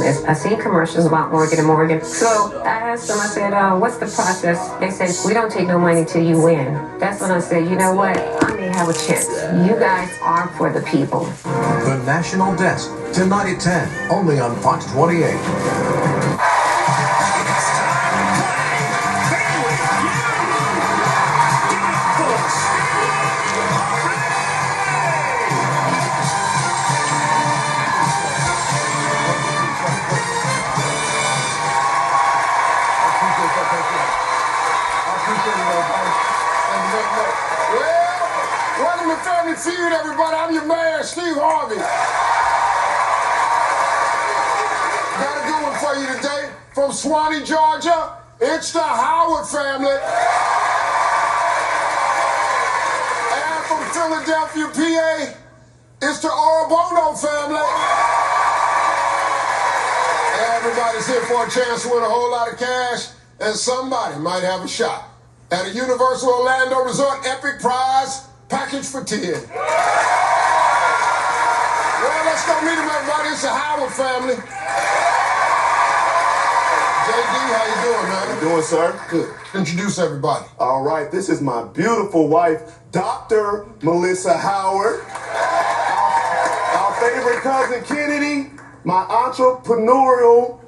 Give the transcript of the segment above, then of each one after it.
I seen commercials about Morgan & Morgan. So I asked them, I said, what's the process? They said, we don't take no money till you win. That's when I said, you know what? I may have a chance. You guys are for the people. The National Desk, tonight at 10, only on Fox 28. Welcome to Family Feud, everybody. I'm your mayor, Steve Harvey. Got a good one for you today. From Swanee, Georgia, it's the Howard family. And from Philadelphia, PA, it's the Orobono family. Everybody's here for a chance to win a whole lot of cash, and somebody might have a shot at a Universal Orlando Resort Epic Prize package for 10. Well, let's go meet them, everybody. It's the Howard family. JD, how you doing, man? How you doing, sir? Good. Introduce everybody. All right, this is my beautiful wife, Dr. Melissa Howard. Our favorite cousin, Kennedy. My entrepreneurial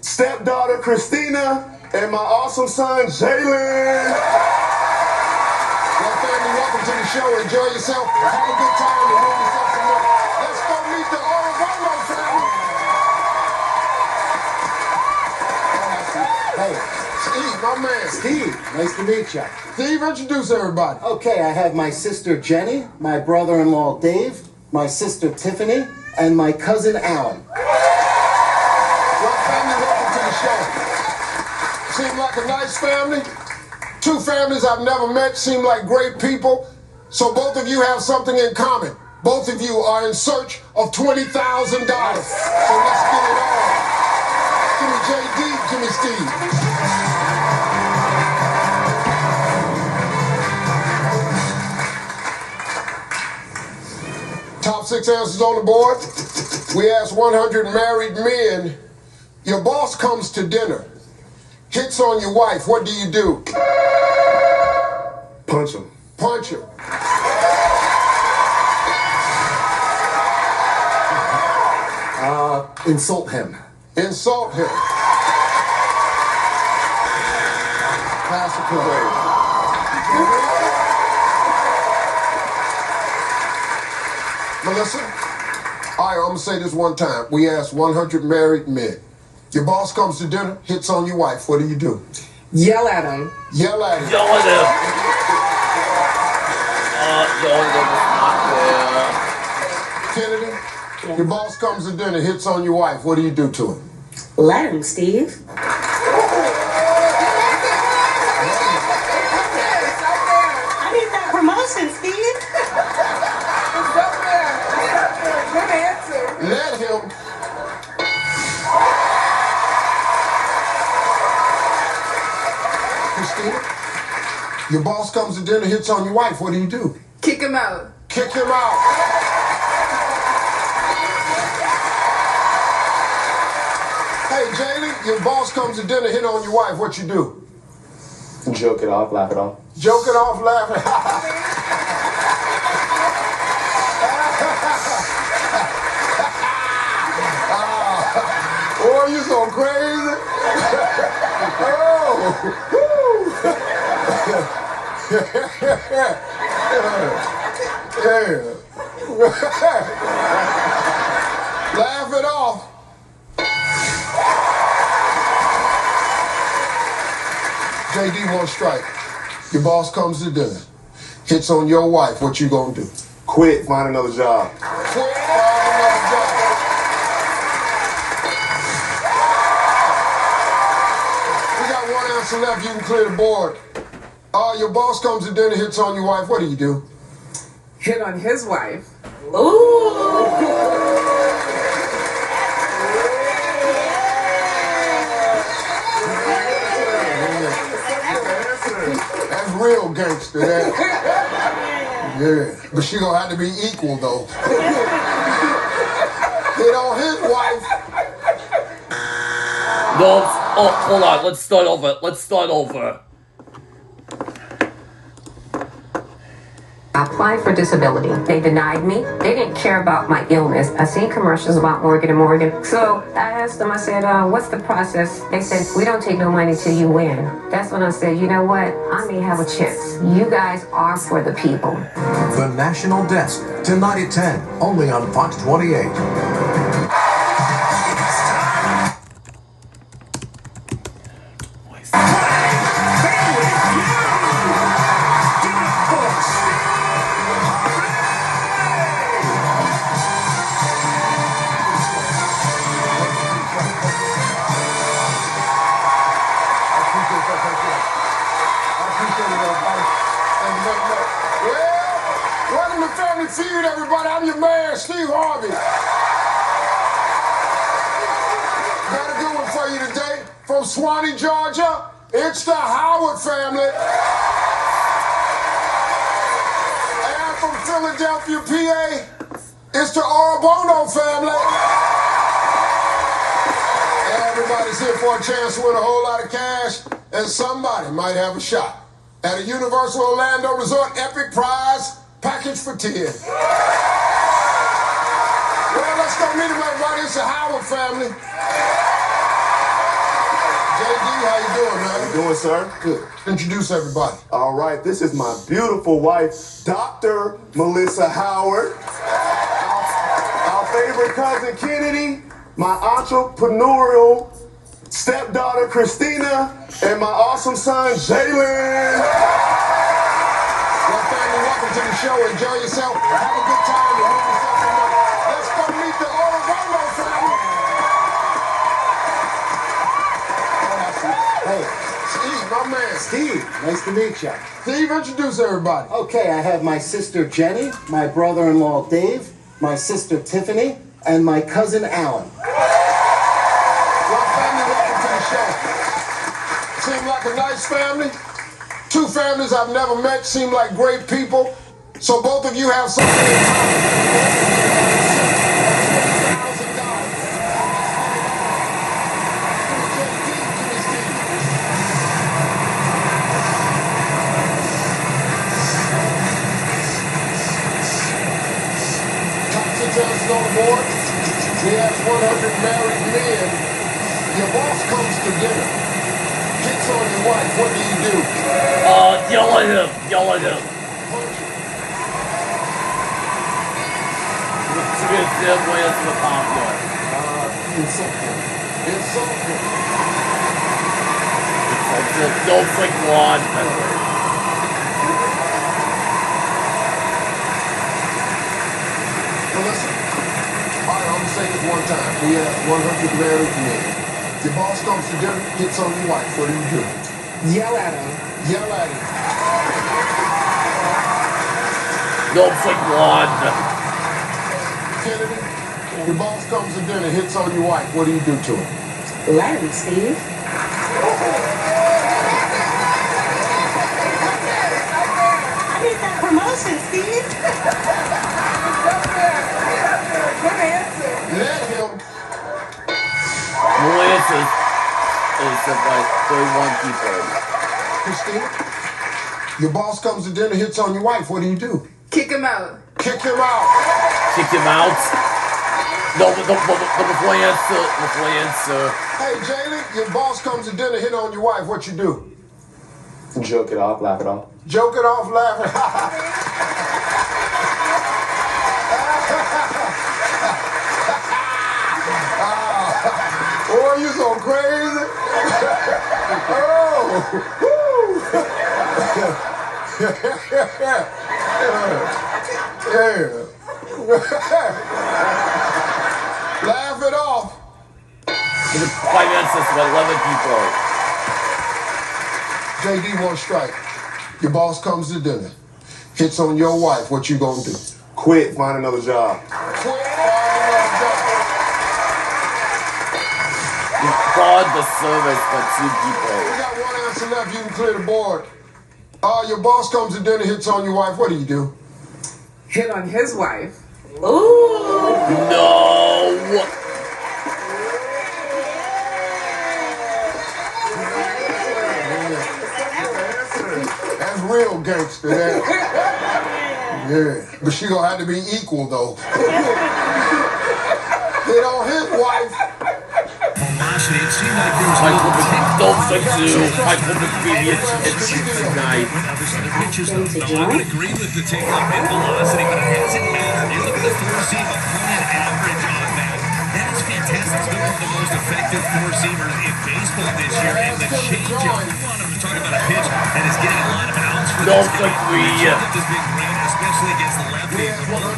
stepdaughter, Christina. And my awesome son, Jalen. Well, family, welcome to the show. Enjoy yourself. Have a good time and win yourself some money. Let's go meet the Orobono family. Hey, Steve, my man. Steve, nice to meet you. Steve, introduce everybody. Okay, I have my sister Jenny, my brother-in-law Dave, my sister Tiffany, and my cousin Alan. Well, family, welcome to the show. Seem like a nice family. Two families I've never met seem like great people. So both of you have something in common. Both of you are in search of $20,000. So let's get it on. Give me JD, give me Steve. Top 6 answers on the board. We asked 100 married men, your boss comes to dinner, hits on your wife, what do you do? Punch him. Punch him. Insult him. Insult him. Pass the play. Melissa? All right, I'm going to say this one time. We asked 100 married men. Your boss comes to dinner, hits on your wife. What do you do? Yell at him. Yell at him. Yell at him. Kennedy, your boss comes to dinner, hits on your wife. What do you do to him? Let him, Steve. I need that promotion, Steve. Good answer. Let him. Christina, your boss comes to dinner, hits on your wife. What do you do? Kick him out. Kick him out. Hey, Jaylee, your boss comes to dinner, hit on your wife. What you do? Joke it off, laugh it off. Joke it off, laugh it off. Boy, you so crazy. Laugh it off. JD, one strike. Your boss comes to dinner, hits on your wife. What you gonna do? Quit, find another job. Quit, find another job. We got one answer left. You can clear the board. Your boss comes to dinner, hits on your wife. What do you do? Hit on his wife. Ooh. That's real gangster, that. Yeah, but she gonna have to be equal, though. Hit on his wife. No, oh, hold on. Let's start over. Let's start over. I applied for disability. They denied me. They didn't care about my illness. I seen commercials about Morgan and Morgan. So I asked them, I said, what's the process? They said, we don't take no money till you win. That's when I said, you know what? I may have a chance. You guys are for the people. The National Desk, tonight at 10, only on Fox 28. Welcome to Family Feud, everybody. I'm your man, Steve Harvey. Got a good one for you today. From Swanee, Georgia, it's the Howard family. And from Philadelphia, PA, it's the Orbono family. Everybody's here for a chance to win a whole lot of cash, and somebody might have a shot at a Universal Orlando Resort Epic Prize package for 10. Well, let's go meet them, everybody. It's the Howard family. JD, how you doing, man? How you doing, sir? Good. Introduce everybody. All right, this is my beautiful wife, Dr. Melissa Howard. Our favorite cousin, Kennedy. My entrepreneurial stepdaughter, Christina. And my awesome son, Jalen. Well, family, welcome to the show. Enjoy yourself. Have a good time. And hold yourself in mind. Let's go meet the Orbono family. Hey, Steve, my man. Steve, nice to meet you. Steve, introduce everybody. Okay, I have my sister Jenny, my brother-in-law Dave, my sister Tiffany, and my cousin Alec. Well, family, welcome to the show. Seem like a nice family. Two families I've never met seem like great people. So both of you have something in on the board. We have 100 married men. Your boss comes to dinner. Hits on your wife. What do you do? Yell at him. Yell at him. To get them way into the popcorn. Insult him. Insult him. Don't freak one. Well, listen. All right, I'm going to say this one time. We have 100 married men. Your boss comes to dinner, hits on your wife. What do you do? Yell at him. Yell at him. Don't freak one. Kennedy, your boss comes to dinner, hits on your wife. What do you do to him? Let him, Steve. I need that promotion, Steve. Let him. Melissa is like 31 people. Christina, your boss comes to dinner, hits on your wife. What do you do? Kick him out. Kick him out. Kick him out. No, but before you answer. Hey, Jalen, your boss comes to dinner, hit on your wife. What you do? Joke it off, laugh it off. Joke it off, laughing. Boy, you so crazy. Oh. Yeah. Laugh it off. The finances of 11 people. JD, one strike. Your boss comes to dinner, hits on your wife. What you gonna do? Quit, find another job. Quit, find another job. You fraud the service for 2 people. We got one answer left. You can clear the board. Your boss comes to dinner, hits on your wife. What do you do? Hit on his wife. Ooh. No. gangster there. Yeah, but she gonna have to be equal though. Hit on his wife. Velocity. It seemed like there was a little tonight. I would agree with the take on mid velocity, but it hasn't mattered. You look at the four-seam opponent average on that. That is fantastic. It's been one of the most effective four-seamers in baseball this year. And the changeup, you want him to talk about a pitch that is getting a lot of outs for this guy. Has been great, especially against the lefty. Overall,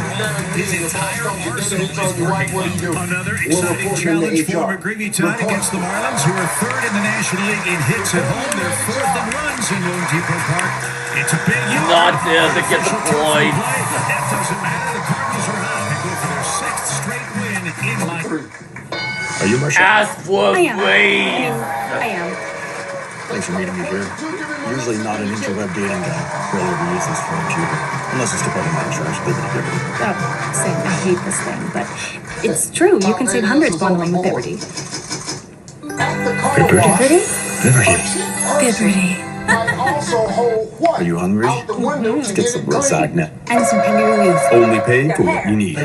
his entire arsenal is working well. Another exciting challenge for McGreevy tonight against the Marlins, who are third in the National League in hits at home. They're fourth in runs in Lone Depot Park. It's a big year. Not there to get the point. That doesn't matter. The Cardinals are hot. They go for their sixth straight win in Miami. Are you Marcia? Ask for rain. I am. Thanks for meeting me here. Usually not an interweb dating guy. Rarely ever use this phone, Cuba. Unless it's to put my insurance. Liberty. Oh, same. I hate this thing, but it's true. You can save hundreds bundling with Liberty. Liberty? Liberty. Are you hungry? Let's get some lasagna. And some pingaloo. Only pay for what you need. I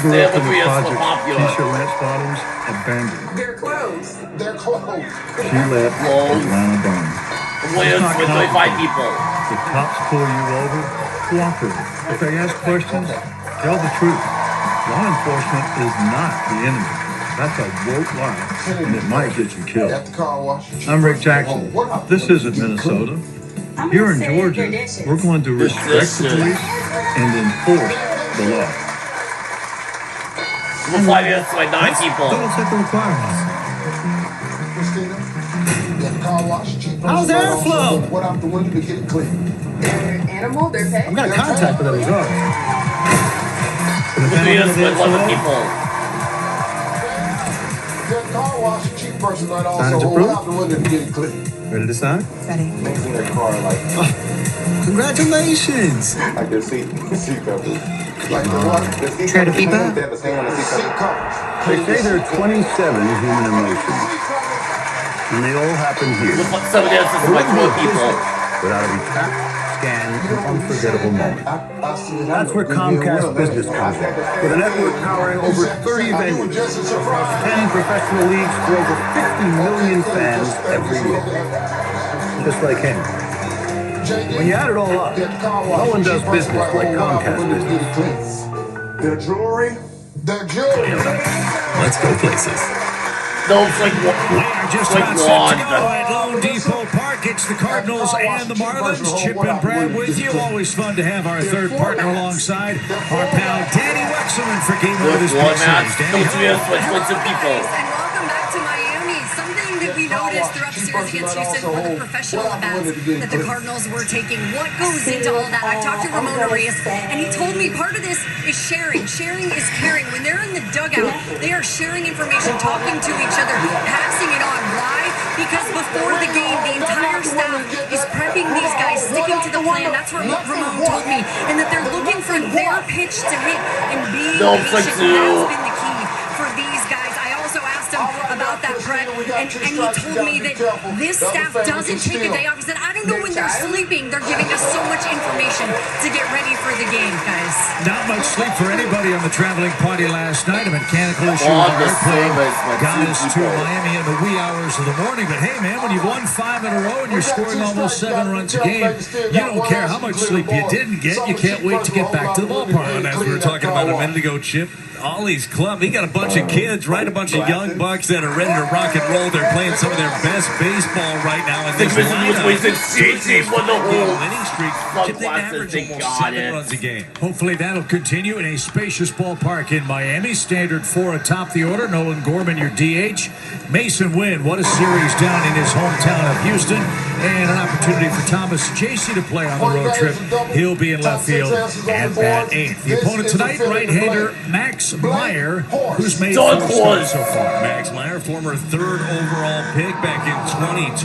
grew up in the project. T-shirt Lance bottoms abandoned. They're closed. They're closed. She left Atlanta burned. With 25 people. If cops pull you over, cooperate. If they ask questions, tell the truth. Law enforcement is not the enemy. That's a woke lie, and it might get you killed. I'm Rick Jackson. This isn't Minnesota. Here in Georgia, we're going to respect the police and enforce the law. We'll fly this like 9 people. Don't set the requirements. How's airflow? What out the window to get it clean? They're animal, they're pet. I'm going to contact the result. We'll do this with 11 people. Car wash, cheap person might Sign also it to hold prove? out the window to get it clean. Ready to sign? Ready. Congratulations! Like the seat covers. Like the what? Try to keep up. They have a thing on the seat Seat cover. covers. They say there are 27 human emotions, and they all happen here. Some of this is like 12 people. Without every tap, scan, and unforgettable moment. That's where Comcast Business comes in. With a network powering over 30 venues, 10 professional leagues for over 50 million fans every year. Just like him. When you add it all up, no one does business like Comcast Business. Their jewelry. Their jewelry. Let's go places. No, it's like We are just like about set to one. go at Lone Depot Park. It's the Cardinals and the Marlins. Chip and Brad with you. Always fun to have our third partner alongside our pal Danny Wexelman for Game One of this big series. Danny, with some people. And welcome back to Miami. Something that we noticed throughout the series against Houston were the professional bats that the Cardinals were taking. What goes into all that? I talked to Ramon Arias, and he told me part of this is sharing. Sharing is caring. When they're in the dugout, they are sharing information, talking to each other, passing it on. Why? Because before the game, the entire staff is prepping these guys, sticking to the plan. That's what Ramon told me. And that they're looking for their pitch to hit and being patient. That's been the key for these guys. I also asked him about that prep, and he told me that this staff doesn't take a day off. He said, I don't know when they're sleeping. They're giving us so much information to get ready for the game, guys. not much sleep for anybody on the traveling party last night. A mechanical issue with the airplane got us to Miami in the wee hours of the morning. But hey, man, when you've won 5 in a row and you're scoring almost 7 runs a game, you don't care how much sleep you didn't get. You can't wait to get back to the ballpark. And as we were talking about a minute ago, Chip, Ollie's club, he got a bunch of kids, right? A bunch of young bucks that are ready to rock and roll. They're playing some of their best baseball right now in this lineup. Winning streak. Chip, they average almost 7 runs a game. Hopefully that'll continue in a spacious ballpark in Miami. Standard 4 atop the order. Nolan Gorman, your DH. Mason Wynn, what a series down in his hometown of Houston. And an opportunity for Thomas Jaycee to play on the road trip. He'll be in left field at bat 8th. The opponent tonight, right-hander Max Meyer, who's made 4 starts so far. Max Meyer, former 3rd overall pick back in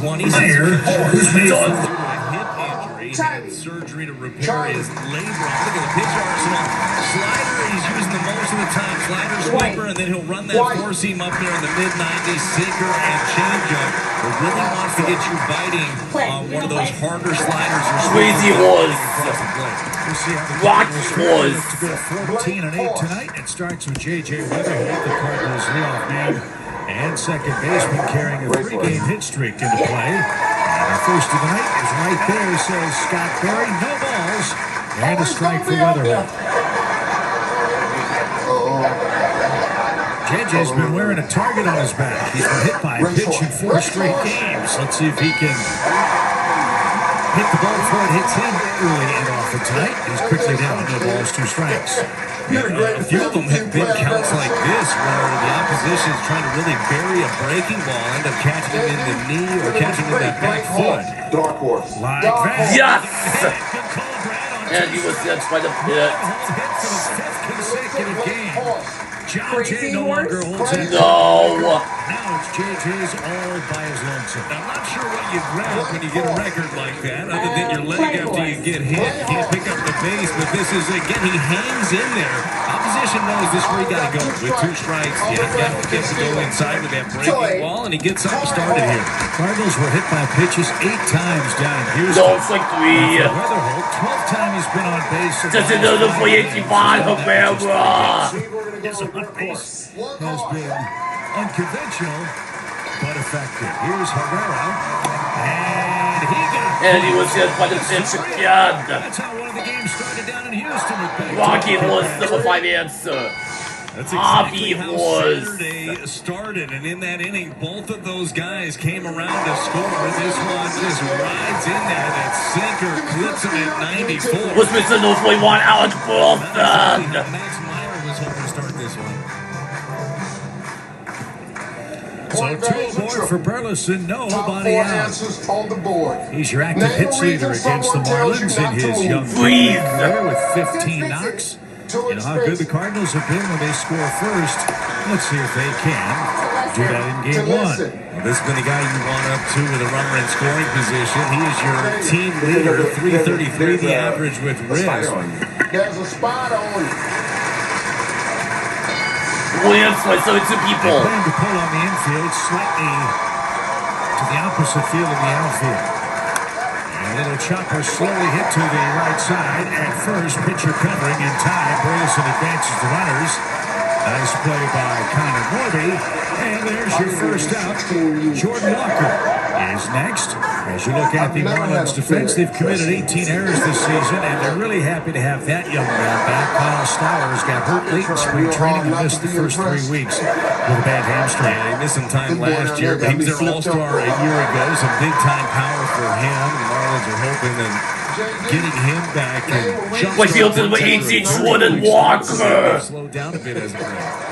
2020. Meyer, who's made hip injury. He had surgery to repair his labrum. Look at the pitch arsenal. Slider, he's using the most of the time. Slider, sweeper, and then he'll run that four-seam up there in the mid-90s. Sinker and changeup. But really wants to get you biting on one of those harder sliders or Crazy was. We'll see how the Rock Cardinals was. to go 14-8 tonight. It starts with J.J. Weatherholt, the Cardinals' leadoff man and second baseman, carrying a 3-game hit streak into play. And our first of the night is right there, says Scott Berry. No balls and a strike for Weatherholt. JJ's been wearing a target on his back. He's been hit by a pitch in 4 straight games. Let's see if he can hit the ball before it hits him early and often tonight. He's quickly down. No balls, 2 strikes. A few of them have been counts like this where the opposition is trying to really bury a breaking ball, end up catching him in the knee or catching him in that back foot. Dark horse. Like that. Yes! Good call, Brad, on And he was hit by the pit. hit for his 5th consecutive game. John Jay no longer holds it. No! Now it's JJ's all by his lonesome. I'm not sure what you grab when you get a record like that, other than your leg after you get hit. Can't pick up the base, but this is, again, he hangs in there. Opposition knows this is where you got to go. With 2 strikes, you got to get to go inside with that breaking ball, and he gets something started here. Cardinals were hit by pitches 8 times down in Houston. No, it's like 3. Weatherholt, 12th time he's been on base. Just another 385, Herrera. His on base has been unconventional, but effective. Here's Herrera, and he got. And he was hit by the pitch again. That's how one of the games started down in Houston. Rocky was number 5 answer. That's exactly how was. Saturday started, and in that inning, both of those guys came around to score. This one just rides in there. That sinker clips him at 94. Was Mr. No 41 Alec Burlton. Max Meyer was hoping to start this one. So 2 aboard for Burleson, nobody out. On the board. He's your active hits leader against the Marlins in his young career with 15 knocks. You know how good the Cardinals have been when they score first. Let's see if they can do that in game 1. Well, this has been the guy you want up to with a runner in scoring position. He is your team leader, 333 the average with Riz. There's a spot on you. Williams by 72 people. They plan to pull on the infield slightly to the opposite field in the outfield. A little chopper slowly hit to the right side. At first, pitcher covering in time. Burleson advances the runners. Nice play by Connor Morby. And there's your first out. Jordan Walker is next. As you look at the Marlins defense, they've committed 18 errors this season, and they're really happy to have that young man back. Kyle Stowers got hurt late in spring training and missed the first 3 weeks with a bad hamstring. Yeah, he missed some time last year, but he was their all-star a year ago. Some big-time power for him. The Marlins are hoping that getting him back and jumpstart the 18 Jordan Walker. Slow down a bit as of late.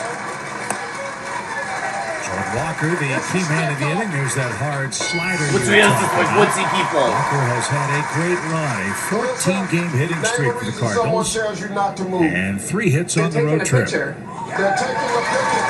Walker, the key man of the inning. There's that hard slider. What's he people? Walker has had a great run, a 14-game hitting streak for the Cardinals, and 3 hits on the road trip. They're taking a picture.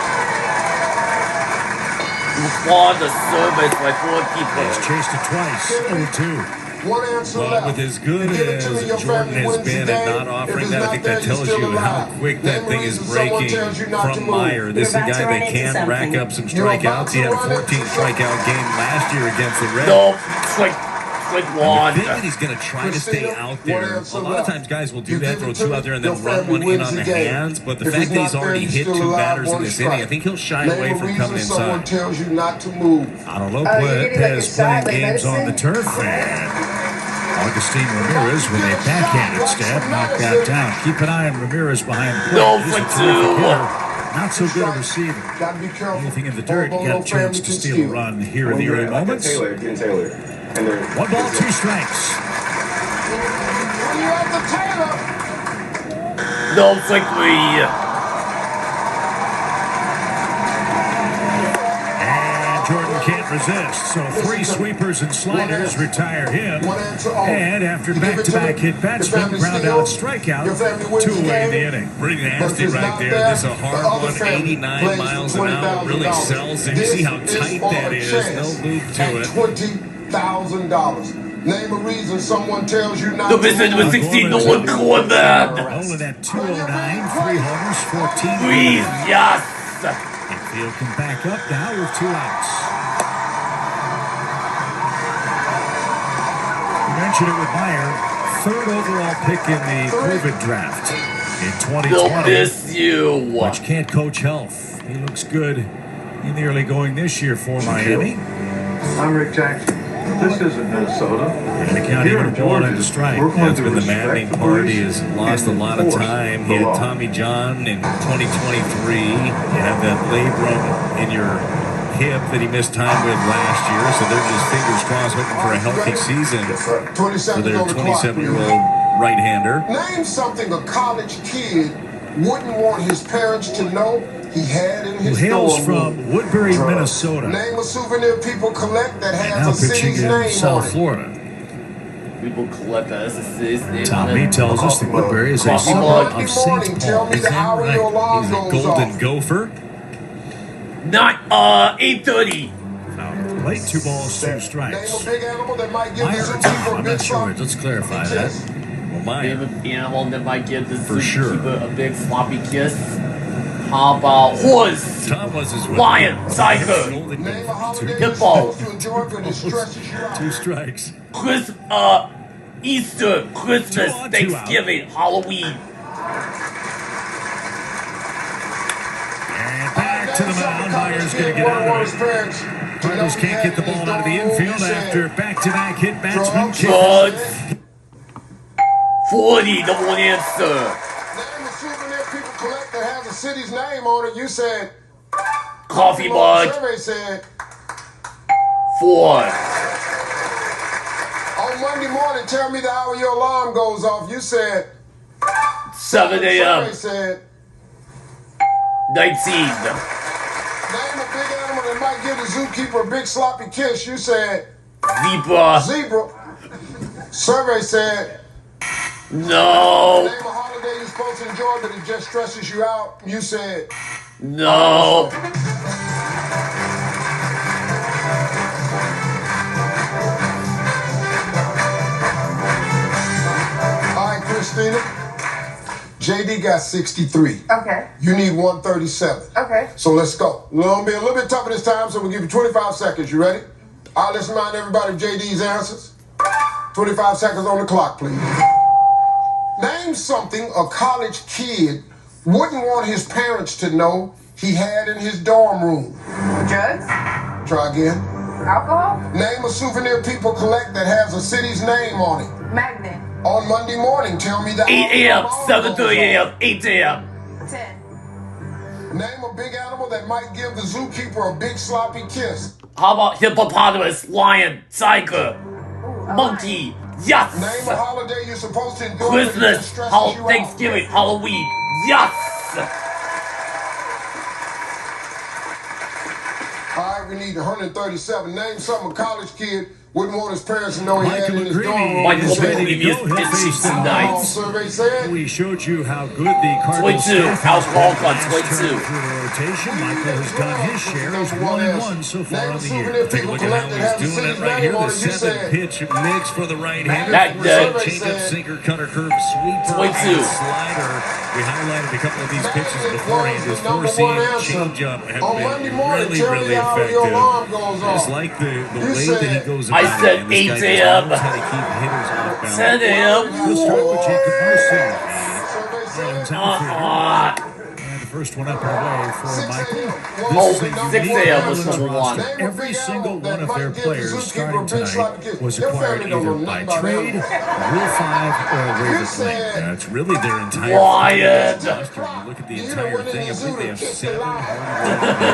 On the service by 4 people. He's chased it twice, 0-2. Well, with as good as Jordan has been at not offering that, I think that tells you how quick that thing is breaking from Meyer. This is a guy that can rack up some strikeouts. He had a 14 strikeout game last year against the Reds. No, strike one. I think that he's going to try to stay out there. A lot of times guys will do that, throw 2 out there and then run 1 in on the hands. But the fact that he's already hit 2 batters in this inning, I think he'll shy away from coming inside. Auto Lopez playing games on the turf, and Augustine Ramirez with a backhanded stab knocked that down. Keep an eye on Ramirez behind the plate. No, for 2. Not so good a receiver. Anything in the dirt, you got a chance to steal a run here in the early moments. 1 ball, 2 strikes. No, it's like 3. Jordan can't resist, so 3 sweepers and sliders retire him. And after back-to-back hit batsmen, ground out strikeout, 2 away in the inning. Pretty nasty right there. This is a hard one, 89 miles an hour, really sells it. You see how tight that is, no loop to it. $20,000. Name a reason someone tells you not The to. visit was 16, no one called that. Nolan at 209, 3 homers, 14. Please, yes. Infield can back up now with 2 outs. You mentioned it with Meyer, 3rd overall pick in the COVID draft in 2020. They'll miss you. Which can't coach health. He looks good in the early going this year for Miami. I'm Rick Jackson. This isn't Minnesota. And the county would have blown into strike. That's been the maddening part. He has lost a lot of time. He had Tommy John in 2023. You have that labrum in your hip that he missed time with last year. So they're just fingers crossed hoping for a healthy season for their 27-year-old right-hander. Name something a college kid wouldn't want his parents to know he had in his Who hails dorm from room. Woodbury, Minnesota. Name a souvenir people collect that And has now a pitching city's in name South on it. Florida. People collect that as a city's name. Tommy tells us that Woodbury is a Coffee suburb mug. of St. Paul. Is that right? He's a golden gopher. Not 8:30. Plate 2 balls, 2 strikes. Name a big animal that might give Meyer the or zookeeper Tom? a I'm big not sure. slap. Let's clarify that. Well, Meyer. Name an animal that might give the For sure. zookeeper a big sloppy kiss. How about horse, Tom was his lion, tiger, Name a holiday hippo, you're supposed to enjoy but it stresses you out. 2 strikes. Easter, Christmas, 2 on, 2 Thanksgiving, Halloween. And back to the mound. Meyer's going to get out of it. Cardinals can't get the ball out of the infield after back-to-back hit batsman Drugs. kick. 40, the one answer. Name a souvenir people collect that has a city's name on it. You said Coffee mug. Survey said 4. on Monday morning, tell me the hour your alarm goes off. You said 7 a.m. Survey said 19. name a big animal that might give the zookeeper a big sloppy kiss. You said Zebra. zebra. Survey said No. name a holiday you're supposed to enjoy but it just stresses you out. You said No. all right, Christina. JD got 63. Okay. You need 137. Okay. So let's go. It's gonna be a little bit tougher this time, so we'll give you 25 seconds. You ready? All right, let's remind everybody of JD's answers. 25 seconds on the clock, please. Name something a college kid wouldn't want his parents to know he had in his dorm room. Drugs? Try again. Alcohol? Name a souvenir people collect that has a city's name on it. Magnet? On Monday morning, tell me that. 8 a.m., 7:30 a.m., 8 a.m. 10. Name a big animal that might give the zookeeper a big sloppy kiss. How about hippopotamus, lion, tiger, monkey? Yes. Name a holiday you're supposed to enjoy. Christmas, Thanksgiving, Halloween. Yes. All right, we need 137. Name something a college kid wouldn't want his parents to know he had Michael in his dorm McGreevy room. Michael is ready to McGreevy go. He'll is face the tonight. All Knights. survey said. We showed you how good the Cardinals 22. staff How's has Paul been got last 22? term through the rotation. Michael has done his share. He's 1-1 so far Name a on the souvenir year. Take a look at how he's doing it right here. The 7-pitch mix for the right-hander. That good. Changeup, sinker, cutter, curve, sweeper, 22. and slider. We highlighted a couple of these pitches beforehand. His four-seam changeup have On been Monday morning, really, tell me really how your alarm effective. goes Just off. like the You way said- that he goes I about said it. And this 8 guy just a.m. knows how to keep hitters off balance. 10 a.m. We'll start with Jacob Marcy. Survey Marlins said. outfielder. And the first one up and away for 6 Michael. a.m. Oh, This is a 6 unique a.m. was Marlins number one. roster. Name a Every big single animal one that of might their give the players zookeeper starting a big tonight sloppy kiss. was Your acquired family don't either know by nothing about trade, animals. Rule 5, or a waiver You claim. said- That's really their entire Quiet. roster. You look at the You entire done went in thing, the I zoo believe they to have kiss 7 the lion. homegrown.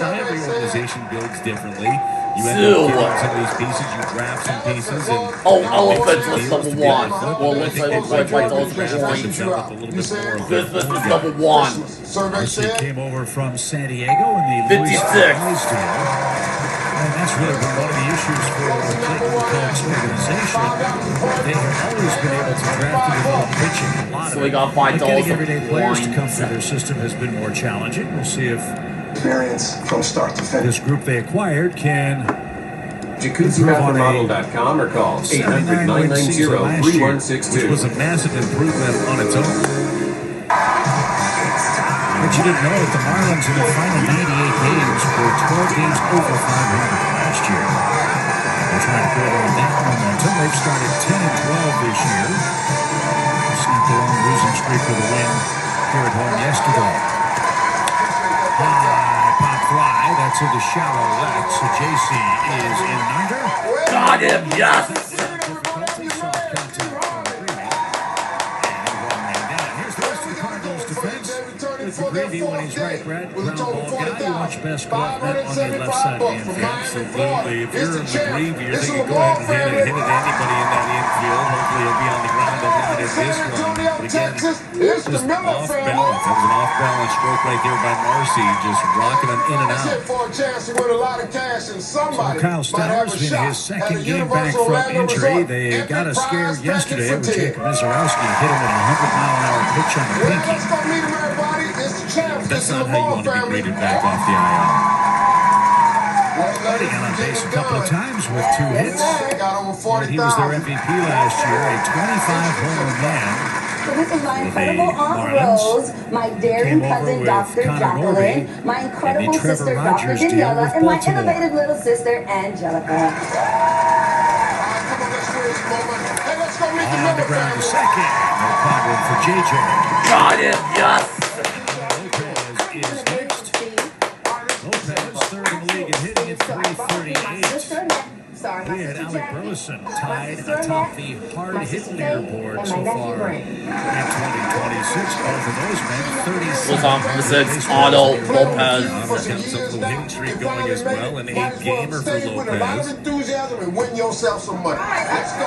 Now, every organization builds differently. You end Two. up getting some of these pieces, you draft some pieces, and Oh, elephants was deals number together. one. But Well, I looks think like they've it's like those drafted points. and developed a little bit more of a Christmas was full number game. one. Survey Marcy said. came over from San Diego in the Luis 56. Suarez deal. And that's really been one of the issues for the Clayton Cubs organization. They have always been able to draft and develop pitching. A lot So of we it. got But $5 getting everyday players to points. come through their system has been more challenging. We'll see if Experience from start to finish. this group they acquired can JacuzziBathroomModel.com or call 800-990-3162. Which was a massive improvement on its own. But you didn't know that the Marlins in their final 98 games were 12 games over 500 last year. They're trying to build on that momentum. They've started 10-12 this year. Snapped a long losing streak with a win here at home yesterday. High pop fly. That's into shallow left. So JC is in under. Got him, yes! Difficulty, soft contact from Greeny. And one man down. Here's the rest of the Cardinals defense. With McGreevy when he's right, Brad. Ground ball guy. You watch best glove net on the left side of the infield. Absolutely. If you're McGreevy, you're thinking go ahead and hit it to anybody in that infield. Hopefully he'll be on the ground a lot in this one. But again, just off balance. That was an off balance stroke right there by Marcy, just rocking him in and out. For a chance to win a lot of cash, and somebody Kyle Stowers in his second game back from injury. They got a scare yesterday when Jacob Mizorowski hit him with a 100-mile-an-hour pitch on the pinky. That's not how you want to be graded back off the IL. He got on base a couple of times with 2 hits. And he was their MVP last year, a 25-home man. So this is my incredible Aunt Rose, my daring cousin Dr. Jacqueline, my incredible sister Dr. Daniela, and my innovative little sister Angelica. On the ground, second. No problem for JJ. Got him, yes! Lopez is next. Lopez, third in the league and hitting at 338. He had Alec tied atop the hard-hit leaderboard so far in 2026. Both of those men, 36. Was on for the 6, Otto, Lopez. Counts up the winning streak going as well, an 8-gamer for Lopez. Enthusiasm and win yourself some money. Let's go.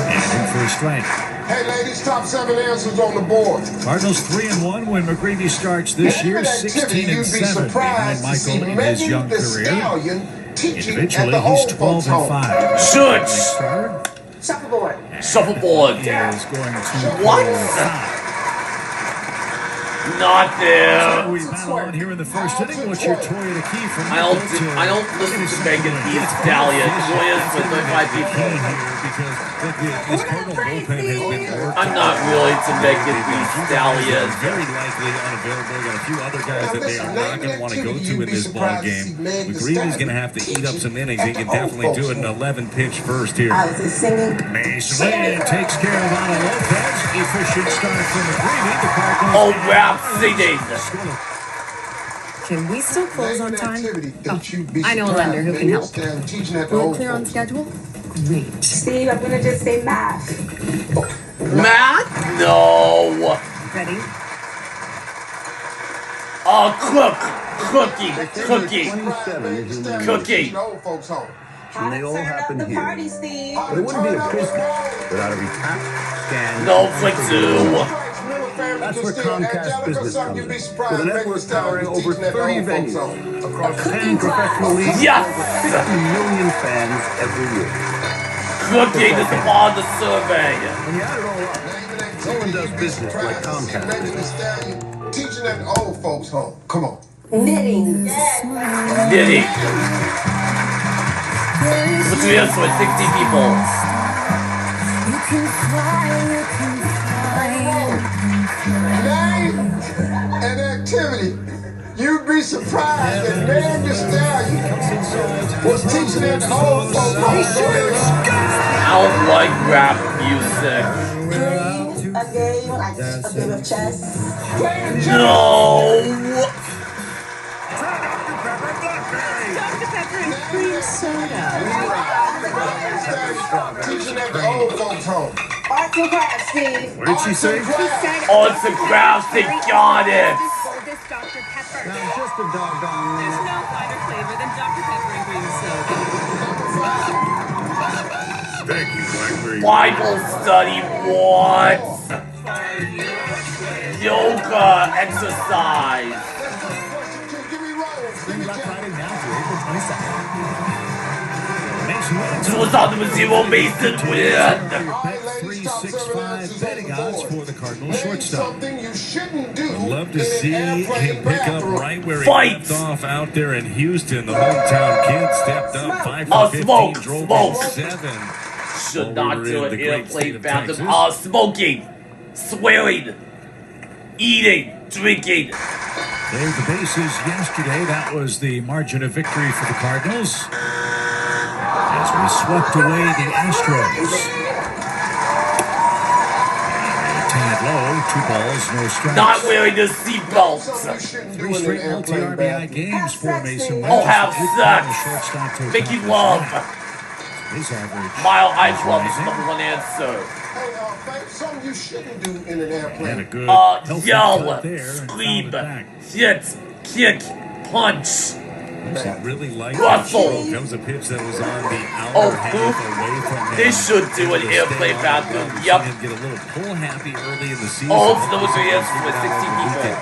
And in for a strike. Hey, ladies, top 7 answers on the board. Cardinals 3-1 when McGreevy starts this year, 16-7 behind Michael in his young career. Individually, he's 12-5. Such! Shuffleboard. Shuffleboard. He is going to What? Not there. So we battle on here in the first inning. What's your Toyota key from I don't listen to Megan Thee Stallion. Lawyers for 35 people. Because this Cardinal bullpen has been working. I'm not really to Megan Thee Stallion. Very likely unavailable. Got a few other guys that they are not going to want to go to in this ball game. McGreevy's going to have to eat up some innings. He can definitely do it in 11-pitch first here. Mason Wynn takes care of Ana Lopez. Efficient start from McGreevy. The Cardinals. Oh, Rhapsody. Can we still close on time? Oh, I know a lender who can help. Will it clear on schedule? Great. Steve, I'm going to just say math. Math? No. Ready? Cookie. And they all happen here. But it wouldn't be a business without every tap, scan, No, flick zoo. That's where Comcast Business comes in. With a network powering over 30 venues across 10 professional leagues, Yes! over 50 million fans every year. Cookie is on the survey. When you add it all up, no one does business like Comcast. Teaching at the old folks' home. Come on. Knitting. Knitting. What's the answer with 60 people? Name and activity. You'd be surprised that Man the Stallion was teaching at the old folks' home. I don't like rap music. A game, like a game of chess. No. Dr. Pepper and cream soda. Teaching at the old folks' home. Arts and crafts, Steve. What did she say? Arts and crafts, they got it. This Dr. Pepper. Now, just a doggone. There's no finer flavor than Dr. Pepper and cream soda. Thank you, Blackberry. Bible study, what? Yoga, exercise. Spring Black Friday now through April 22nd. So what's on the zero Mason win? All right, 3.65 betting odds for the Cardinals shortstop. Something you shouldn't do. I'd love to see him pick up right where he left off out there in Houston. The hometown kid stepped up 5 for 15, drove in 7. Should not do an airplane bathroom. Smoking, swearing, eating, drinking. Cleared the bases yesterday. That was the margin of victory for the Cardinals as we swept away the Astros. Tad low, 2 balls, no strikes. Not wearing the seatbelt. 3 straight multi-RBI games for Mason Wentz. Oh, have sex. Making love. His average. Mile High Club is number 1 answer. Something you shouldn't do in an airplane. And a good yell, scream, hit, kick, punch. Really like Russell. that was a pitch that was on the outer half away from him. They should do an airplane bathroom. Yep. Him get a little pull happy early in the season. Oh, it's those answers with 16 people.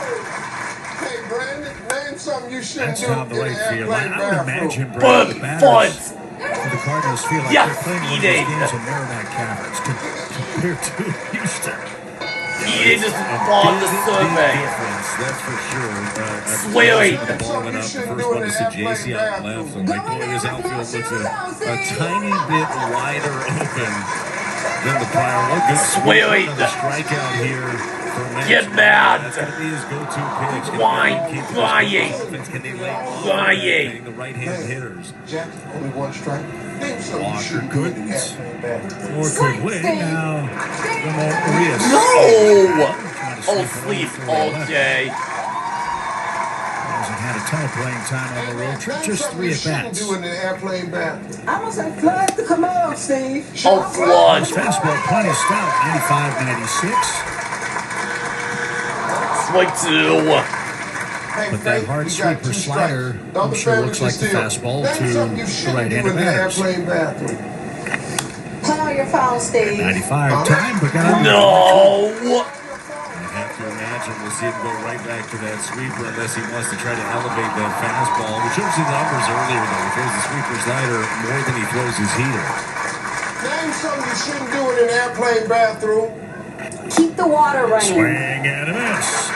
Hey, Brandon, name something you shouldn't That's do not the in right an field. airplane I would imagine, bathroom. Brandon, the batters for the Cardinals feel like they're playing one of those games in Merrimack Caverns compared to Houston. Eating is on the survey. That's for sure. Swearing. The ball went up. The first one to JC out left. And like, boy, his outfield looks a tiny bit wider open than the prior one. Good swearing. The strikeout here. Get mad. That's going to be his go-to pitch. Whine, crying. Can they lay crying. the right-hand hitters? Jack, only 1 strike. Walker couldn't. Or could win. Now, Ramon Urias. No! Oh, sleep all day. Hasn't had a ton of playing time on the road trip. Just 3 at-bats. Do in an airplane bathroom. I must have flood the commode, Steve. Oh, flood. His fastball plenty stout. 95-96. Strike 2. But that hard sweeper slider, I'm sure looks like the fastball to the right-handed batters. Play on your phone, Steve. 95 time, but got No! I have to imagine we'll see him go right back to that sweeper unless he wants to try to elevate that fastball. We showed some numbers earlier, though. He throws the sweeper slider more than he throws his heater. Name something you shouldn't do in an airplane bathroom. Keep the water running. Swing and a miss.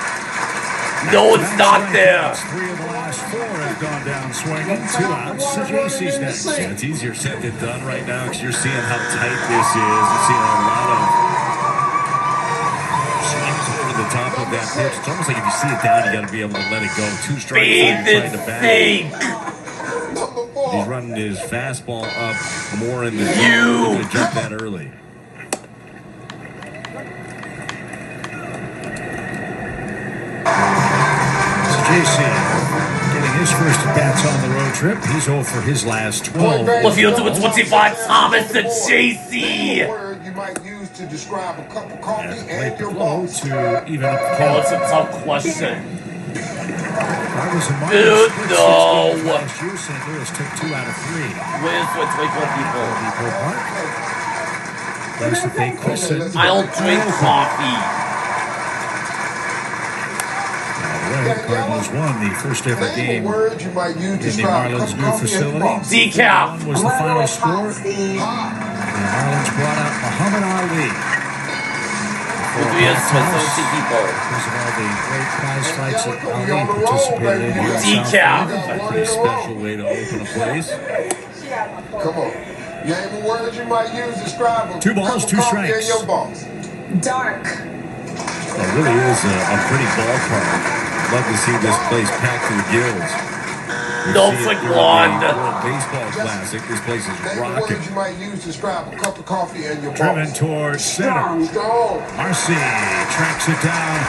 No, it's not there. 3 of the last 4 have gone down swinging. 2 outs. So JC's next. Yeah, it's easier said than done right now because you're seeing how tight this is. You're seeing a lot of swings over the top of that pitch. It's almost like if you see it down, you got to be able to let it go. 2 strikes and trying to back. He's running his fastball up more in the zone. To jump that early. JC getting his first at-bats on the road trip. He's 0 for his last 12. Well, field to 25, Thomas and JC. Word you might use to describe a cup of coffee and your Low boss. to even up the Oh, count. it's a tough question. Dude, no. Last year, St. Louis took 2 out of 3. Where's what people? Depot Park. Place that they christened. I don't drink coffee. Cardinals won the first ever game Word you might use to in the describe a cup Marlins' of new coffee and your facility. boss. Decaf. 1 was the final score. The Marlins brought out Muhammad Ali. Because of all the great prize fights that Ali participated in here in Decaf. South A pretty special way to open a place. Come on. Name a word you might use to describe a 2 balls, cup of 2 coffee strikes. and your boss. Dark. It really is a pretty ballpark. Love to see this place packed to the gills. No flick wand. World Baseball Classic. This place is Name a rocking. word you might use to describe a cup of coffee and your Driven boss. towards center. Strong. Marcy tracks it down.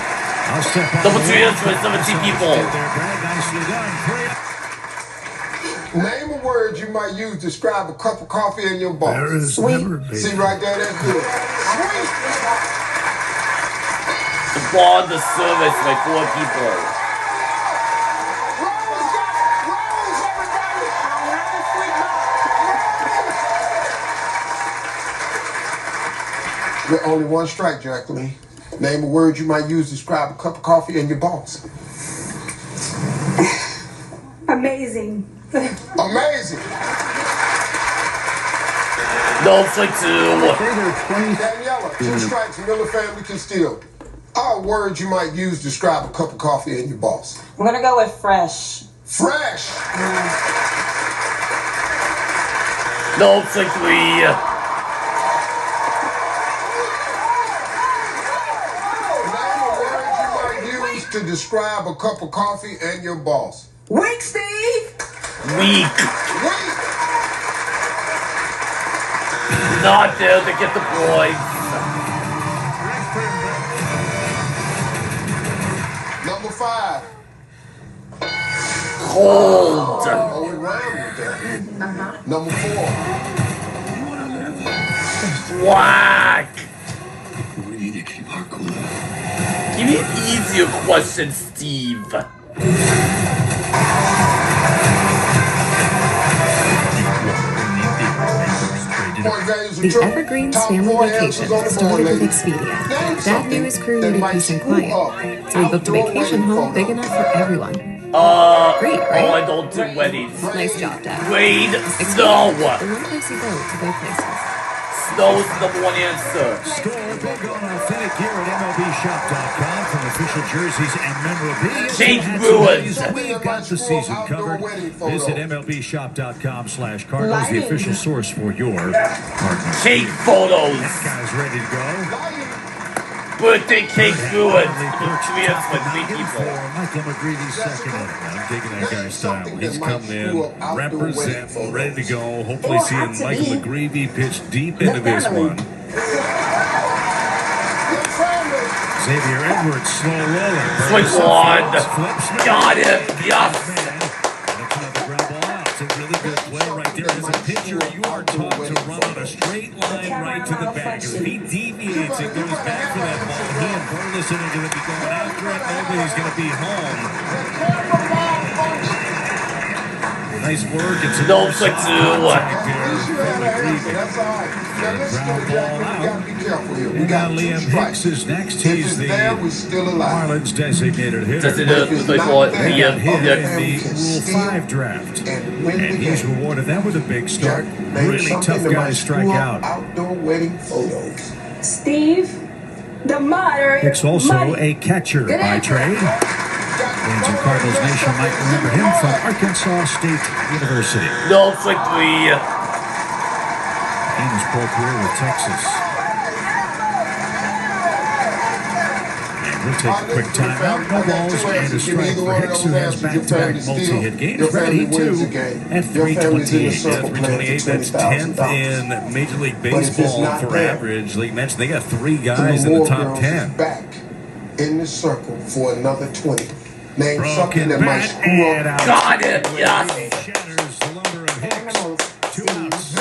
I'll step on Double the 3 wall. hits for 17 people. There, Brad. Nicely done. 3 Name a word you might use to describe a cup of coffee and your boss. There is never been. See right there, that's good. Applaud the service by 4 people. With only 1 strike, Jacqueline. Name a word you might use to describe a cup of coffee and your boss. Amazing. Amazing. No for two. Daniela, 2 strikes, Miller family can steal. Our words you might use to describe a cup of coffee and your boss. I'm gonna go with fresh. Fresh. No for 3. To describe a cup of coffee and your boss. Weak, Steve. Weak. Not there to get the points. Number 5. Cold. Oh, we round with that. Number 4. Whack. We need to keep our cool. Give me an easier question, Steve. The Evergreens family vacation started with Expedia. Dad knew his crew needed peace and quiet, so he booked a vacation home big enough for everyone. Great, right? Oh, I don't do weddings. Nice job, Dad. Great. Expedia, Snow. the one place you go to go places. Snow's the one answer. Score big on authentic gear at MLBshop.com from official jerseys and memorabilia. Change Bruins. We've got the season covered. Visit MLBshop.com/Cardinals, the official source for your Cardinals. Cake photos. That guy's ready to go. Birthday cake Bruins. Michael McGreevy's second inning. I'm digging that guy's style. He's coming in, representing, ready to go. Hopefully seeing Michael McGreevy pitch deep into this one. Xavier Edwards, slow roller. Swing one. Got it. Yes. It's a really good play right there. As a pitcher, you are taught to run on a straight line right to the back. If he deviates, it goes back for that ball. He and Burleson are going to be going after it. Nobody's going to be home. Nice work. It's a no for 2. And now Liam Hicks is next. He's the Marlins designated hitter. Does it look like Liam hit in the Rule 5 draft. And he's rewarded that with a big start. Really tough guy to strike out. Outdoor wedding photos. Steve, the moderate. Hicks also a catcher by trade. Fans in Cardinals Nation might remember him from Arkansas State University. No for 3. In his pro career with Texas. And we'll take a quick timeout. No balls and a strike for Hicks, who has back-to-back multi-hit games. Brad, he too at 328. Yeah, 328. That's 10th in Major League Baseball for average. Like you mentioned, they got 3 guys in the top 10. Back in the circle for another 20. Name Broken something that might screw up. Got it. Yes. Shatters the lumber of Hicks. 2 outs.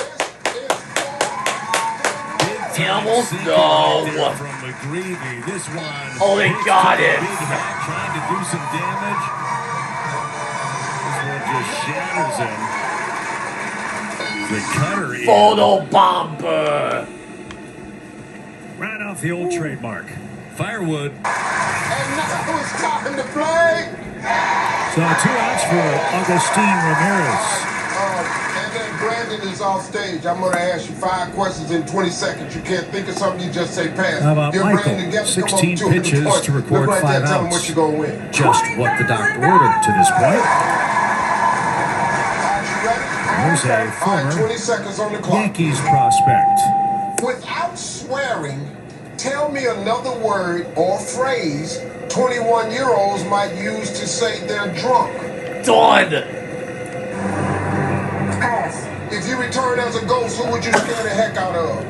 Almost no. From McGreevy. This one. Oh, they got it. Big hit, trying to do some damage. This one just shatters him. The cutter in. Photo bomber. Right off the old trademark. Firewood. And now it's time to play. So 2 outs for Agustin Ramirez. And then Brandon is off stage. I'm going to ask you 5 questions in 20 seconds. You can't think of something, you just say pass. How about You're Michael? Brandon, get 16 pitches to record 5 outs. Tell him what you're going to win. Just what the doctor ordered to this point. There's a former 20 seconds on the clock. Yankees prospect. Without swearing, tell me another word or phrase 21-year-olds might use to say they're drunk. Done. Pass. If you return as a ghost, who would you scare the heck out of?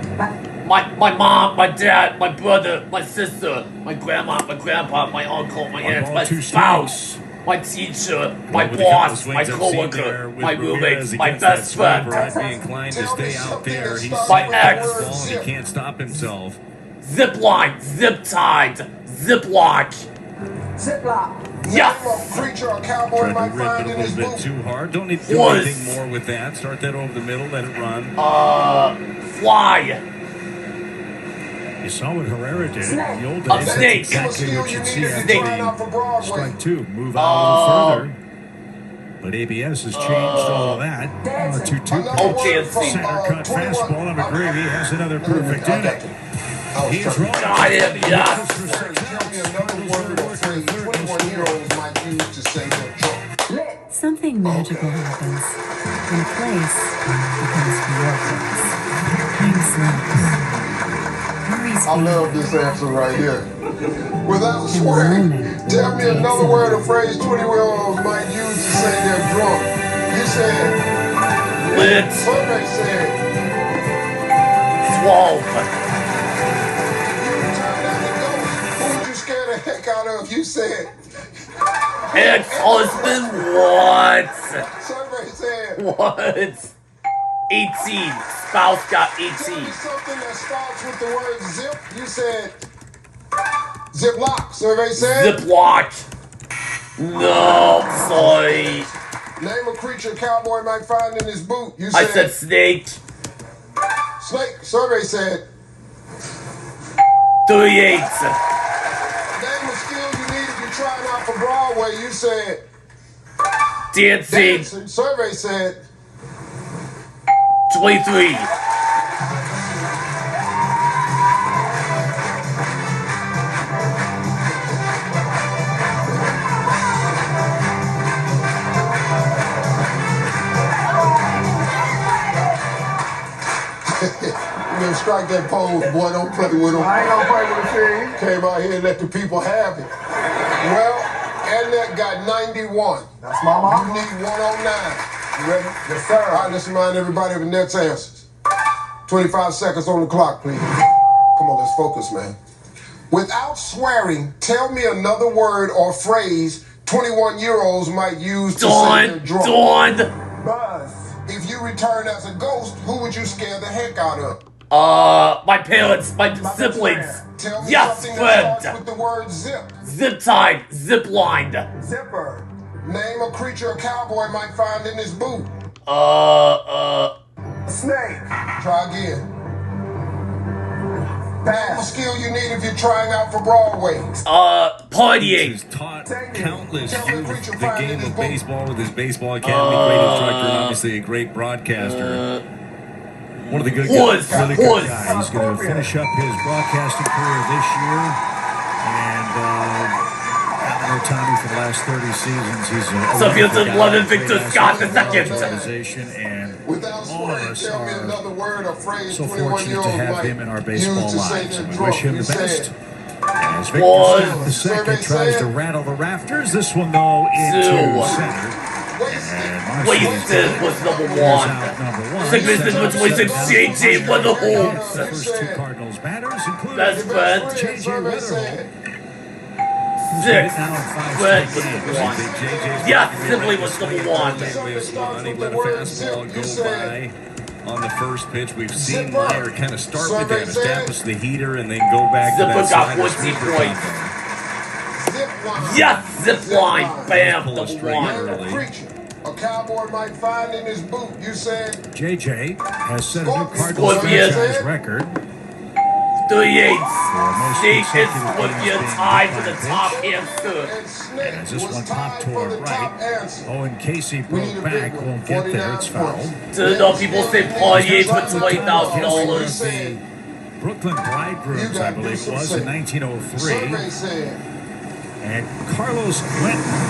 My mom, my dad, my brother, my sister, my grandma, my grandpa, my uncle, my aunt, my spouse, my teacher, my boss, my coworker, my roommate, my best friend. I'd be inclined to stay out there. He's My ex. the ball and he can't stop himself. Zip line, zip tied, zip lock. Ziplock. Yes. Preacher or cowboy Tried might to rip find it in a his little bit booth. too hard. Don't need to do Was. anything more with that. Start that over the middle, let it run. Fly. You saw what Herrera did in the old A days. snake. That's exactly what you'd see Snake. after Trying out for Broadway. strike 2. Move out a little further. But ABS has changed all of that. On the 2-2. Center cut fastball on McGreevy has another perfect inning. He's rolling. Got him, yes. Tell me another word or phrase 21-year-olds might use to say they're drunk. Something magical happens when a place becomes your place. Time slows. I love this answer right here. Without swearing, tell me another word or phrase 20-year-olds might use to say they're drunk. You said lit. Survey said swole. Who would you scare the heck out of? You said ex-husband. What? Survey said what? 18. Spouse got 18. Tell me something that starts with the word zip. You said Ziploc. Survey said Ziploc. No, sorry. Name a creature a cowboy might find in his boot. You said I said snake. Snake. Survey said 38. Name a skill you need if you're trying out for Broadway. You said dancing. Survey said 23. You know, strike that pose, boy. Don't play with them. I ain't gonna play with the thing. Came out here and let the people have it. Well, Alec got 91. That's my mom. You need 109. You ready? Yes, sir. All right, let's remind everybody of the next answers. 25 seconds on the clock, please. Come on, let's focus, man. Without swearing, tell me another word or phrase 21-year-olds might use to say they're drunk. Dawn. If you return as a ghost, who would you scare the heck out of? My parents, my siblings. Tell me Yes, something friend. that starts with the word zip. Zip tied, zip lined. Zipper. Name a creature a cowboy might find in his boot. Snake. Try again. Name a skill you need if you're trying out for Broadway. Partying. He's taught countless youth the game of baseball with his baseball academy. Great instructor and obviously a great broadcaster. One of the good guys, really good guy. He's going to finish up his broadcasting career this year. And Tommy for the last 30 seasons. He's a Soviet 11 Victor Scott II. Organization, and all of us are so fortunate to have him in our baseball lives. And we wish him the best. As Victor Scott II tries to rattle the rafters, this one though into center. Wasted was number one. Significant was exchanging for the Hawks. The first two Cardinals batters include best friend J.J. Weatherholt. Six. Red was number one. Yes, Sibley was number one. He let a fastball go by on the first pitch. We've seen Meyer kind of start with that, establish the heater, and then go back to that slider. Zipper got 40 points. Yes, zip line. Bam, number one. A cowboy might find in his boot. You said JJ has set a new Cardinals franchise record. 38. Steve is Scorpion tied for the top answer. As this one popped to our right. Owen Casey broke back, won't get there, it's foul. So people say party for $20,000. Brooklyn Bridegrooms, I believe it was, in 1903. And Carlos Clinton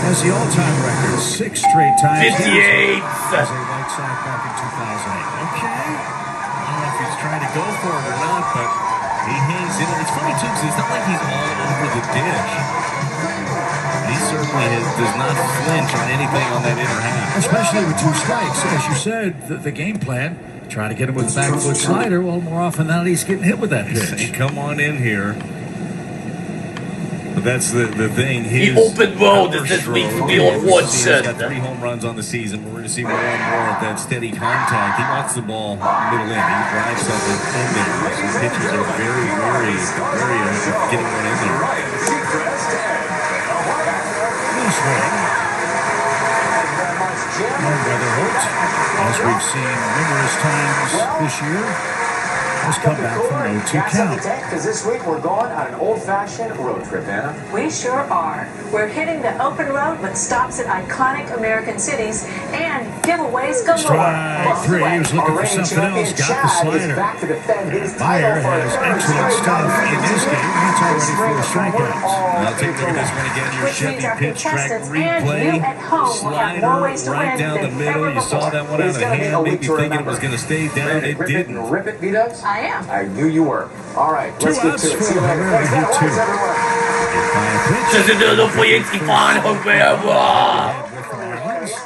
has the all-time record 6 straight times. 58. As a White Sox back in 2008. Okay. I don't know if he's trying to go for it or not, but he hangs in. It's funny, too, because it's not like he's all over the dish. He certainly does not flinch on anything on that inner half. Especially with 2 strikes. As you said, the game plan, try to get him with the back foot slider. Well, more often than not, he's getting hit with that pitch. Come on in here. But that's the thing. The open road is this week's Wheel of Fortune. He's got 3 home runs on the season. We're going to see more and more of that steady contact. He wants the ball middle in. He drives something in there. His pitches are very getting one in there. Nice swing. And Weatherholt, as we've seen numerous times this year, just come back from an 0-2 count. Because this week we're going on an old-fashioned road trip, Anna. We sure are. We're hitting the open road with stops at iconic American cities and giveaways galore. Strike three. He was looking for something else. Got the slider. Meyer has excellent stuff in this game. That's already 4 strikeouts. I'll take a look at this one again. Your Chevy pitch track replay. Slider right down the middle. You saw that one out of hand. Maybe thinking it was going to stay down. It didn't. Rip it, V-Dubs? I am. I knew you were. All right, let's get to it. See you later. Thanks, everyone.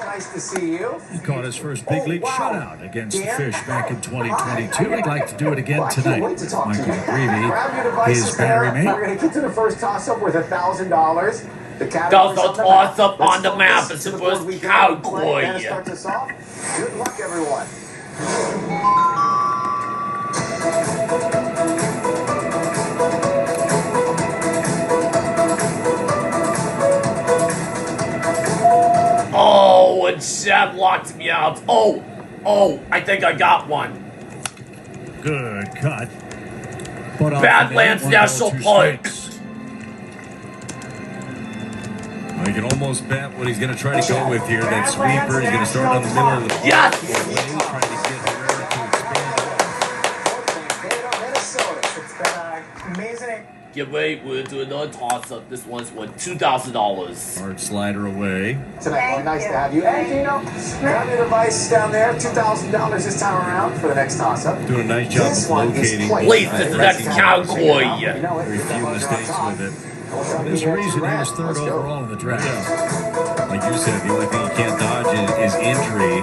Nice to see you. He caught his first big league shutout against the Fish back in 2022. He'd like to do it again tonight. Michael McGreevy, his battery mate. We're going to get to the first toss-up worth $1,000. The toss-up on the map is the first cowboy. Start us off. Good luck, everyone. Oh, and Shab locked me out. Oh, I think I got one. Good cut. Badlands National Park. You can almost bet what he's going to try to go with here. That sweeper, he's going to start on the middle of the plate. Yes! Get ready, we'll do another toss-up. This one's worth $2,000. Hard slider away. Tonight, well, nice to have you. And Gino, grab your device down there. $2,000 this time around for the next toss-up. Doing a nice job of locating. Please, this is that cowboy. Very few mistakes with it. There's a reason he was third overall in the draft. Like you said, the only thing you can't dodge is injury.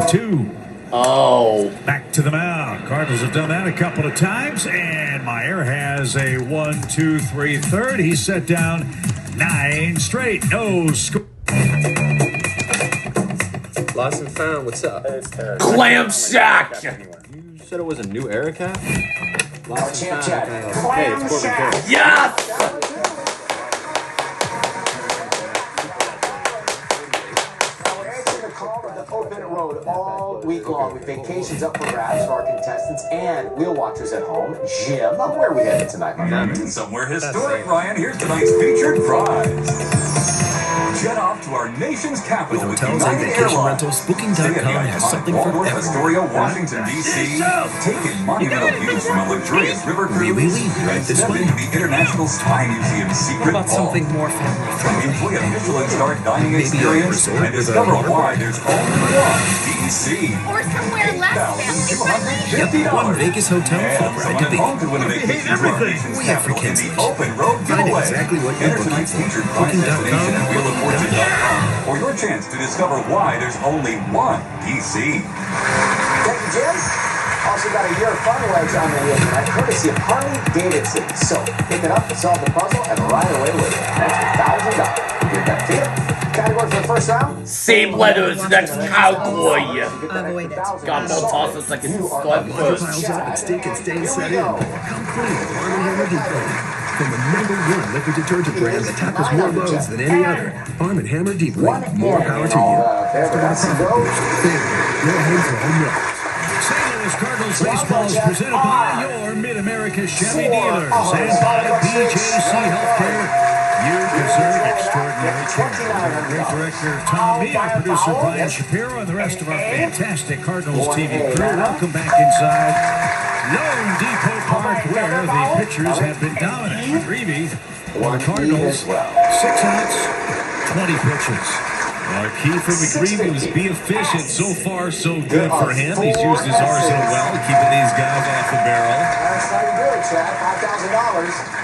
2. Oh. Back to the mound. Cardinals have done that a couple of times, and Meyer has a 1-2-3 third. He's set down 9 straight. No score. Lost and found. What's up? Clam Shack. You said it was a new era cap? Lost Champ and Chat. found. Hey, it's Corbin Carroll. Yes! Open road all week long with vacations up for grabs for our contestants and wheel watchers at home. Jim, where are we headed tonight, my friend? Somewhere historic, Ryan. Here's tonight's featured prize. Jet off to our nation's capital with hotels and United vacation Airlines. rentals, Booking.com has something for Waldorf everyone. Astoria, Washington, D.C. Take in monumental views from a luxurious river cruise. Right this way. To the International Spy Museum's secret What about something more family-friendly? Enjoy a Michelin-starred dining Maybe a experience resort and with a discover water why park. there's only one D.C. Or somewhere less family-friendly. Yep, one Vegas hotel for the bride to be. Home could win a vacation to our nation's We have capital free in the cancellation. open road Find giveaway. exactly what you're Enter looking tonight's for. featured prize destination at wheeloffortune.com for your chance to discover why there's only one DC. Thank you, Jim. Also got a year of fun wedge on the wheel tonight, courtesy of Harley Davidson. So pick it up, solve the puzzle, and ride away with it. That's $1,000. Give that to you. Category for the first round? Same letters, next cowboy. Avoid it. Got more tosses like it's start Water first. piles up and stink and stains set in. Come clean with Arm & Hammer Deep Clean. From the #1 liquid detergent brand that tackles more loads than any other. Arm & Hammer Deep Clean. More power to you. You're home for home runs. St. Louis Cardinals baseball is presented by your Mid-America Chevy dealers and by BJC Healthcare. You deserve extraordinary care. Great director Tom Mead, our producer Brian Shapiro, and the rest of our fantastic Cardinals TV crew. Welcome back inside Lone Depot Park, where the pitchers have been dominant. McGreevy for the Cardinals, 6 outs, 20 pitches. Our key for McGreevy was be efficient. So far, so good for him. He's used his arsenal well, keeping these guys off the barrel. That's how you do it, Chad. $5,000.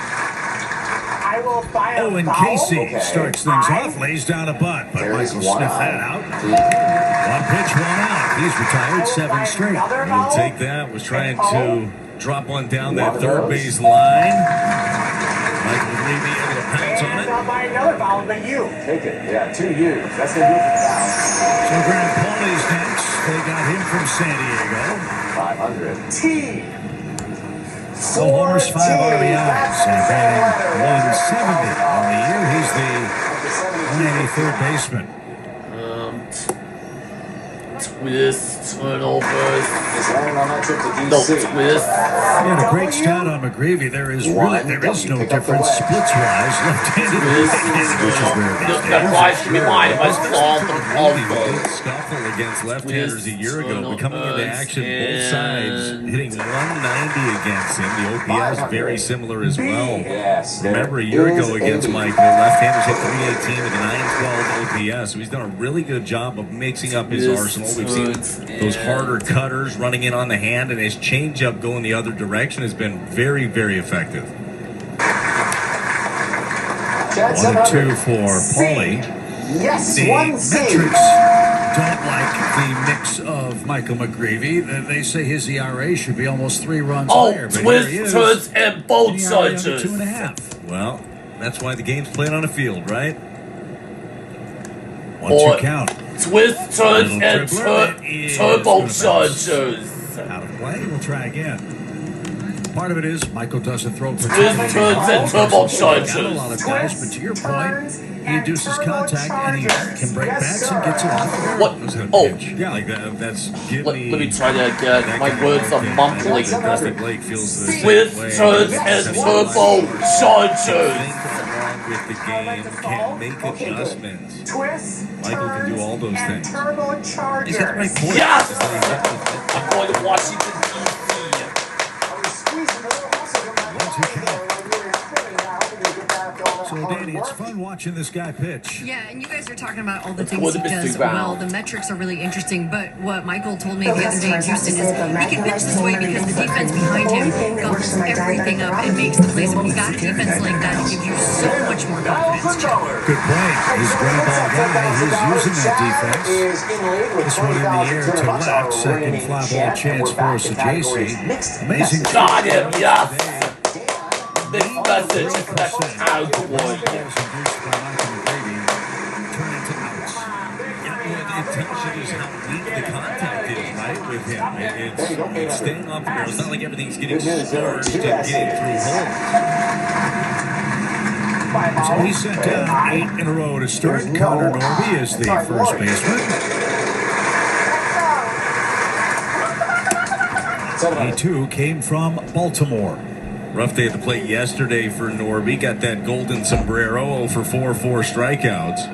I will buy a Owen Casey starts things off, lays down a bunt, but Michael sniffed that out. 1 pitch, 1 out. He's retired 7 straight. He'll take that. Was trying to drop one down that third base line. Michael McGreevy able to pounce on it. I'll buy another vowel, but you. Take it. Yeah, 2 U's. That's going to do it for the vowel. So Grant Pauley's next. They got him from San Diego. 500. T. 4 homers, 5 RBIs, and batting 170 on the year. He's the 183rd baseman. twist, turnovers. He's landing on that trip to No DC. twist. He had a great stat on McGreevy. There is no difference splits-wise, left-handed or right-handed, which is rare these days. That rise to be mine if I called them Scuffle against left-handers a year ago, but coming into action, both sides hitting 190 against him. The OPS very similar as well. Yes. Remember a year ago against Michael, left-handers hit 318 with a 912 OPS. So he's done a really good job of mixing up his arsenal. We've seen those harder cutters running in on the hand, and his changeup going the other direction has been very, very effective. 1-2 for Paulie. Yes, the 1C. metrics don't like the mix of Michael McGreevy. They say his ERA should be almost 3 runs higher. But here he is. Twist, turns, and both ERA sides. under 2.5. Well, that's why the game's played on a field, right? 1-2 count. Twist, turns, and turbo chargers. Out of play. We'll try again. Part of it is Michael doesn't throw Twist, turns, and turbo chargers. A lot of guys, but to your point, he induces contact and he can break bats and gets it off. What? Oh, yeah, like that. That's let me try that again. My words are mumbling. Dustin Blake feels the same Twist, way. turns, and turbo chargers. With the game, can make adjustments. Twist, Michael can do all those and things. turbochargers. Is that the right point? Yes! I'm going to Washington, D.C. So, Danny, it's fun watching this guy pitch. Yeah, and you guys are talking about all the things he does well. The metrics are really interesting, but what Michael told me the other day in Houston is he can pitch this way because the defense behind him gobbles everything up and makes the plays. And when you got a defense like that, it gives you so much more confidence. Good play. He's a ground ball guy. He's using that defense. This one in the air to left. Second fly ball chance for Sajasi. Amazing. Got him, yes! This message is that cowboy. It tells you just how weak the contact is, right, with him. It's staying off the barrel. It's not like everything's getting scorched and getting through holes. So he sent down 8 in a row to start. Connor Norby is the first baseman. He too came from Baltimore. Rough day at the plate yesterday for Norby. Got that golden sombrero, 0 for 4 strikeouts.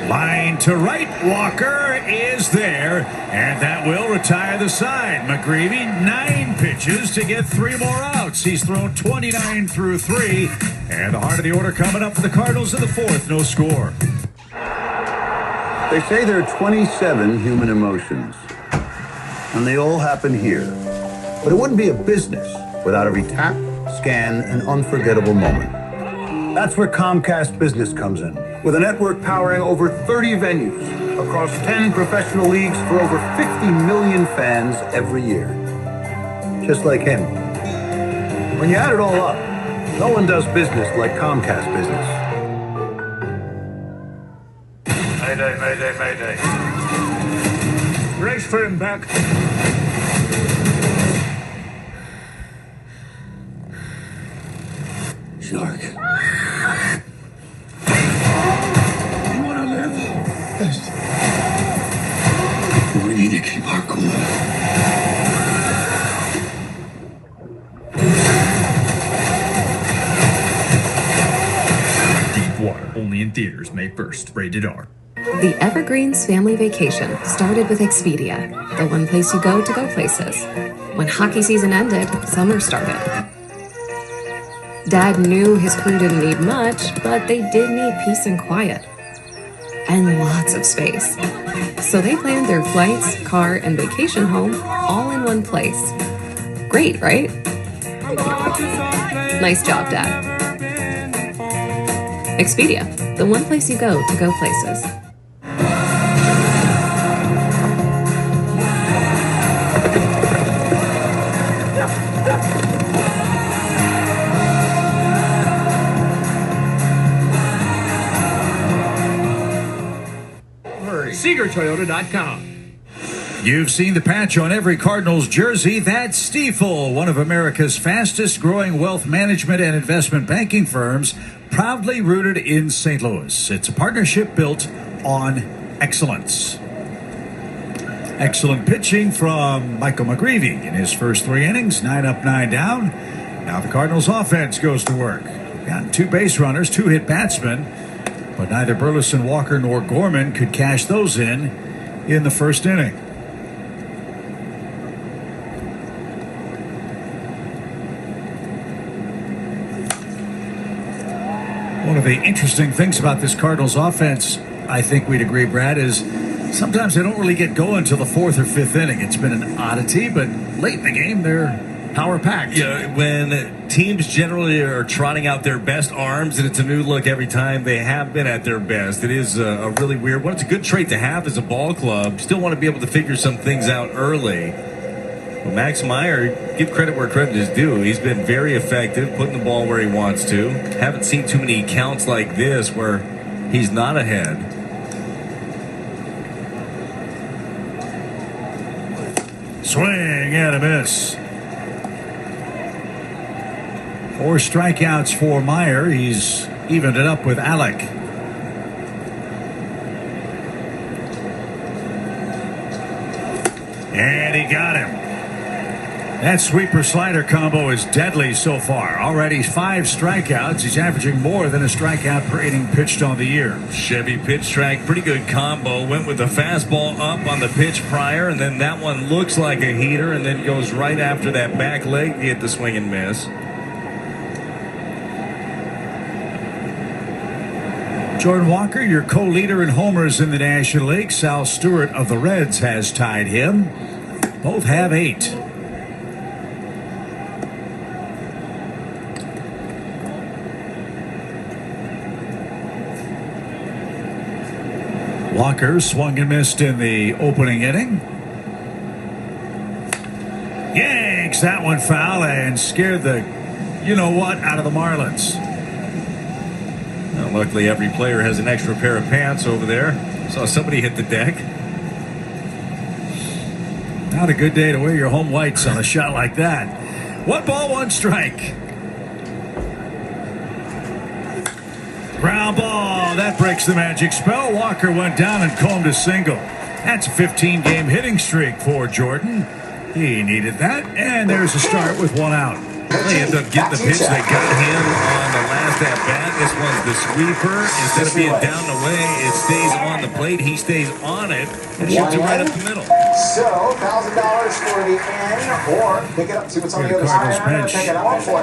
Line to right, Walker is there, and that will retire the side. McGreevy, 9 pitches to get 3 more outs. He's thrown 29 through 3, and the heart of the order coming up for the Cardinals in the 4th, no score. They say there are 27 human emotions, and they all happen here. But it wouldn't be a business without every tap, scan, and unforgettable moment. That's where Comcast Business comes in, with a network powering over 30 venues across 10 professional leagues for over 50 million fans every year. Just like him. When you add it all up, no one does business like Comcast Business. Mayday, mayday, mayday. Brace for impact. Shark. You want to live? Yes. We need to keep our cool. Deep Water, only in theaters May 1st. Rated R. The Evergreens family vacation started with Expedia, the one place you go to go places. When hockey season ended, summer started. Dad knew his crew didn't need much, but they did need peace and quiet. And lots of space. So they planned their flights, car, and vacation home all in one place. Great, right? Nice job, Dad. Expedia, the one place you go to go places. SeegerToyota.com. You've seen the patch on every Cardinals jersey. That's Stifel, one of America's fastest growing wealth management and investment banking firms, proudly rooted in St. Louis. It's a partnership built on excellence. Excellent pitching from Michael McGreevy in his first 3 innings, 9 up, 9 down. Now the Cardinals offense goes to work. Got 2 base runners, 2 hit batsmen, but neither Burleson, Walker, nor Gorman could cash those in the first inning. One of the interesting things about this Cardinals offense, I think we'd agree, Brad, is sometimes they don't really get going until the 4th or 5th inning. It's been an oddity, but late in the game, they're power-packed. Yeah, when teams generally are trotting out their best arms, and it's a new look every time, they have been at their best. It is a really weird one. It's a good trait to have as a ball club. Still want to be able to figure some things out early. Well, Max Meyer, give credit where credit is due. He's been very effective, putting the ball where he wants to. Haven't seen too many counts like this where he's not ahead. Swing and a miss. 4 strikeouts for Meyer. He's evened it up with Alec. And he got him. That sweeper-slider combo is deadly so far. Already 5 strikeouts. He's averaging more than a strikeout per inning pitched on the year. Chevy pitch track, pretty good combo. Went with the fastball up on the pitch prior, and then that one looks like a heater, and then goes right after that back leg to get the swing and miss. Jordan Walker, your co-leader in homers in the National League. Sal Stewart of the Reds has tied him. Both have 8. Walker swung and missed in the opening inning. Yanks that one foul and scared the you-know-what out of the Marlins. Well, luckily, every player has an extra pair of pants over there. Saw somebody hit the deck. Not a good day to wear your home whites on a shot like that. 1 ball, 1 strike. Ground ball. That breaks the magic spell. Walker went down and combed a single. That's a 15-game hitting streak for Jordan. He needed that. And there's a start with 1 out. They end up getting the pitch that got him on the last at-bat. This one's the sweeper. Instead of being down the way, it stays on the plate. He stays on it and shoots it right up the middle. So, $1,000 for the end, or pick it up, see what's on the other side.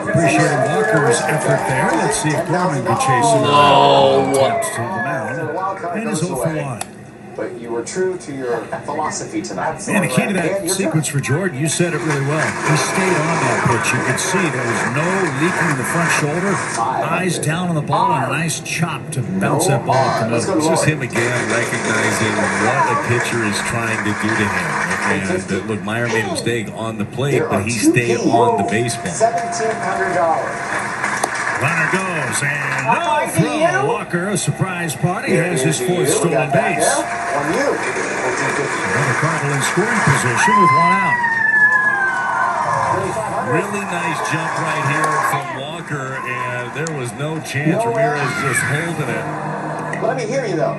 Appreciate Walker's effort there. Let's see if Gorman can chase him. To the mound. And is 0 for 1. But you were true to your philosophy tonight. And the key to that sequence for Jordan, you said it really well. He stayed on that pitch. You could see there was no leaking in the front shoulder. Eyes down on the ball and a nice chop to bounce that ball up the middle. It's just him again recognizing what the pitcher is trying to do to him. And look, Meyer made a mistake on the plate, but he stayed on the baseball. $1,700. Runner goes, and no throw. Walker, a surprise party, has his 4th stolen base. Another Cardinal in scoring position with 1 out. Really nice jump right here from Walker, and there was no chance. Ramirez just holding it. Let me hear you, though.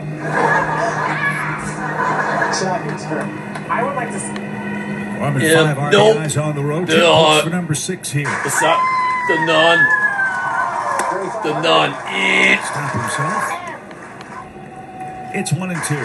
Chuck, your turn. I would like to see. 5 RBIs on the road. 2 points for number 6 here. What's up? The nun. The nun. Stop himself. It's 1 and 2.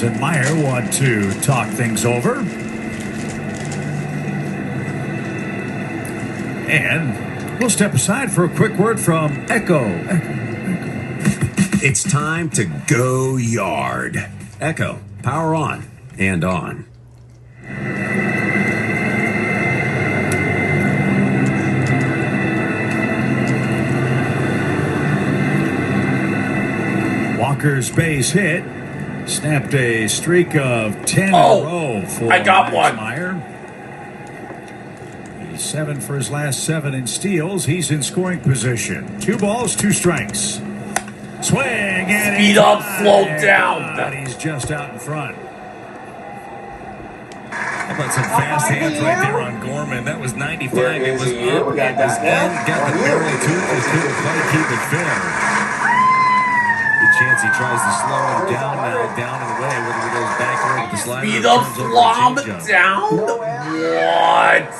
And Meyer want to talk things over. And We'll step aside for a quick word from Echo. It's time to go yard. Echo, power on and on. Walker's base hit snapped a streak of 10 in a row for I got one. Meyer. He's 7 for his last 7 in steals. He's in scoring position. 2 balls, 2 strikes. Swing and speed up, slow down. But he's just out in front. How about some fast hands right there on Gorman? That was 95. It was up. It was in. Got the barrel to it. Just couldn't quite keep it fair. Good chance he tries to slow him down now, down and away. Whether he goes back over the slider. Speed up, slow down. What?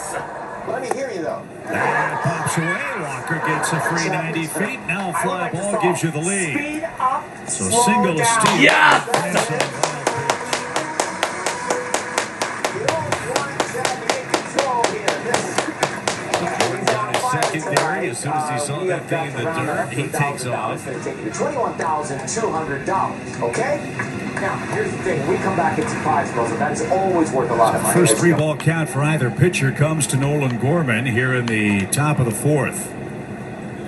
Let me hear you though. That pops away. Walker gets a free 90 feet. Now a fly ball gives you the lead. Speed up. So single to steal. Yes! Secondary, as soon as he saw that thing in the dirt, he takes off. It's going to take you to $21,200, okay? Now, here's the thing. When we come back at surprise puzzle, that is always worth a lot of money. First 3-ball count for either pitcher comes to Nolan Gorman here in the top of the 4th.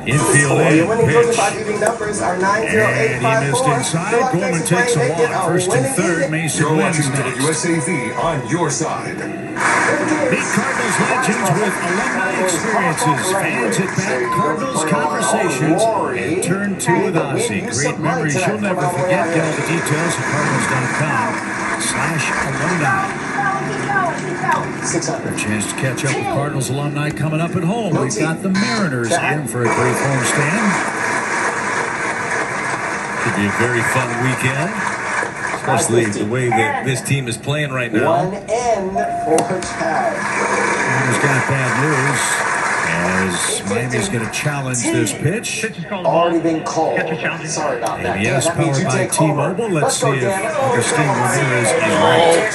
Infield Your winning pitch. closing 5 evening numbers are 90854. And he missed inside. Gorman takes a walk. First and third. Mason wins next. USAV on your side. Meet Cardinals legends with alumni experiences. Fans at bat, Cardinals conversations, and turn 2 with Ozzie. Great memories you'll never forget. Get all the details at cardinals.com/alumni. A chance to catch up with Cardinals alumni coming up at home. We've got the Mariners in for a brief homestand. Could be a very fun weekend, especially the way that this team is playing right now. 1 N for Chad. Mariners got bad news as Miami's going to challenge this pitch. Already been called. Sorry about that. ABS powered by T-Mobile. Let's see if Agustin Ramirez is right.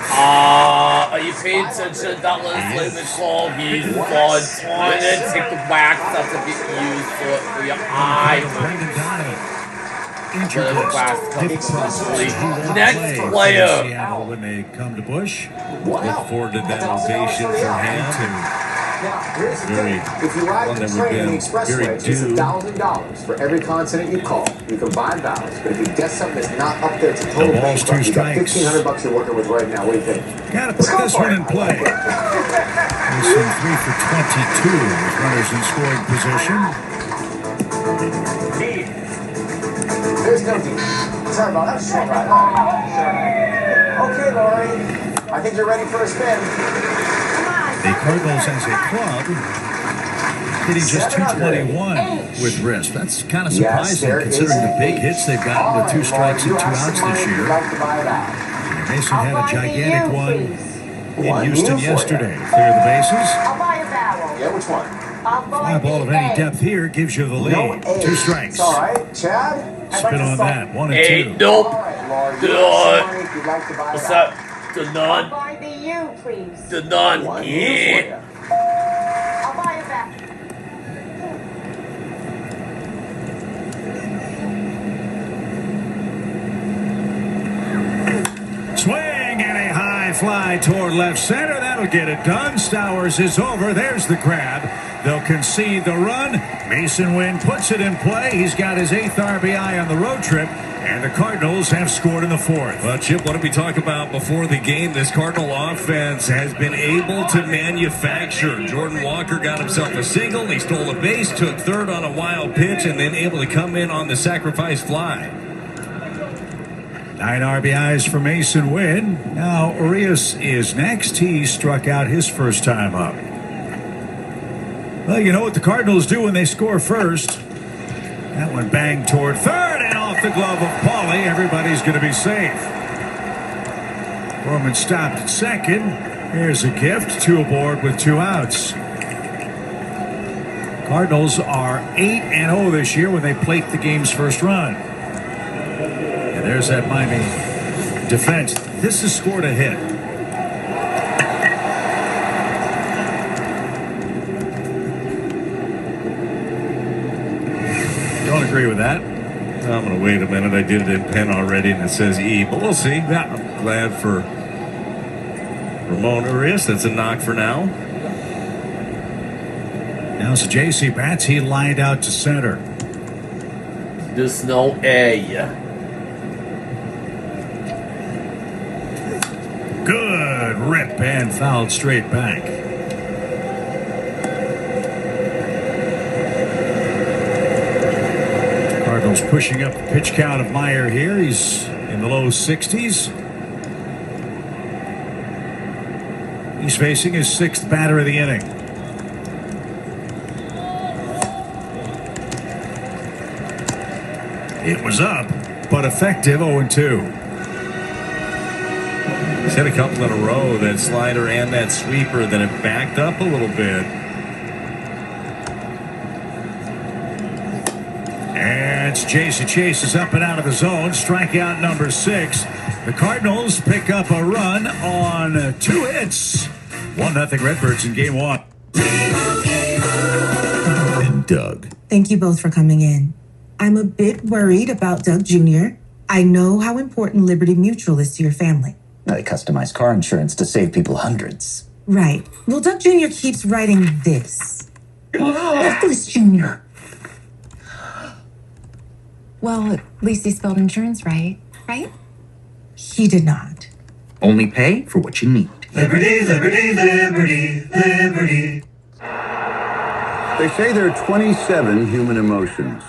Are you paying attention? That was like the call. He's trying to take the wax that's a bit used for your eye. Next player. When they come to Bush. Look forward to that ovation for him. Now, here's the thing. If you ride the train on the expressway, it's $1,000 for every consonant you call. You can buy vowels, but if you guess something that's not up there, it's a total bankrupt. You got $1,500 you're working with right now. What do you think? Got to put this one in play. Mason 3 for 22 with runners in scoring position. There's no D. Sorry about that. Short ride. Okay, Lori. I think you're ready for a spin. The Cardinals as a club hitting just 221 with wrist. That's kind of surprising considering the big hits they've gotten with 2 strikes and 2 outs this year. Mason had a gigantic one in Houston yesterday. Clear the bases. I'll buy a barrel. Yeah, which one? Fly ball of any depth here gives you the lead. 2 strikes. All right, Chad. Spin on that. 1 and 2. Nope. What's that? The none. Buy the U, please. The none. Yeah. I'll buy it back. Swing and a high fly toward left center. That'll get it done. Stowers is over. There's the grab. They'll concede the run. Mason Wynn puts it in play. He's got his 8th RBI on the road trip. And the Cardinals have scored in the 4th. Well, Chip, what did we talk about before the game? This Cardinal offense has been able to manufacture. Jordan Walker got himself a single. He stole a base, took third on a wild pitch, and then able to come in on the sacrifice fly. 9 RBIs for Mason Wynn. Now, Urias is next. He struck out his first time up. Well, you know what the Cardinals do when they score first. That one banged toward third and off the glove of Paulie. Everybody's going to be safe. Gorman stopped at second. Here's a gift. 2 aboard with 2 outs. Cardinals are 8-0 this year when they plate the game's first run. And there's that Miami defense. This has scored a hit. agree with that. I'm going to wait a minute. I did it in pen already, and it says E, but we'll see. Yeah, I'm glad for Ramon Urias. That's a knock for now. Now it's J.C. bats. He lined out to center. There's no A. Good rip and fouled straight back. Cardinals pushing up the pitch count of Meyer here. He's in the low 60s. He's facing his 6th batter of the inning. It was up, but effective 0-2. He's hit a couple in a row, that slider and that sweeper, that have backed up a little bit. And it's Chase is up and out of the zone. Strikeout number 6. The Cardinals pick up a run on 2 hits. 1-0 Redbirds in game 1. And Doug. Thank you both for coming in. I'm a bit worried about Doug Jr. I know how important Liberty Mutual is to your family. They customize car insurance to save people hundreds. Right. Well, Doug Jr. keeps writing this. This Jr. Well, at least he spelled insurance right? He did not. Only pay for what you need. Liberty, liberty, liberty, liberty. They say there are 27 human emotions,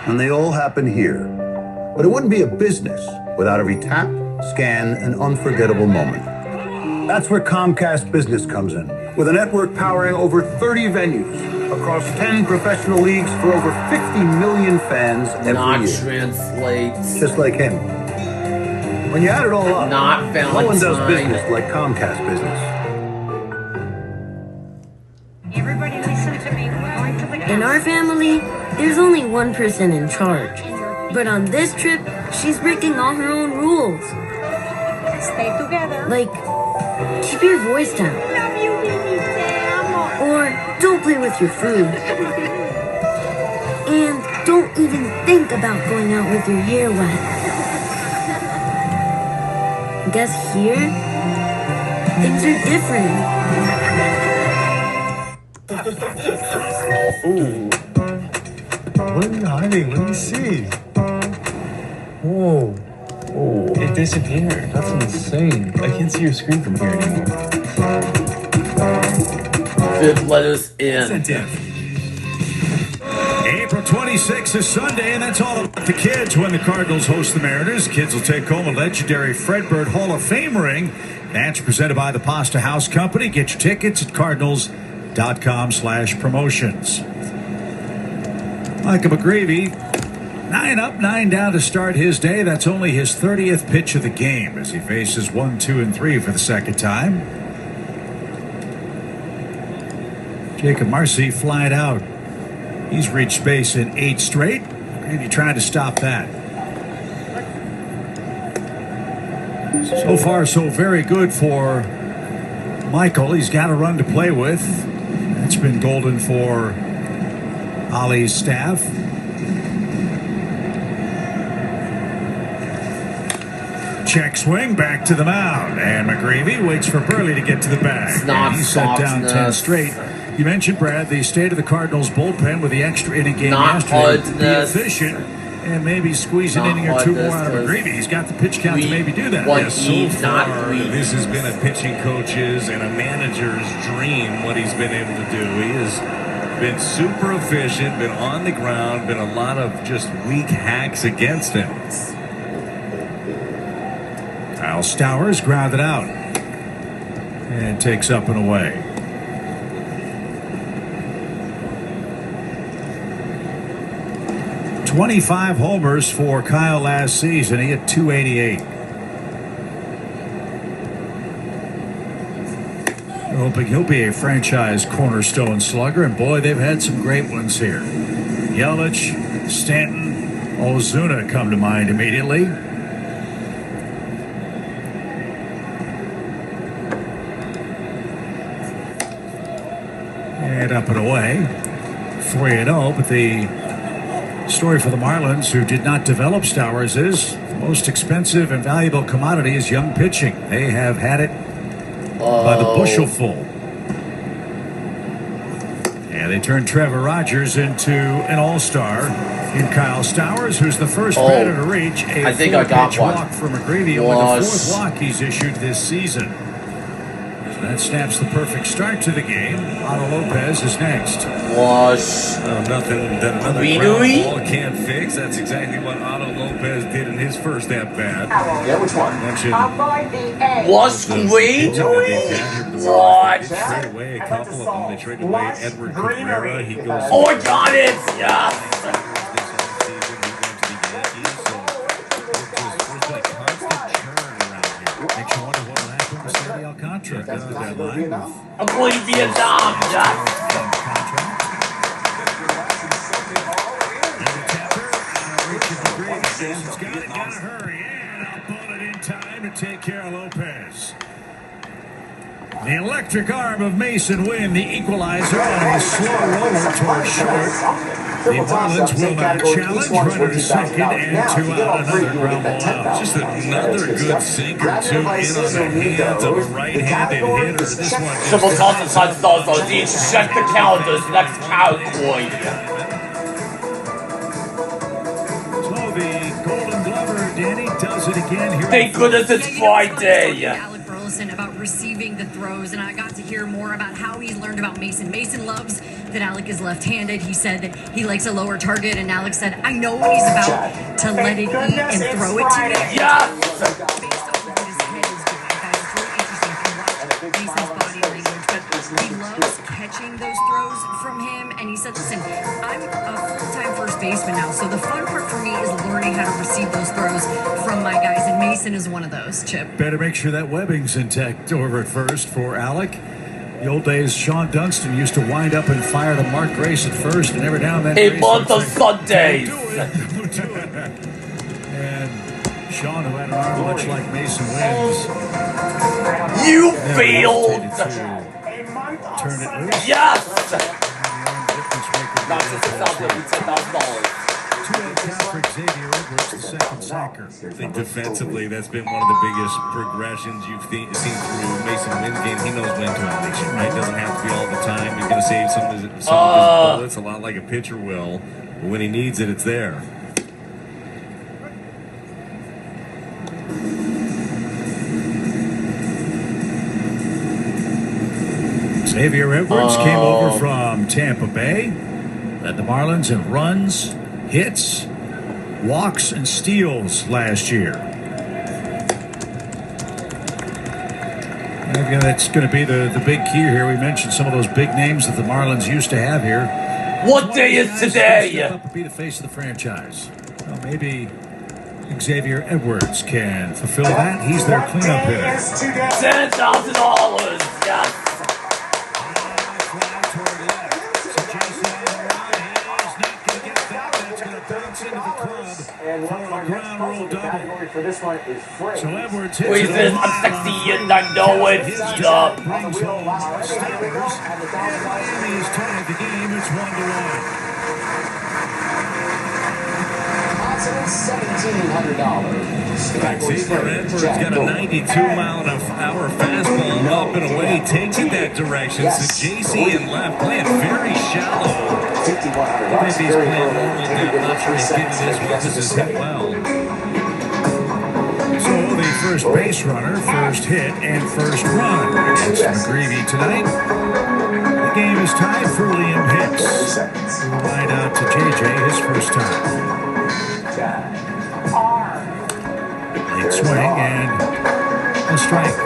and they all happen here. But it wouldn't be a business without every tap, scan, and unforgettable moment. That's where Comcast Business comes in, with a network powering over 30 venues across 10 professional leagues for over 50 million fans every year. Translates. Just like him. When you add it all up, Not no one does Valentine. business like Comcast Business. Everybody listen to me. We're going to the In our family, there's only one person in charge. But on this trip, she's breaking all her own rules. Stay together. Like, keep your voice down. Love you, baby. Te amo. Or don't play with your food. And don't even think about going out with your hair wet. Guess here, things are different. Ooh. What are you hiding? Let me see. Whoa. Oh. It disappeared. That's insane. I can't see your screen from here anymore. 5th letters in. April 26th is Sunday, and that's all about the kids when the Cardinals host the Mariners. Kids will take home a legendary Fredbird Hall of Fame ring. Match presented by the Pasta House Company. Get your tickets at cardinals.com/promotions. Micah McGreevy, 9 up, 9 down to start his day. That's only his 30th pitch of the game as he faces 1, 2, and 3 for the second time. Jacob Marcy flied out. He's reached base in 8 straight, and he tried to stop that. So far, so very good for Michael. He's got a run to play with. That's been golden for Ollie's staff. Check swing back to the mound, and McGreevy waits for Burley to get to the bag. And he's set down 10 straight. You mentioned, Brad, the state of the Cardinals bullpen with the extra inning game yesterday. Be efficient and maybe squeeze an inning or 2 more out of McGreevy. He's got the pitch count to maybe do that. Yes, so far, this has been a pitching coach's and a manager's dream, what he's been able to do. He has been super efficient, been on the ground, been a lot of just weak hacks against him. Kyle Stowers grounded out and takes up and away. .25 homers for Kyle last season. He hit .288. We're hoping he'll be a franchise cornerstone slugger, and boy, they've had some great ones here. Yelich, Stanton, Ozuna come to mind immediately. And up and away. 3-0, but the Story for the Marlins, who did not develop Stowers, is the most expensive and valuable commodity is young pitching. They have had it by the bushel-full. And they turned Trevor Rogers into an all-star in Kyle Stowers, who's the first batter to reach a four-pitch walk from McGreevy, only the fourth walk he's issued this season. So that snaps the perfect start to the game. Otto Lopez is next. Nothing that another ground ball can't fix. That's exactly what Otto Lopez did in his first at-bat. Yeah, which one? Was Green? What? They traded away a couple of them. They traded away Edward Cabrera. He goes. Oh, I got it! Yes! I'm going to Vietnam, Jack. Gotta hurry and outball it in time to take care of Lopez. The electric arm of Mason Wynn, the equalizer on a slow roller towards short. The Marlins will now challenge, runner to second, and 2 out, another ground ball out. Just another good sinker, 2 in on the hands of a right-handed hitter. This one Triple toss and touchdowns on each. Check the calendars. Next Cowboy. So the Golden Glover, Danny, does it again here. Thank goodness it's Friday. Alec about receiving the throws, and I got to hear more about how he's learned about Mason. Mason loves that Alec is left-handed. He said that he likes a lower target, and Alec said, I know when he's about to let it eat and throw it to me. Yes! Based on what his head is doing. That is really interesting to watch Mason's body language, but he loves catching those throws from him, and he said, listen, I'm a full-time first baseman now, so the fun part for me is learning how to receive those throws from my guys, and Mason is one of those, Chip. Better make sure that webbing's intact over at first for Alec. The old days, Sean Dunston used to wind up and fire to Mark Grace at first, and every now and then... A month of Sundays! And Sean, who had an arm much like Mason Wynn's... You failed! Turn it loose. Yes! Not just $10,000. For Xavier Edwards, the second sacker. I think defensively, that's been one of the biggest progressions you've seen through Mason Wynn's game. He knows when to unleash it, right? Doesn't have to be all the time. He's going to save some of his bullets, a lot like a pitcher will. But when he needs it, it's there. Xavier Edwards came over from Tampa Bay, led the Marlins in runs, hits, walks, and steals last year. And again, that's going to be the big key here. We mentioned some of those big names that the Marlins used to have here. What day is today? Step up and be the face of the franchise. Well, maybe Xavier Edwards can fulfill that. He's their cleanup hitter. $10,000. Yes. And one of our next puzzle category for this one is free. So Edwards hits Please, it. I'm sexy and I know it. Eat up. Brings home Miami's tied the game. It's 1-1. $1,700. Xavier Edwards got a 92-mile-an-hour fastball up and away. Takes it that direction. So JC in left playing very shallow. $5,100. Maybe he's playing normal depth. Not sure he's getting this one. This is hit well. So the first base runner, first hit, and first run against McGreevy tonight. The game is tied for Liam Hicks. Wide out to JJ his first time. Late swing and a strike.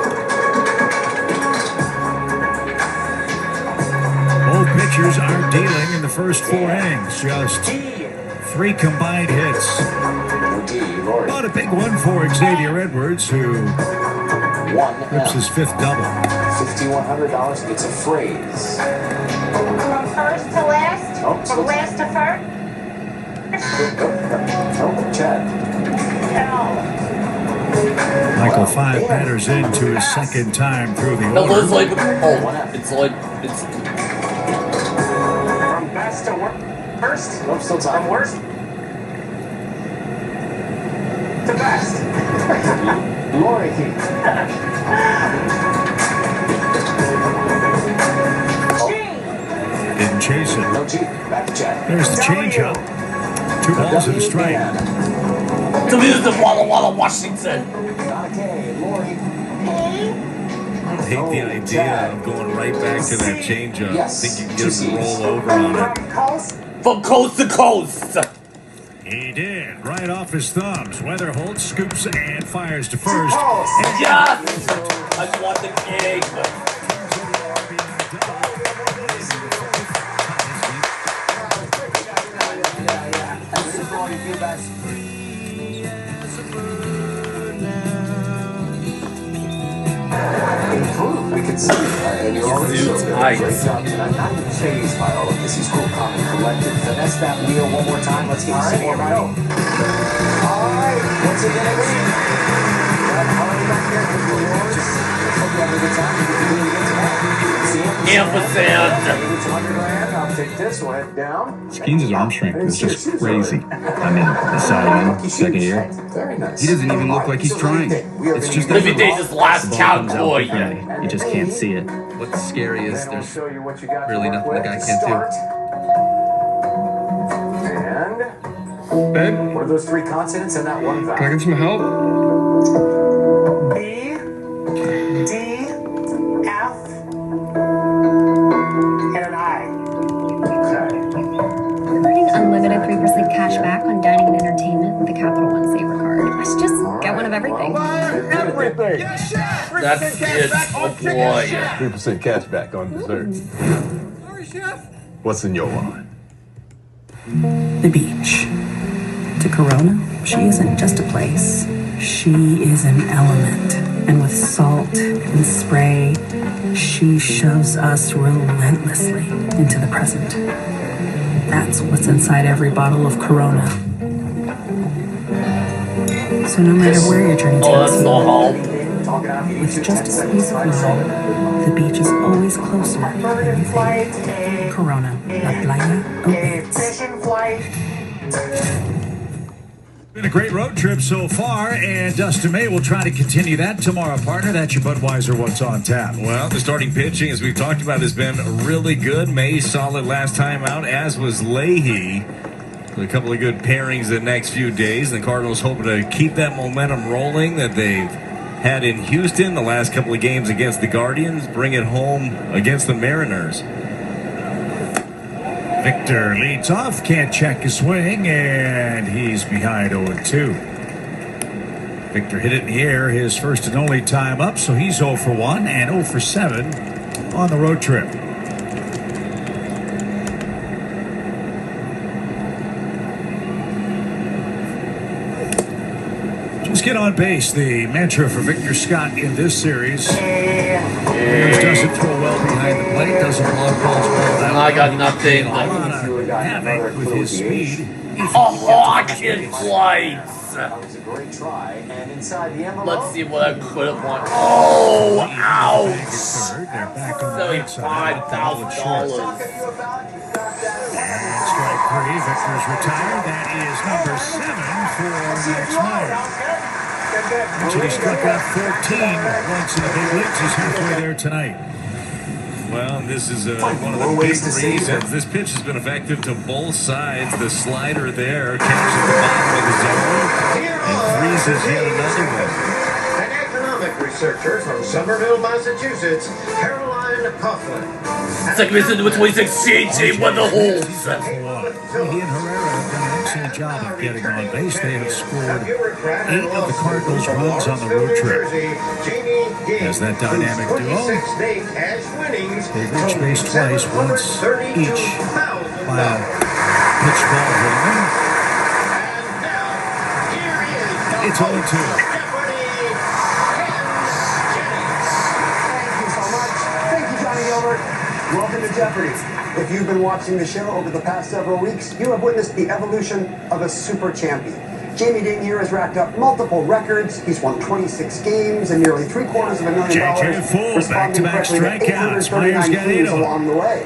Both pitchers are dealing in the first 4 innings. Just 3 combined hits. Not a big one for Xavier Edwards, who rips his 5th double. $5,100 gets a phrase. From first to last? From last to first? No, Chad. Michael 5 batters into his 2nd time through the No, order. it's like, it's From best to worst? Nope, still time. From worst? to best. Lori. Didn't chase it. No G. Back to Chad. There's the changeup. 2 balls and a strike. To use the Walla Walla Washington. I hate the idea of going right back to that changeup. I think you can just roll over on it. From coast to coast. He did. Right off his thumbs. Weatherholt scoops and fires to first. Yes! I want the game. We can see, and you're already so good. Great job tonight. Not even phased by all of this. He's cool, calm, and collected. Finesse that wheel one more time. Let's get some more money. All right, what's it gonna be? Got Harley back there with the awards. Hope you have a good time. You can do it again tonight. See him? Ampersand. I'll take this one head down. Skeens' arm strength is just crazy. I mean, the Cy second year. Very nice. He doesn't even look like he's trying. It's just Let me take this last cowboy. You just can't see it. What's scary is there's really nothing the guy can't do. And Ben, what are those 3 consonants and that one vowel? can I get some help? B, D, F, and an I. Okay. Earning unlimited 3% cash back on dining and entertainment with the Capital One Saver card. Let's just get one of everything. Everything. That's it, oh boy. 3% cash back on dessert. What's in your wallet? The beach. To Corona, she isn't just a place. She is an element. And with salt and spray, she shoves us relentlessly into the present. That's what's inside every bottle of Corona. So no matter where your journey takes you, with just a squeeze of love, the beach is always closer than you think. Corona, La Playa awaits. Been a great road trip so far, and Dustin May will try to continue that tomorrow, partner. That's your Budweiser What's on Tap. Well, the starting pitching, as we've talked about, has been really good. May solid last time out, as was Leahy. A couple of good pairings the next few days. The Cardinals hoping to keep that momentum rolling that they've had in Houston the last couple of games against the Guardians. Bring it home against the Mariners. Victor leads off, can't check his swing, and he's behind 0-2. Victor hit it in the air his first and only time up, so he's 0 for 1 and 0 for 7 on the road trip. Just get on base, the mantra for Victor Scott in this series. Ayers doesn't throw well behind the plate, doesn't block balls well down. I got nothing. Havoc with his speed. Hawking flights. That was a great try, and inside the envelope. Let's see what I could have won. Oh, ouch! They're back on the right side. $75,000. Strike 3, Victor's retired. That is number 7 for Max Meyer. Actually struck out 14 once in the big leagues. He's halfway there tonight. Well, this is one of the big reasons. This pitch has been effective to both sides. The slider there catches the bottom of the zone and freezes yet another one. An economic researcher from Somerville, Massachusetts, Caroline Coughlin. It's like listen to 26 with the holes. He and Herrera have done an excellent job of getting on base. They have scored 8 of the Cardinals' runs on the road trip. As that dynamic duo, they've reached base twice, once each by a pitch ball home. It's 0-2. Thank you, Johnny Gilbert. Welcome to Jeopardy. If you've been watching the show over the past several weeks, you have witnessed the evolution of a super champion. Jamie Ding here has racked up multiple records. He's won 26 games and nearly $750,000. JJ full, back-to-back strikeouts. Myers got 8 of them along the way.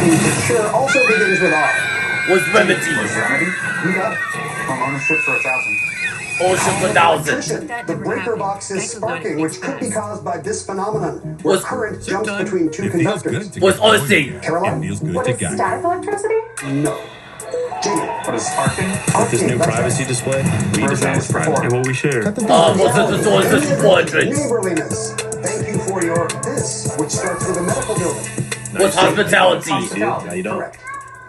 meaning to sure also begins with R. Was Remedy. You got it. Home ownership for 1,000. Ownership for 1,000. The breaker box is sparking, which could be caused by this phenomenon, where current jumps between two conductors. Was honesty. Caroline? What is static electricity? No. Jamie? What is sparking? With this new privacy display, we design is private. And what we share. What's the source of 400? Neighborliness. Thank you for your this, which starts with a medical building. What's hospitality? Now you don't. Correct.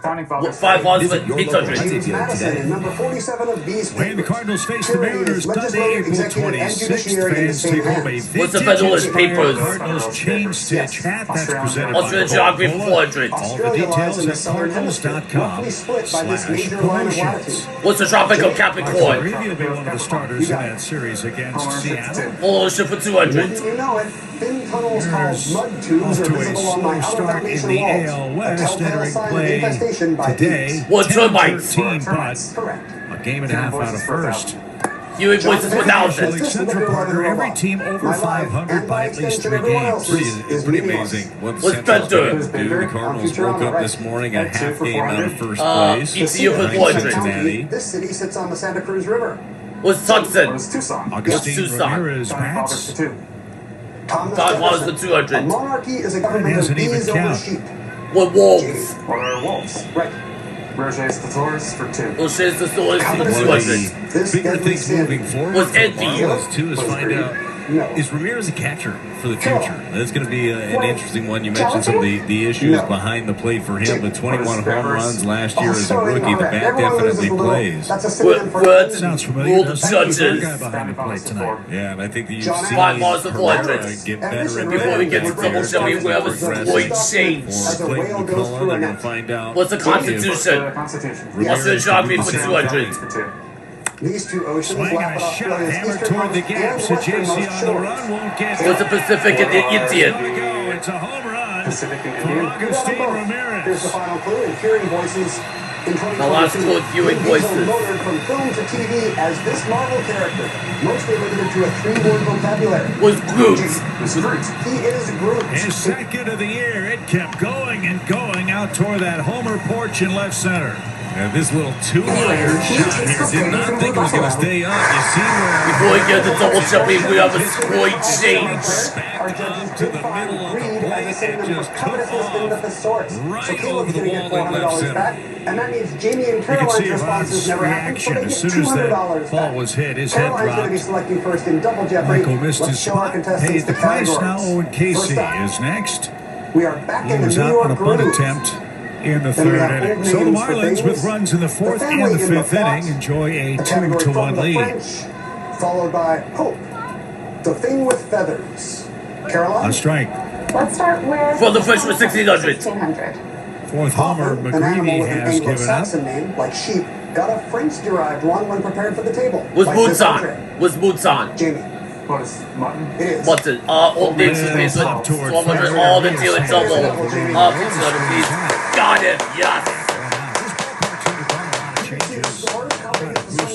What 5,800? James Madison in number 47 of these When the Cardinals face the Mariners Sunday, April 26th, fans take home a What's the Federalist Papers? Cardinals Chain Stitch hat that's presented by Austrian Geography 400. All the details at cardinals.com/promotions. What's the Tropic of Capricorn? Arabia will be one of the starters in that series against Seattle. Ownership for 200. You know it. Thin tunnels called mud tubes are visible on my Start in the AL West, entering play today. What termites? 13, but a game and a half out of first. Huey Voices 1,000. Central partner, every team over 500 by at least 3 games. Pretty amazing. What What's Central's Spencer? going to do. The Cardinals woke up this morning a half game out of first place. ECU for 400. Cincinnati. This city sits on the Santa Cruz River. What's Tucson? Augustine Tucson? Ramirez bats. Thomas Todd Wallace for Jefferson. 200. A monarchy is a government of Hasn't even bees over count. sheep. What wolves? What are wolves? Right. Roger's the Taurus for 2. Rocher's the Source for One of 200. the bigger things moving forward What's for envy? Marlins, too, is find out, No. is Ramirez a catcher for the future? That's going to be an interesting one. You mentioned some of the issues behind the plate for him, but 21 home runs last year as a rookie. The bat definitely plays. That's a synonym for What? Sounds familiar. Ruled doesn't it? judges. There's a guy behind the plate tonight. Yeah, and I think that you've John seen Five balls to Herrera 400. get better and Before we get to better. double show, we have a void change. As a For whale Clayton goes McCullough, through a they're going net. to find out. What's the Constitution? Constitution. Austrian Geography for 200. These two oceans Swing lap and at a shot Australia's hammered eastern toward the coast gaps. and A JC westernmost on the shores. run won't get What's the it. Pacific and the Here we Indian? go. It's a home run Pacific and for Indian. Augustine Here's the Ramirez. final clue in Hearing Voices. In The last 2022, clue in Hearing Vin Diesel Voices. motored from film to TV as this Marvel character, mostly limited to a 3-word vocabulary. Was Groot. This is Groot. He is Groot. His second of the year. It kept going and going out toward that homer porch in left center. And this little two-liner shot here did not think it was going to stay up. You see where Before we get to double jumping, we have a void change. Our judges did find greed as a synonym for covetousness in the thesaurus. So Caleb's going to get $400 back, and that means Jamie and You can Caroline's see responses Ron's never happened, so reaction they as get soon as that $200 ball back. was hit. His head Caroline's going to be dropped. selecting first in Double Jeopardy. Michael missed Let's his show our spot. contestants Paid the price now. categories. Owen Casey First up, is next. we are back He in the was New out York on a bunt groove. attempt in the Then we third have inning. old So the names for Marlins, with things. runs in the fourth The and family the in the fifth inning, thought. enjoy a The category 2-1 from the lead. French, followed by Hope, the thing with feathers. Caroline? On strike. Let's start with For the French with 1600. 1600. Fourth homer, An animal McGreevy with an has given up. Anglo-Saxon name, like sheep, got a French-derived one when prepared for the table. Was like boots this on? entree. Was boots on? Jamie. What is mutton? It is. Mutton. Old names for Yeah, Facebook. up toward 1200. French. All the deal in double. Please. Got him. Yes.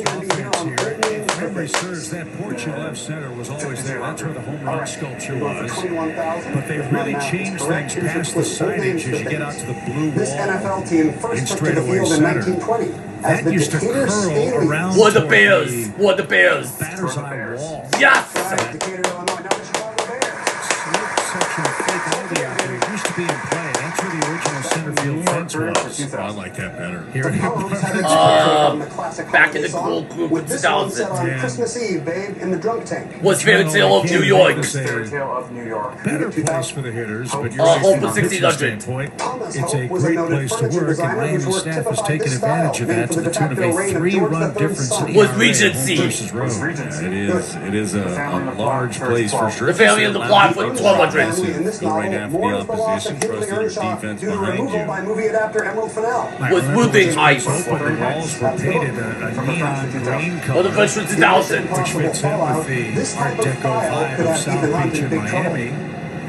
If memory serves, that porch in left center was always there. That's where the home run sculpture was. But they really changed things past the signage as you get out to the blue This wall NFL team in first took to the straightaway field in center. 1920 as That the used to Decatur curl Staley. around What the toward Bears? the What the Bears? batter's eye wall. Yes. Right, Decatur, Illinois, now the Chicago Bears. Slope section of fake ivy out there. It used to be in play. That's where the original center field fence was. I like that better. Here it Columns had is. a from the classic Back in the holiday cool song, group with of this one set 2000. on Christmas Eve, babe, in the drunk tank. What's Fairy Tale of New York? Fairy Tale of New York. Better place for the hitters, but Hope from for a pitching 1600. standpoint, Thomas it's a Hope was great noted place to furniture work, and designer Miami whose work staff has typified taken this advantage style, of that named to for the the tune of de facto a reign of 3-run George III's difference son. in Was ERA, Regency. home versus road. It is a large place for sure. The family in the plot for 1200. Family in this Go right novel after the mourns the loss opposition, of Hickley trusting your Earnshaw defense due to behind removal you. by movie adapter Emerald Fennell. I Was remember Moving when Heights. the walls were painted a neon green For color, the French with 2000. which fits in with the This Art type of Deco file vibe could of have South Ethan Hunt Beach in in big trouble. Miami.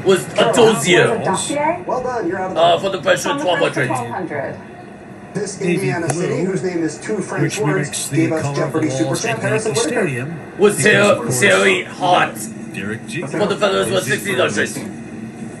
Was a dozier. Dossier? Well done, you're out of the For the French with 1200. 1200. This Navy Indiana blue, city, whose name is two French which words, mimics the gave us color of Jeopardy the Super walls Champ at Harrison Yankee Whitaker. Stadium. Was Terry Hart. Derek G. For the Feathers was 1600.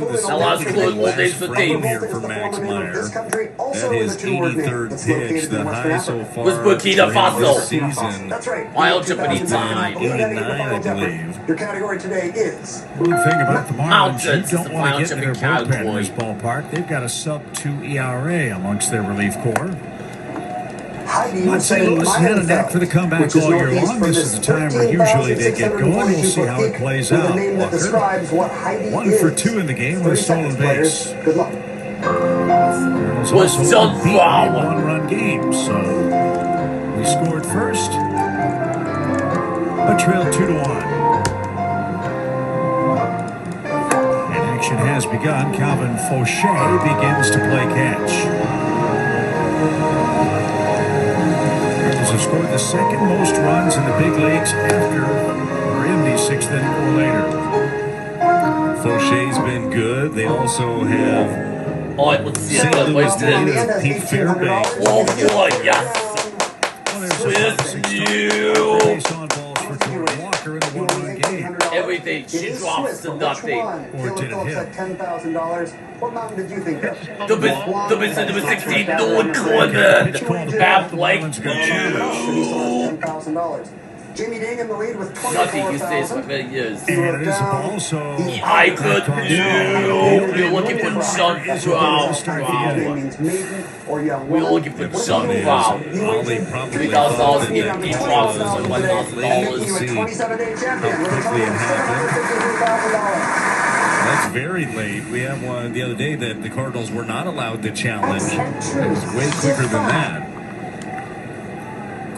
This is probably the last frame here for Max Meyer. That is 83rd pitch, the high so far Burkina Faso. this season. That's right. Wild Jeopardy time. 89, I believe. Your category today is One thing about the Marlins, Mountains, you don't the want to Wild get in their Jeopardy bullpen in cowboy. this ballpark. They've got a sub-2 ERA amongst their relief corps. But St. Louis had a knack for the comeback all year long. This is the time where usually they get going. We'll see how it plays out. Walker, 1 for 2 in the game with a stolen base. Good luck. It was also a one-run game, so we scored first, but trailed 2-1. And action has begun. Calvin Fauché begins to play catch. Cardinals have scored the second most runs in the big leagues after or in the 6th inning or later. Fauché's been good. They also have let's see St. Louis native Pete Fairbanks. Oh boy, yes. Everything, she drops to nothing. Or did it hit? $10,000. What mountain did you think of? The number 16, no one cornered. Bad Blake. $10,000. Jamie Ding in the lead with Nothing you say for many years. And it is also I could do. We're looking for John Brown. We're looking for John Brown. $3,000 in deep boxes and $1,000. That's very late. We have one the other day that the Cardinals were not allowed to challenge. It was way quicker than that.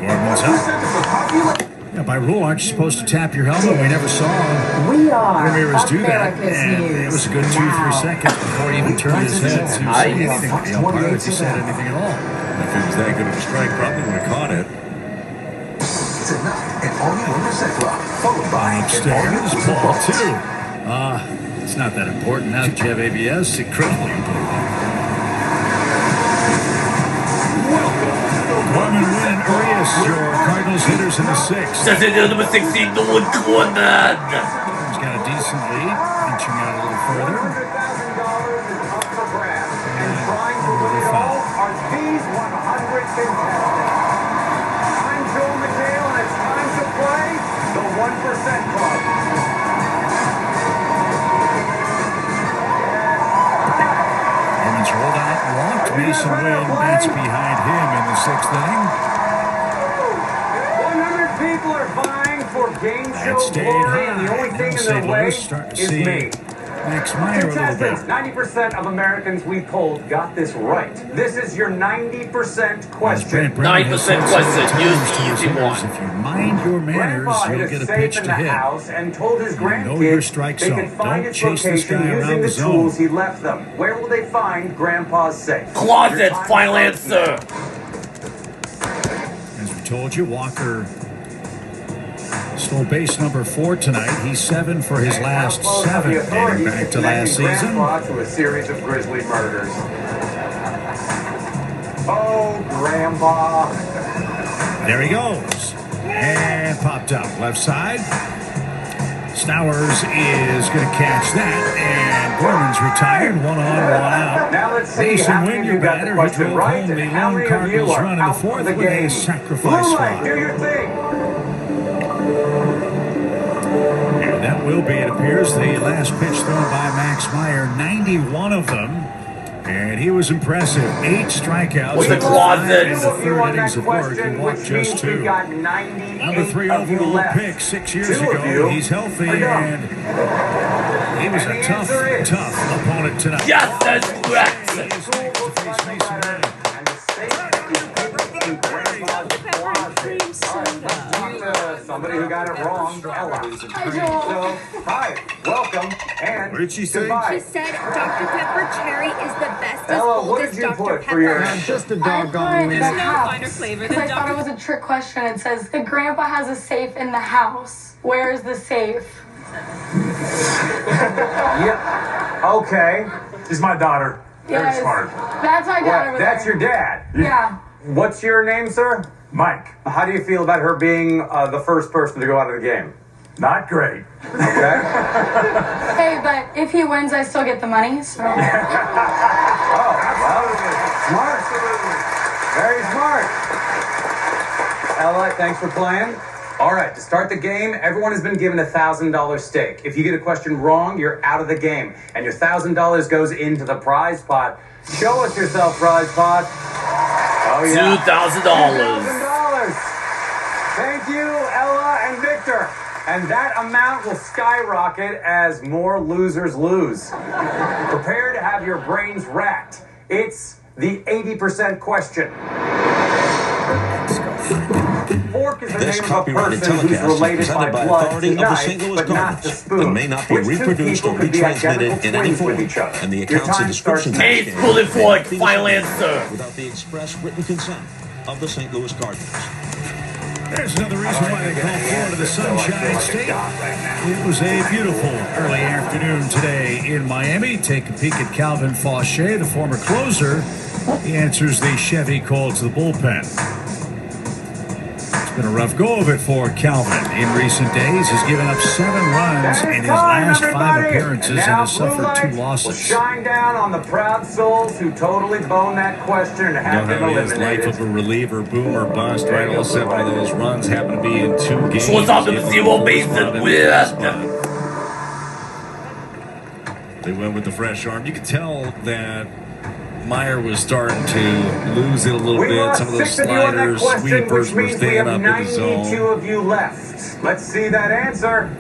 Gorman's up. Yeah, by rule, aren't you supposed to tap your helmet? We never saw We are Ramirez do that. America's And News. it was a good 2-3 seconds before he even turned his head to see anything from the umpire, if he said anything at all. If it was that good of a strike, probably would have caught it. Tonight, an all-new set rock, followed by Upstairs, ball 2. It's not that important now that you have ABS. Incredibly important. Gorman, Wynn, Urias, your Cardinals hitters in the 6th. That's it, number 16, no one cornered. He's got a decent lead, inching out a little further. And trying to win it all are these 100 contestants. I'm Joel McHale, and it's time to play the 1% Club. Gorman's rolled out, walked. Mason Wynn bats behind him in the 6th inning. 100 people are vying for game show stayed glory, high. and the only thing in St. their way Louis starting to is see me. Max Meyer a little Contestants, bit. 90% of Americans we polled got this right. This is your 90% question. 9% question, use the easy one. If you mind your manners, Grandpa you'll hid get a a safe pitch in to the hit. house and told his Know your grandkids strike they zone. could find Don't its chase this location guy using around the the zone. tools he left them. Where will they find Grandpa's safe? Closet, final answer. As we told you, Walker stole base number 4 tonight. He's 7 for his last 7, dating back to last season. Grandpa to a series of grisly murders. Oh, Grandpa. There he goes. And popped up. Left side. Stowers is going to catch that. And Gorman's retired. 1 on, 1 out. Now let's see Mason how Wynn, many your of you got the batter. He question drove right home the and how lone many of you Cardinals are run in the out 4th for the with a game. sacrifice Blue light, fly. do your thing. And that will be, it appears, the last pitch thrown by Max Meyer. 91 of them. And he was impressive. 8 strikeouts. With the closet. In the 3rd innings of work, he walked just 2. Number 3 overall pick 6 years ago. He's healthy, and he was a tough opponent tonight. Yes, that's correct. Somebody who got it wrong, Ella. So, hi, welcome, and What did she say? goodbye. She said Dr. Pepper Cherry is the bestest, Ella, what oldest did you Dr. put for Pepper. your... Just a I doggone put minute. the house, because I thought it was a trick question. It says, the grandpa has a safe in the house. Where is the safe? Yeah, okay. She's my daughter. Very Yes. smart. That's my dad over That's there. your dad. Yeah. What's your name, sir? Mike. How do you feel about her being the first person to go out of the game? Not great. Okay. Hey, but if he wins, I still get the money, so. Oh, well, smart. Very smart. Ella, thanks for playing. All right, to start the game, everyone has been given a $1,000 stake. If you get a question wrong, you're out of the game, and your $1,000 goes into the prize pot. Show us yourself, prize pot. $2,000. Thank you, Ella and Victor. And that amount will skyrocket as more losers lose. Prepare to have your brains racked. It's the 80% question. Fork is the This name of a copyrighted person who's telecast is related by presented by blood authority to of the knife, St. Louis but not to Cardinals spoon. and may not be Which two reproduced people or could be retransmitted identical in any twins form. with each other? And the Your accounts and time descriptions starts of now. the Bullet scam Fork, may be final disclosed answer. without the express written consent of the St. Louis Cardinals. There's another reason why they call Florida the Sunshine State. It was a beautiful early afternoon today in Miami. Take a peek at Calvin Fauché, the former closer. He answers the Chevy call to the bullpen. It's been a rough go of it for Calvin in recent days. He's given up 7 runs in his last 5 appearances and has suffered 2 losses. Shine down on the proud souls who totally boned that question and have been eliminated. Life of a reliever, boom or bust, right? All 7 of those runs happen to be in 2 games. What's up with 0 bases? They went with the fresh arm. You could tell that Meyer was starting to lose it a little bit. Some of those sliders, sweepers were staying up in the zone. 92 of you left. Let's see that answer.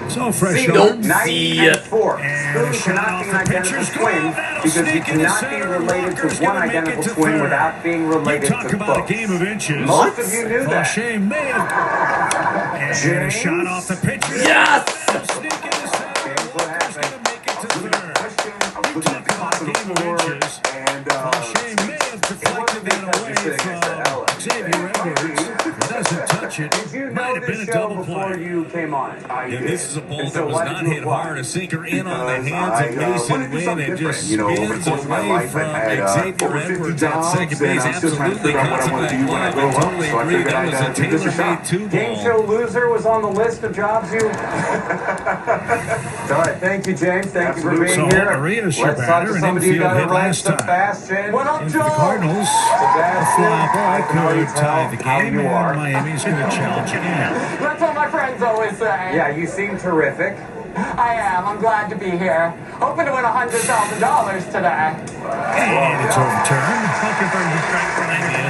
So fresh Nope. arm. See And ya. four. And Spoon cannot be an identical twin because you cannot be related to one identical twin without being related Talk to about both. a game of inches. Most of you knew that. Fauché may have. And a shot off the pitcher. Yes! Sneak in the center. Walker's going to make it to third. We talk about a game of inches. Fauché may have deflected that away from Xavier Edwards. He doesn't touch it. Might have been a double before play. you came on. Yeah, this is a ball that was not hit hard. A sinker in on the hands of Mason Wynn and just spins away from Xavier Edwards at second base. Absolutely caught some of that glove. I totally agree. That was a tailor-made 2 Game ball. show loser was on the list of jobs you. All right, thank you, James. Thank you for being So, here. Maria's your Let's talk batter, to an somebody who infield got it hit right. last time. Sebastian. What up, And for the Joe? Cardinals, a fly ball could tie the game, you are. and Miami's going to challenge again. That's what my friends always say. Yeah, you seem terrific. I am. I'm glad to be here. Hoping to win $100,000 today. And it's overturned.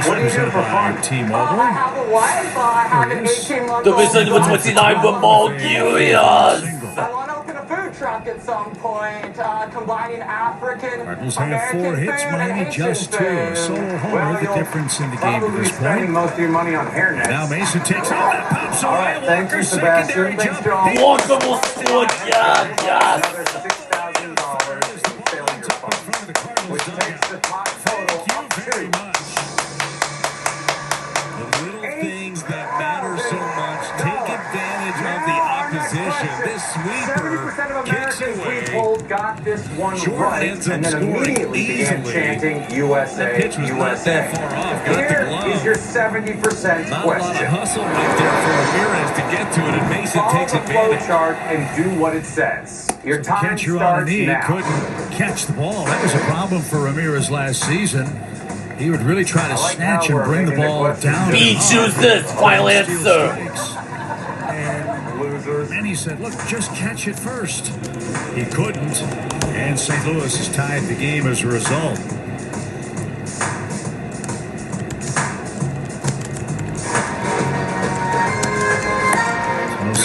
What do you do for fun? T-Mobile. I have a wife. I have an 18-month-old. The vision was 29 but more curious. I want to open a food truck at some point, combining African, Cardinals have American 4 hits, food Miami and just Asian 2. A food. solo homer, the difference in the game to Probably this spending point. most of your money on hairnets. Now Mason takes all that pops All away. right, thank you, Walker Sebastian. secondary Thanks, jump. Joe. Walker will score. Yes. Another $6,000 in failure funds, which takes the top total up Very to. much. The little things that matter so much. Take advantage of the opposition. This sweeper 70% of kicks Americans we away. polled got this one Jordan right, ends up and then scoring immediately began easily. chanting USA, That pitch was not USA. that far off. Got the Here glove. is your 70% Not a lot of question. hustle right there for Ramirez to get to it, and Mason Follow takes the flow advantage. chart and do what it says. Your time Catcher on starts the knee now. couldn't catch the ball. That was a problem for Ramirez last season. He would really try to snatch and bring the ball down. He chooses this final answer. And he said, look, just catch it first. He couldn't. And St. Louis has tied the game as a result.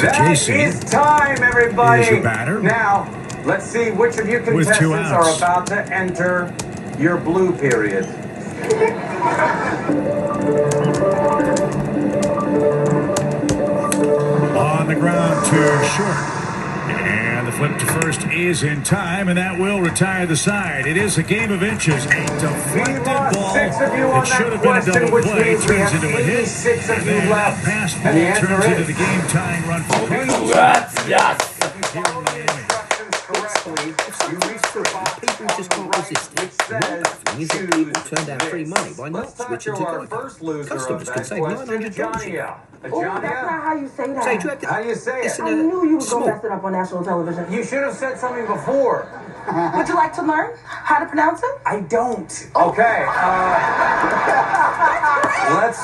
That is time, everybody. Here's your batter. Now, let's see which of you With 2 contestants outs. are about to enter your blue period. On the ground to short. And the flip to first is in time, and that will retire the side. It is a game of inches. A deflected ball. 6 of you on It should that have been a question, double which play. means we Turns have into a hit. 86 of And you then left. that pass And ball the answer turns into is- the game-tying run for Congrats, yes. Follow the instructions correctly. You reach the box People just on can't the right, resist it. which says Is that people turned out free money. Why not? Let's talk Switch to into our Geico. first loser Customers of can that save question, $900 Johnny. Oh, that's not how you say that. Say, do you have to, How do you say it? listen, I knew you was small. gonna mess it up on national television. You should have said something before. Would you like to learn how to pronounce it? I don't. Okay. Let's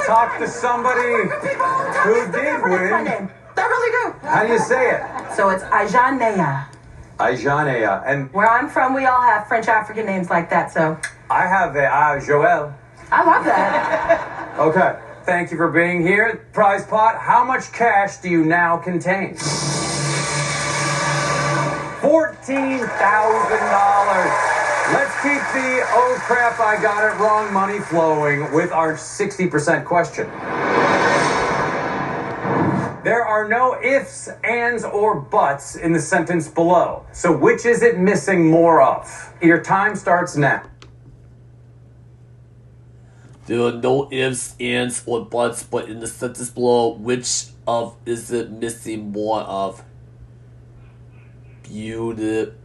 talk to somebody who did My win. name. They really do. How do you say it? So it's Ajanea. Ajanea. And Where I'm from, we all have French African names like that, so I have a Joel. I love that. Okay. Thank you for being here. Prize pot, how much cash do you now contain? $14,000. Let's keep the oh crap, I got it wrong money flowing with our 60% question. There are no ifs, ands, or buts in the sentence below. So which is it missing more of? Your time starts now. There are no ifs, ands, or buts, but in the sentence below, which of is it missing more of? Beautiful.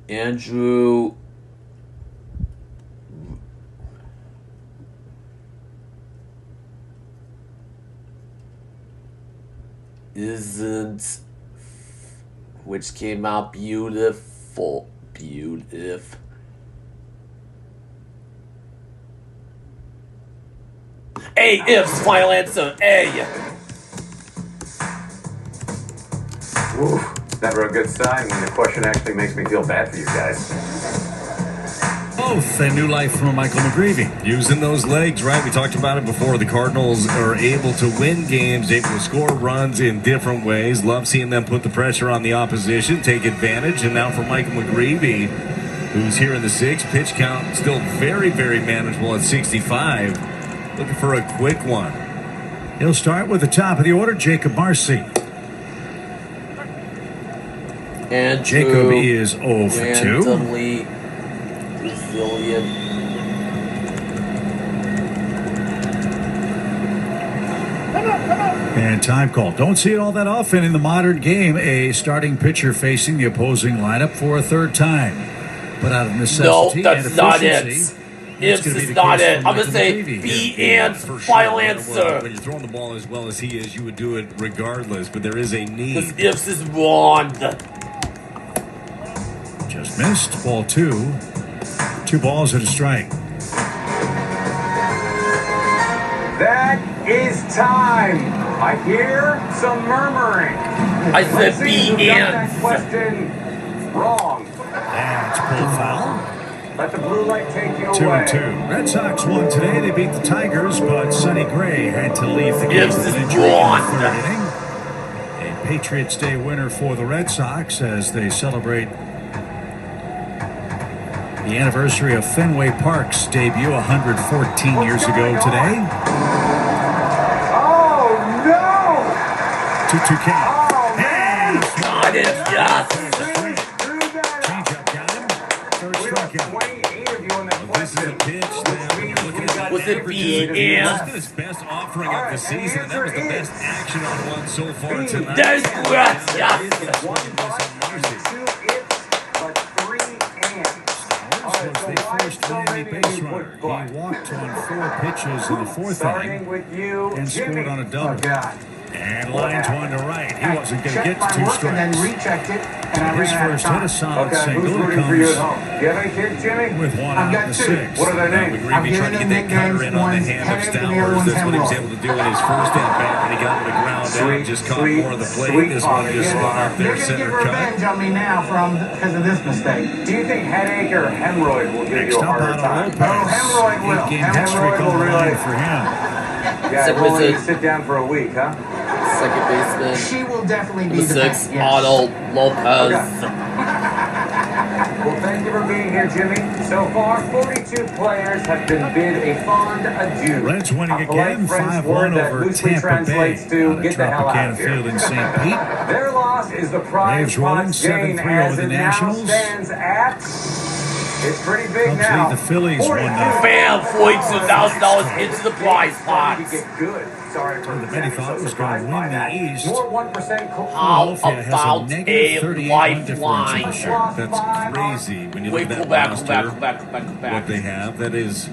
Andrew isn't, which came out beautiful. A, ifs, final answer, A. Ooh, never a good sign when the question actually makes me feel bad for you guys. Both a new life from Michael McGreevy. Using those legs, right? We talked about it before. The Cardinals are able to win games, able to score runs in different ways. Love seeing them put the pressure on the opposition, take advantage. And now for Michael McGreevy, who's here in the sixth. Pitch count still very, very manageable at 65. Looking for a quick one. He'll start with the top of the order, Jacob Marcy. And Jacob is 0 for 2. Randomly resilient. And time call. Don't see it all that often in the modern game. A starting pitcher facing the opposing lineup for a third time. But out of necessity no, that's and not efficiency, it. Ifs is not it. I'm going to say B and final answer. When you're throwing the ball as well as he is, you would do it regardless, but there is a need. Because ifs is wrong. Just missed. Ball 2. 2 balls and a strike. That is time. I hear some murmuring. I said B and. That question wrong. And it's pulled foul. Let the blue light take you 2-2. Red Sox won today. They beat the Tigers, but Sonny Gray had to leave the game with an injury in the third inning. A Patriots Day winner for the Red Sox as they celebrate the anniversary of Fenway Park's debut 114 years ago today. Oh, no! 2-2 count. Oh, man! Got it, yes! Changeup got him. Third strikeout. 28 of you on that This is a pitch that when you're looking at Was it B That's and? his best offering of the season. That was the best action on one so far tonight. There's correct, yes! The first Miami base runner. He walked on 4 pitches in the fourth inning and scored on a double. And lines one to right. He wasn't going to get to 2 strikes. And then rechecked it, and I His ran out of first hit, a time. solid Okay, single. who's It rooting for you at comes home? Do you have any kids, Jimmy? with one I've out got in the 2. 6th. What are their names? I've McGreevy given trying to them get that cutter nicknames. in on the One's hand of Henrik and the other Stowers. one's That's what he was Hemlock. able to do in his first at bat when he got to the ground down. Sweet, Just caught sweet, more of the plate. sweet This one father. just spun out there They're going to center get cut. revenge on me now because of this mistake. Do you think headache or hemorrhoid will give Next you a up harder out time? of Oh, Lopez. hemorrhoid will. 8-game hit streak Hemorrhoid on will the line really- for him. Yeah, Second we'll let you visit. sit down for a week, huh? Second baseman. She will definitely be The the sixth, best. Yes. Otto Lopez. Well, thank you for being here, Jimmy. So far, 42 players have been bid a fond adieu. Reds winning A polite again, French 5-1 word that over loosely Tampa Bay. translates to Out of get the hell out Tropicana of here. Field in St. Pete. Their loss is the prize Braves rolling pot's gain 7-3 as over the it now Nationals. stands at... It's pretty big Cubs now. lead the Phillies 1-0. Bam! $42,000 into the prize pot. To get good. Sorry for The many thought was going to win the East. More 1% How Philadelphia has a about negative a 38 difference in lifeline? the shirt. That's crazy when you look Wait, at go that back, go roster. back, go back, go back, go What back. they have, that is,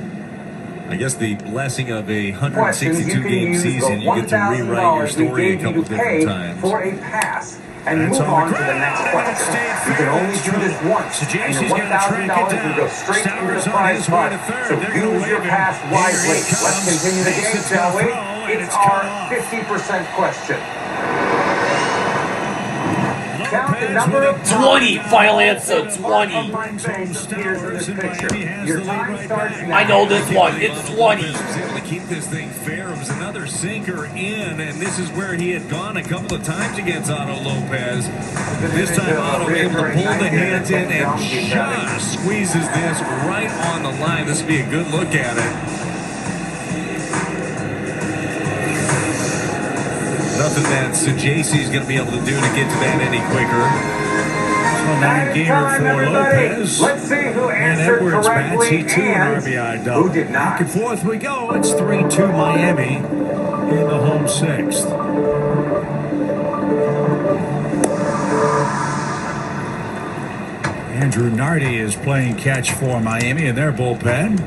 I guess, the blessing of a questions, you can 162-game use the season. You get to rewrite your $1,000 we story a gave you couple to pay different times. for a pass and That's move on on the to the next ground. question. Stayed You can fair. only do this once, So and JC's your got to track it $1,000 will go down. straight into Stowers the on prize his way pot. to third. So They're gonna use your wave him. pass wisely. Here he Let's comes. continue the Makes game, it shall we? throw, and It's it's our cut off. 50% question. count the number of 20. Final answer. 20. Your time starts now. I know this one. It's 20. He was able to keep this thing fair. It was another sinker in, and this is where he had gone a couple of times against Otto Lopez. This time Otto able to pull the hands in and just squeezes this right on the line. This would be a good look at it. Nothing that Sajasi's going to be able to do to get to that any quicker. So 9-gamer for Lopez. Let's see who And answered Edwards bats. correctly He too an RBI double. who did not. Back and forth we go. It's 3-2 Miami in the home sixth. Andrew Nardi is playing catch for Miami in their bullpen.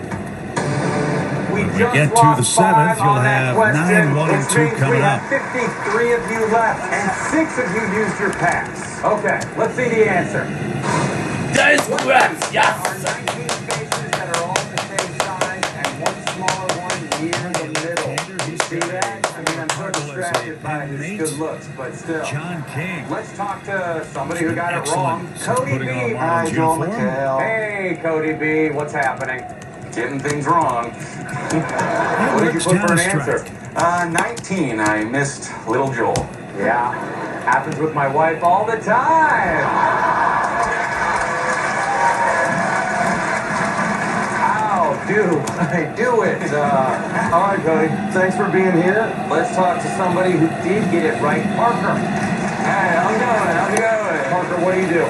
When we get to the seventh, you'll have 9, 1, and 2 coming up. 53 of you left, and 6 of you used your pass. Okay, let's see the answer. That is correct. Yes. 19 spaces that are all the same size, and one smaller one near the middle. You see that? I mean, I'm sort of distracted by his good looks, but still. John King. Let's talk to somebody who got it wrong. Excellent. Cody B. Hi, Joel McHale. Hey, Cody B. What's happening? Getting things wrong. What did you put for an answer? 19. I missed little Joel. Yeah, happens with my wife all the time. How do I do it? All right, Cody. Thanks for being here. Let's talk to somebody who did get it right. Parker. Hey, how's it going? How's it going? Parker, what do you do?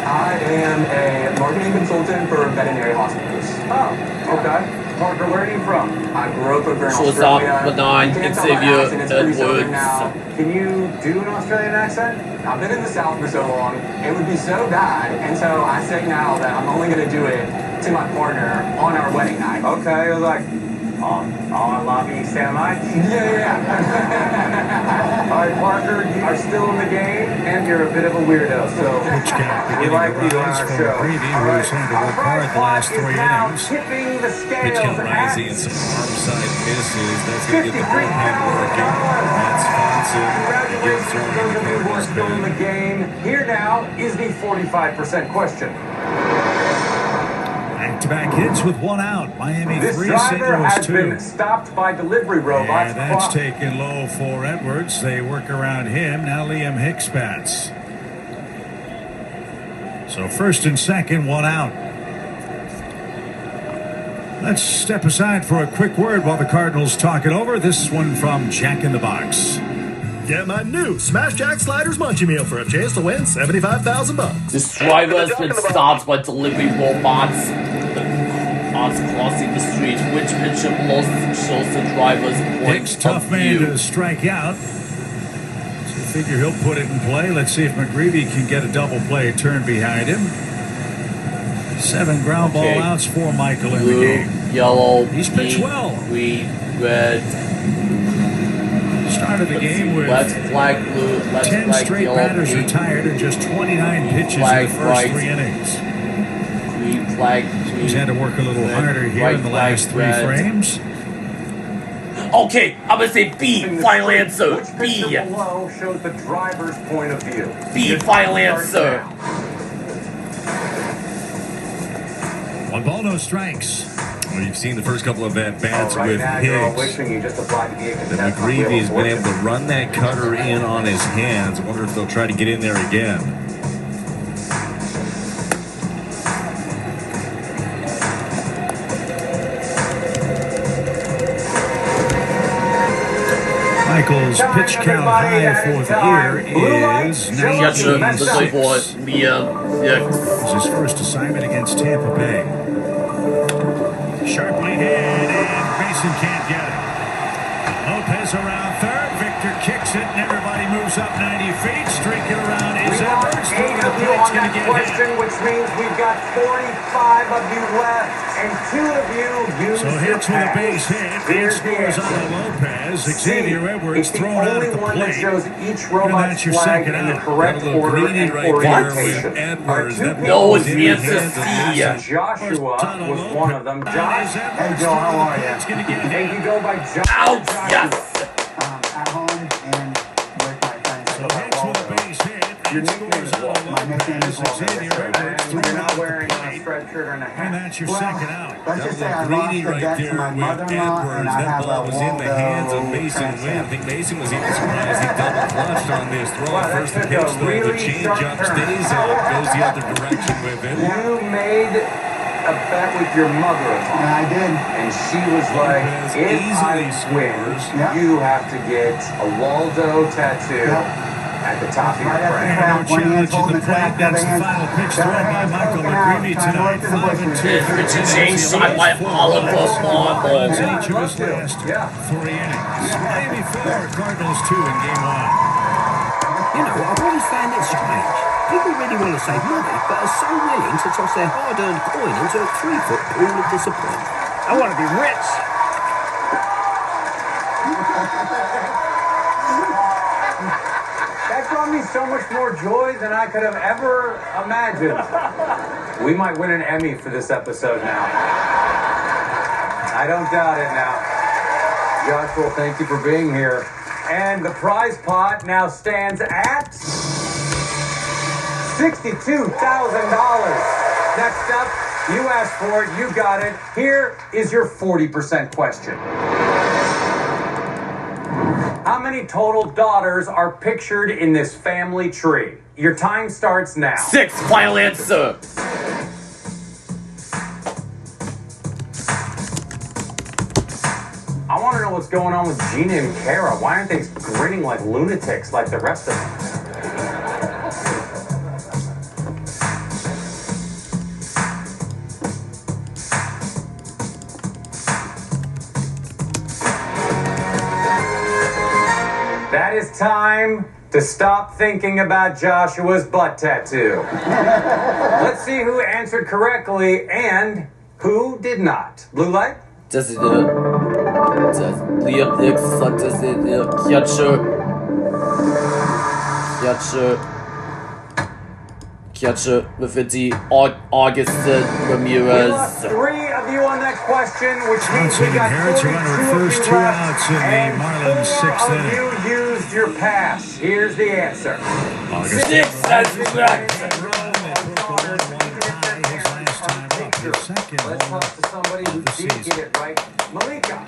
I am a marketing consultant for veterinary hospitals. Oh, okay. Parker, where are you from? I grew up over in Australia. Benign, Xavier, Edwards. Can you do an Australian accent? I've been in the South for so long, it would be so bad, and so I say now that I'm only going to do it to my partner on our wedding night. Okay, it was like, oh, I love you so much. Yeah. All right, Parker, you are still in the game, and you're a bit of a weirdo, so we like you on our show. All right, our prize pot is now tipping the scales Pitch count rising and some arm side misses. That's going to get the bullpen working. That's Fonson. Congratulations to those of you who are still in the game. Here now is the 45% question. Back-to-back hits with 1 out. Miami This 3, St. driver Louis has 2. been stopped by delivery robots. And that's taken low for Edwards. They work around him. Now Liam Hicks bats. So first and second, 1 out. Let's step aside for a quick word while the Cardinals talk it over. This one from Jack in the Box. Get my new Smash Jack Sliders Munchie Meal for a chance to win $75,000. This driver has been stopped by delivery robots. Cars crossing the street. Which pitcher lost shows the driver's point Hicks, tough of man view. to strike out. So figure he'll put it in play. Let's see if McGreevy can get a double play turn behind him. 7 ground ball outs for Michael in the Blue, game. yellow, He's pitched pink, well. green, red. Started the game with Let's flag blue, let's 10 flag straight yellow, batters pink, retired in just 29 pitches flag in the first right, 3 innings. green flag, green, He's had to work a little red, harder here right in the last 3 flag, red. frames. Okay, I'm gonna say B. Final answer. Which B. picture below shows the driver's point of view? B. Final answer. 1 ball, no strikes. Well, you've seen the first couple of at-bats Right with now, you're all Hicks. wishing you just applied to be a That contestant. McGreevy has been able to run that cutter in on his hands. I wonder if they'll try to get in there again. Michael's pitch count high for the year is 96. This is his first assignment against Tampa Bay. Sharply hit, and Mason can't get it. Lopez around third. Victor kicks it, and everybody moves up 90 feet. Streaking around is Edwards. 8 of you on that question, which means we've got 45 of you left, and 2 of you used So hits with a base hit. Here's Scores the on Lopez. Xavier Edwards thrown out at the one that plate. shows each And robot's that's your flag second in the out. correct Got a little order greedy and right there orientation. with Edwards. That No, was it's in the the answer hands of C. Joshua was one of them. Josh, Hey, Joe, how are you? Hey, you go by Josh. Out, yes. At home and with my friends. So hits with a base hit. Your nickname is what? My nickname is Xavier Edwards. And you're not wearing a striped shirt and a hat. And that's your second out. Let's just say I lost the right bet to there my with mother-in-law, Edwards. and I That have ball a was in the hands of Waldo Mason Wynn. I transfer. think Mason was even surprised he double clutched on this throw. Wow, that First took pitch, a though, really the change sharp up turn. stays up, goes the other direction with it. You made a bet with your mother-in-law. And I did. And she was like, if I win, you have to get a Waldo tattoo at the top of your brain. Challenge in the plate. That's the final pitch thrown by Michael McGreevy tonight. 5-2. Richard James shot by Oliver Marble. Each of his last 3 innings. Miami 4, Cardinals 2 in game 1. You know, I've always found it strange. People really want to save money, but are so willing to toss their hard-earned coin into a 3-foot pool of disappointment. I want to be rich. That brought me so much more joy than I could have ever imagined. We might win an Emmy for this episode now. I don't doubt it now. Joshua, thank you for being here. And the prize pot now stands at $62,000. Next up, you asked for it, you got it. Here is your 40% question. How many total daughters are pictured in this family tree? Your time starts now. 6, final answer. I want to know what's going on with Gina and Kara. Why aren't they grinning like lunatics like the rest of them? That is time to stop thinking about Joshua's butt tattoo. Let's see who answered correctly and who did not. Blue light? Das ist Catcher with the Augustin Ramirez. We lost 3 of you on that question, which means we got inherits a 42 runner at of first, you 2 left, outs in the and Marlins 6th 4 inning. of you used your pass. Here's the answer. 6 as correct. Let's talk to somebody who did get it right. Malika,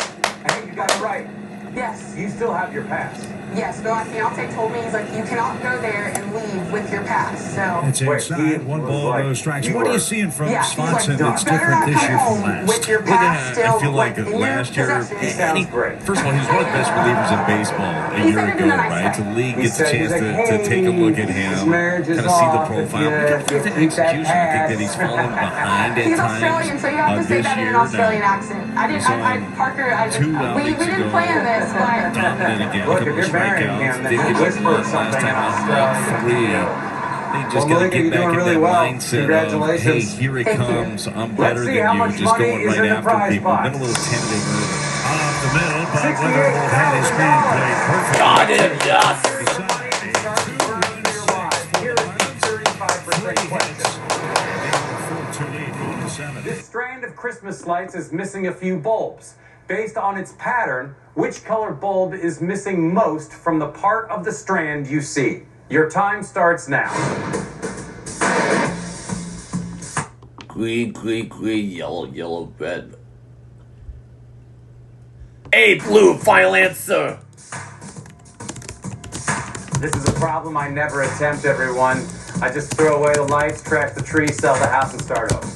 I think you got it right. Yes. You still have your pass. Yes, but my fiance told me, he's like, you cannot go there and leave with your pass. So It's inside, 1 ball, no strikes. What are you seeing from Swanson that's different this year from last? With your pass I feel like last year, first of all, he was one of the best relievers in baseball a year ago, right? The league gets a chance to take a look at him, kind of see the profile. But the execution, I think that he's fallen behind at he's times. Australian, so you have to say that in an Australian accent. Parker, we didn't plan this, but... Look, if you're marrying him, then he whispered something in Australia. They just got to get back in that mindset of, hey, here it comes, I'm better than you, just going right after people. Been a little tentative early. Off the middle, but Weatherford had his screen played perfect. Got him, yes. This strand of Christmas lights is missing a few bulbs. Based on its pattern, which color bulb is missing most from the part of the strand you see? Your time starts now. Green, yellow, red. A, blue, final answer. This is a problem I never attempt, everyone. I just throw away the lights, trash the tree, sell the house, and start over.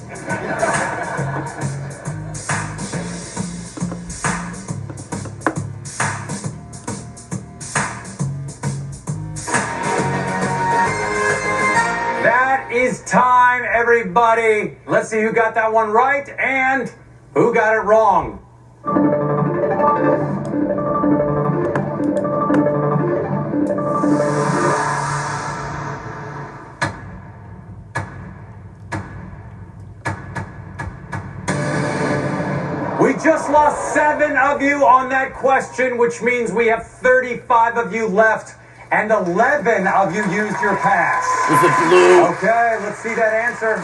That is time, everybody. Let's see who got that one right and who got it wrong. We just lost 7 of you on that question, which means we have 35 of you left, and 11 of you used your pass. Is it blue? Okay, let's see that answer.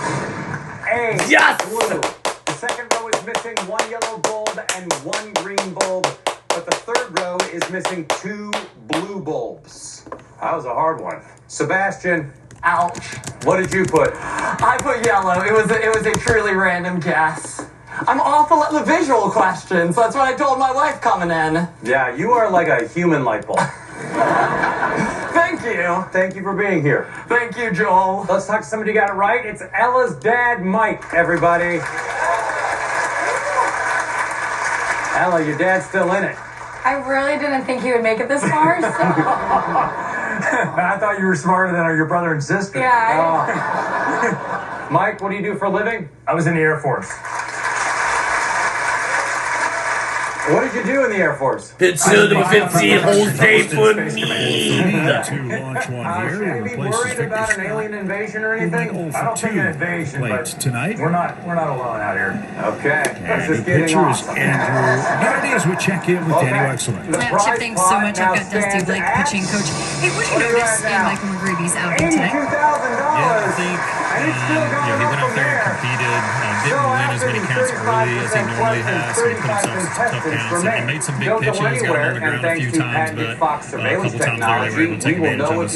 A. Yes! Blue. The second row is missing 1 yellow bulb and 1 green bulb, but the third row is missing 2 blue bulbs. That was a hard one. Sebastian, Ouch. what did you put? I put yellow. It was a truly random guess. I'm awful at the visual questions. That's what I told my wife coming in. Yeah, you are like a human light bulb. Thank you. Thank you for being here. Thank you, Joel. Let's talk to somebody who got it right. It's Ella's dad, Mike, everybody. Ella, your dad's still in it. I really didn't think he would make it this far, so... I thought you were smarter than your brother and sister. Yeah. Mike, what do you do for a living? I was in the Air Force. What did you do in the Air Force? Picture number 15 whole day for me. To launch one here. Should we be worried about an alien invasion or anything? I don't think an invasion, but tonight. we're not alone out here. Okay. And the pitcher is Andrew. Here as we check in with Danny Wexler. Chip, thanks so much. I've got Dusty Blake, pitching coach. Hey, what did you notice in Michael McGreevy's outing today? $82,000. Yeah, I think he went out there and competed, didn't win as many counts early as he normally has, so he put himself in some tough counts and made some big pitches, got him on the ground a few times, but a couple times there they were able to take advantage of us.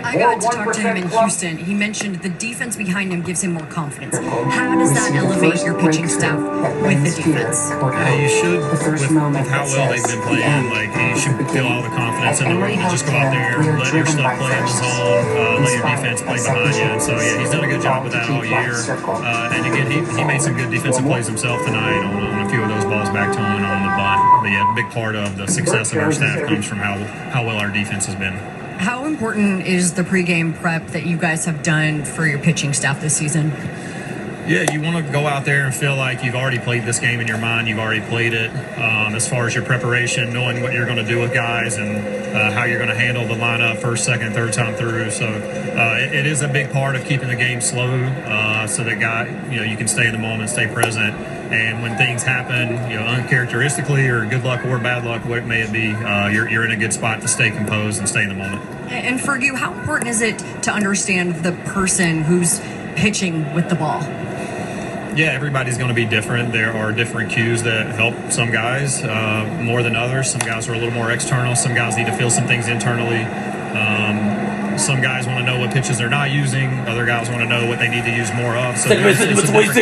I got to talk to him in Houston. He mentioned the defense behind him gives him more confidence. How does that elevate your pitching staff with the defense? Yeah, you should, with how well they've been playing, like you should feel all the confidence in the world to just go out there, let your stuff play in the zone, let your defense play behind you. And so yeah, he's done a good job with that all year. And again, he made some good defensive plays himself tonight on a few of those balls back to him and on the bunt. But yeah, a big part of the success of our staff comes from how well our defense has been. How important is the pregame prep that you guys have done for your pitching staff this season? Yeah, you want to go out there and feel like you've already played this game in your mind. You've already played it as far as your preparation, knowing what you're going to do with guys and how you're going to handle the lineup first, second, third time through. So it is a big part of keeping the game slow so that you can stay in the moment, stay present. And when things happen, uncharacteristically or good luck or bad luck, what may it be, you're in a good spot to stay composed and stay in the moment. And for you, how important is it to understand the person who's pitching with the ball? Yeah, everybody's going to be different. There are different cues that help some guys more than others. Some guys are a little more external. Some guys need to feel some things internally. Some guys want to know what pitches they're not using. Other guys want to know what they need to use more of. So it's a different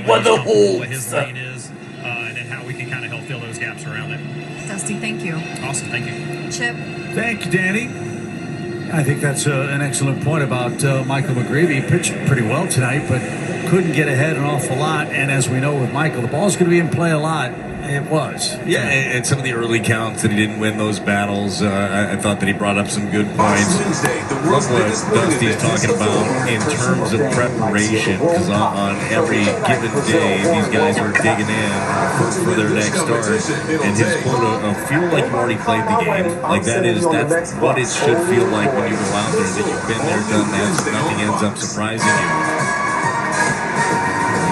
combo what his lane is, and then how we can kind of help fill those gaps around it. Dusty, thank you. Awesome, thank you. Chip. Thank you, Danny. I think that's an excellent point about Michael McGreevy. He pitched pretty well tonight, but couldn't get ahead an awful lot. And as we know with Michael, the ball's going to be in play a lot. It was. Yeah, and some of the early counts that he didn't win those battles, I thought that he brought up some good points. Love what Dusty's talking about in terms of preparation, because on every given day, these guys are digging in for their next start. And his quote, feel like you already played the game. Like that's what it should feel like when you go out there, that you've been there, done that, so nothing ends up surprising you.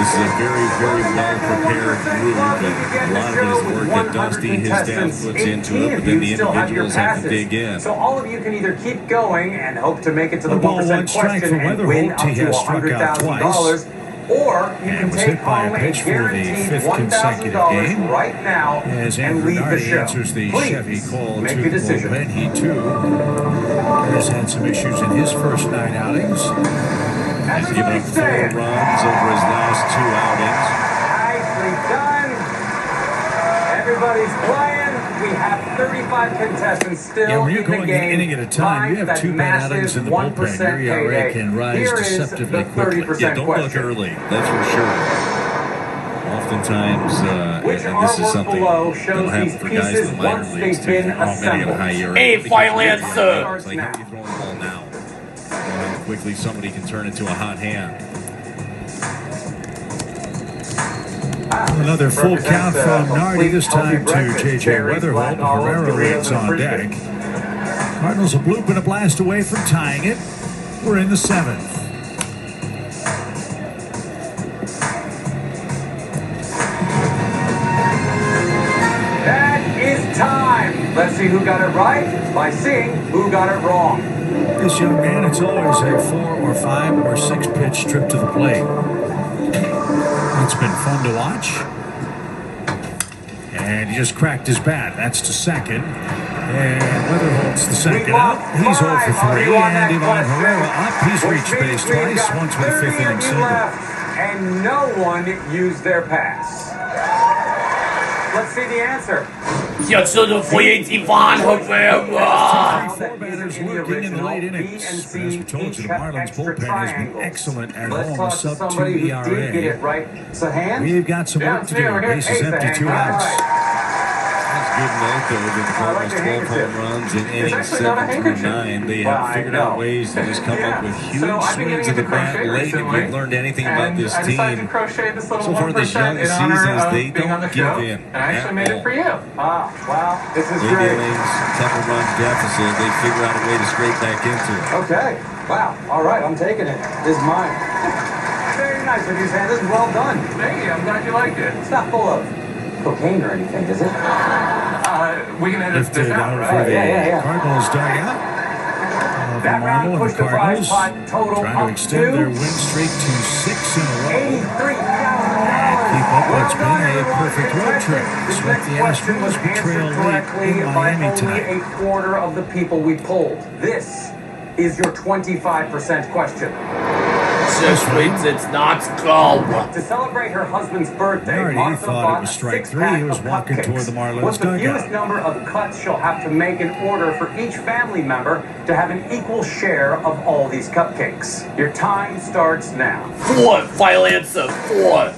This is a very, very well-prepared group, and a lot of it is work that Dusty, his staff, puts into it, but then the individuals have to dig in. So all of you can either keep going and hope to make it to the 1% question and win up to $100,000, or you can take home a guaranteed $1,000 right now and leave the show. Please make your decision. He, too, has had some issues in his first 9 outings. He's given up 4 runs over his last 2 outings. Nicely done. Everybody's playing. We have 35 contestants still when you're in the going game. an inning at a time, you have 2 bad outings in the bullpen. Your ERA can rise deceptively quickly. Yeah, don't look early. That's for sure. Oftentimes, and this is something that'll happen for guys in the minor leagues too. Many have a high ERA. Hey, final answer. It's like, how are you throwing the ball now? How quickly somebody can turn into a hot hand. Another full count from Nardi, this time to J.J. Weatherholt. Herrera is on deck. Cardinals a bloop and a blast away from tying it. We're in the 7th. That is time. Let's see who got it right by seeing who got it wrong. This young man, it's always a 4 or 5 or 6 pitch trip to the plate. It's been fun to watch. And he just cracked his bat. That's to second. And Leatherholt's the second out. He's 0 for 3. And Ivan Herrera up. He's reached base twice, once with a fifth inning single. And no one used their pass. Let's see the answer. Jetzt schon eine Feuer, Ivan Herrera. Batters working in the late innings. As we told you, the Marlins bullpen has been excellent at home, a sub-2 ERA. We've got some work to do. Bases empty, 2 outs. Good note, though, that the Cardinals 12 home runs in innings 7 through 9. They have figured out ways to just come up with huge swings of the bat late. If you've learned anything about this team, so far this young season, is they don't give in. And I actually made it for you. Wow, this is great. great. Innings, couple run deficit, they figure out a way to scrape back into it. Okay, wow, all right, I'm taking it. This is mine. Very nice of you, Sam. This is well done. Thank you, I'm glad you liked it. It's not full of cocaine or anything, is it? We can edit this out, right? Yeah. Cardinals dugout. That round pushed the prize pot total trying to extend their win streak to 6 in a row. $83,000. Keep up what's been a perfect road trip. Swept the Astros, but trail late in Miami tonight. Only a quarter of the people we polled. This is your 25% question. Just wait, it's not go. To celebrate her husband's birthday, Already Martha thought bought it was a strike 3. six-pack He was of walking cupcakes. toward the Marlins What's the dugout. fewest number of cuts she'll have to make in order for each family member to have an equal share of all these cupcakes? Your time starts now. 4. Final answer. 4.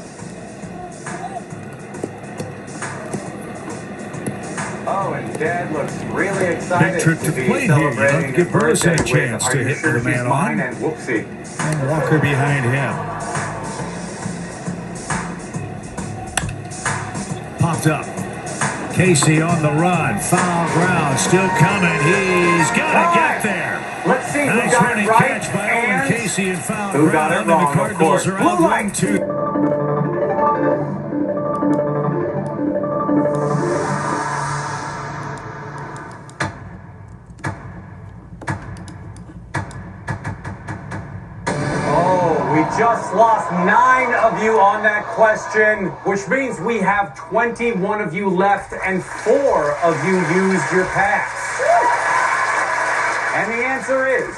Oh, and Dad looks really excited. Big trip to the be plate here. You celebrating have to give his Burris a birthday chance with, to "Are you hit sure the she's man mine?" on. And whoopsie. And Walker behind him. Popped up. Casey on the run. Foul ground. Still coming. He's got to get there. Let's see who Nice got running it right catch by and Owen Casey and foul who got ground. it wrong, And the of course. Cardinals are out Blue light. 1-2. We just lost 9 of you on that question, which means we have 21 of you left and 4 of you used your pass. And the answer is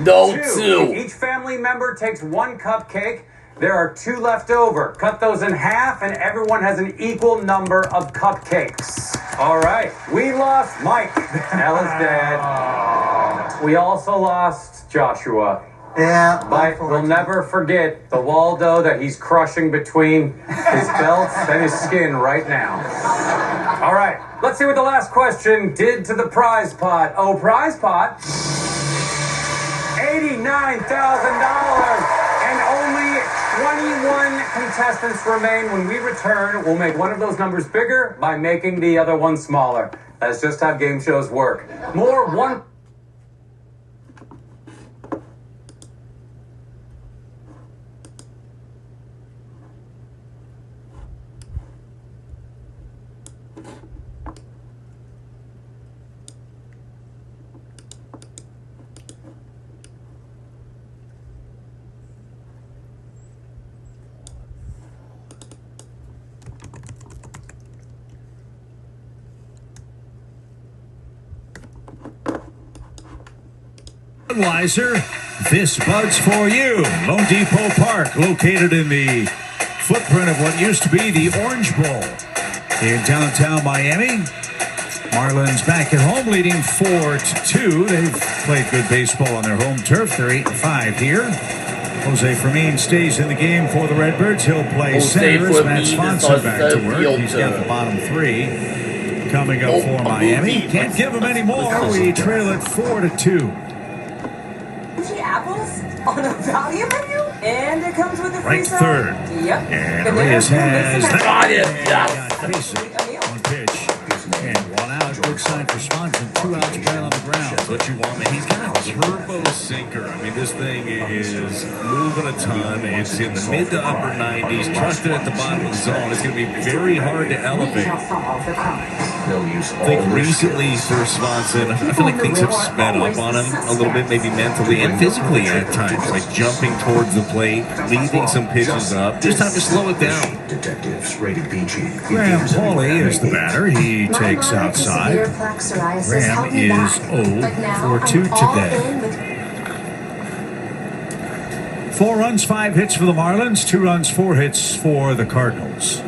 no 2. If each family member takes 1 cupcake, there are 2 left over. Cut those in half and everyone has an equal number of cupcakes. All right, we lost Mike, Ella's dad. We also lost Joshua. Yeah, but we'll never forget the Waldo that he's crushing between his belt and his skin right now. All right, let's see what the last question did to the prize pot. Oh, prize pot. $89,000. And only 21 contestants remain. When we return, we'll make one of those numbers bigger by making the other one smaller. That's just how game shows work. More one. Budweiser, this Bud's for you. Lone Depot Park, located in the footprint of what used to be the Orange Bowl in downtown Miami. Marlins back at home, leading 4-2. They've played good baseball on their home turf. They're 8-5 here. Jose Fermin stays in the game for the Redbirds. He'll play center as Matt Swanson back to work. He's got the bottom 3 coming up for Miami. Can't give him any more. We trail it 4-2. Apples on a value menu, and it comes with a free Right side. third. Yep. And Reyes has got it. On pitch. And 1 out. Good sign for Swanson. 2 outs, right on the ground. That's what you want, man. He's got a turbo sinker. I mean, this thing is moving a ton. It's in the mid to upper 90s. Trusted at the bottom of the zone. It's going to be very hard to elevate. I think recently for Swanson, I feel like things have sped up on him a little bit, maybe mentally and physically at times, like jumping towards the plate, leaving some pitches up. Just time to slow it down. Detectives rated PG. Graham Pauly is the batter. He takes outside. Graham is 0 for 2 today. 4 runs, 5 hits for the Marlins, 2 runs, 4 hits for the Cardinals.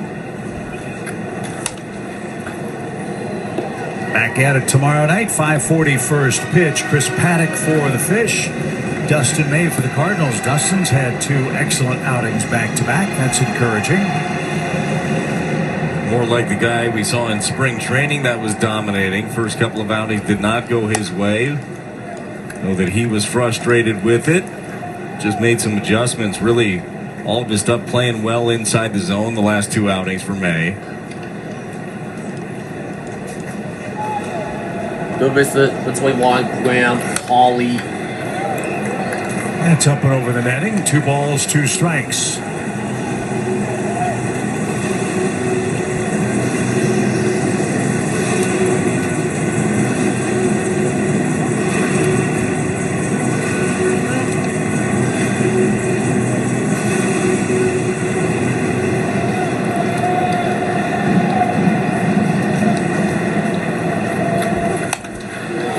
Back at it tomorrow night, 5:40 first pitch. Chris Paddock for the Fish. Dustin May for the Cardinals. Dustin's had 2 excellent outings back-to-back. That's encouraging. More like the guy we saw in spring training that was dominating. First couple of outings did not go his way. Know that he was frustrated with it. Just made some adjustments. Really, all of his stuff playing well inside the zone the last 2 outings for May. Good visit between Graham, Pauly. That's up and over the netting. 2 balls, 2 strikes.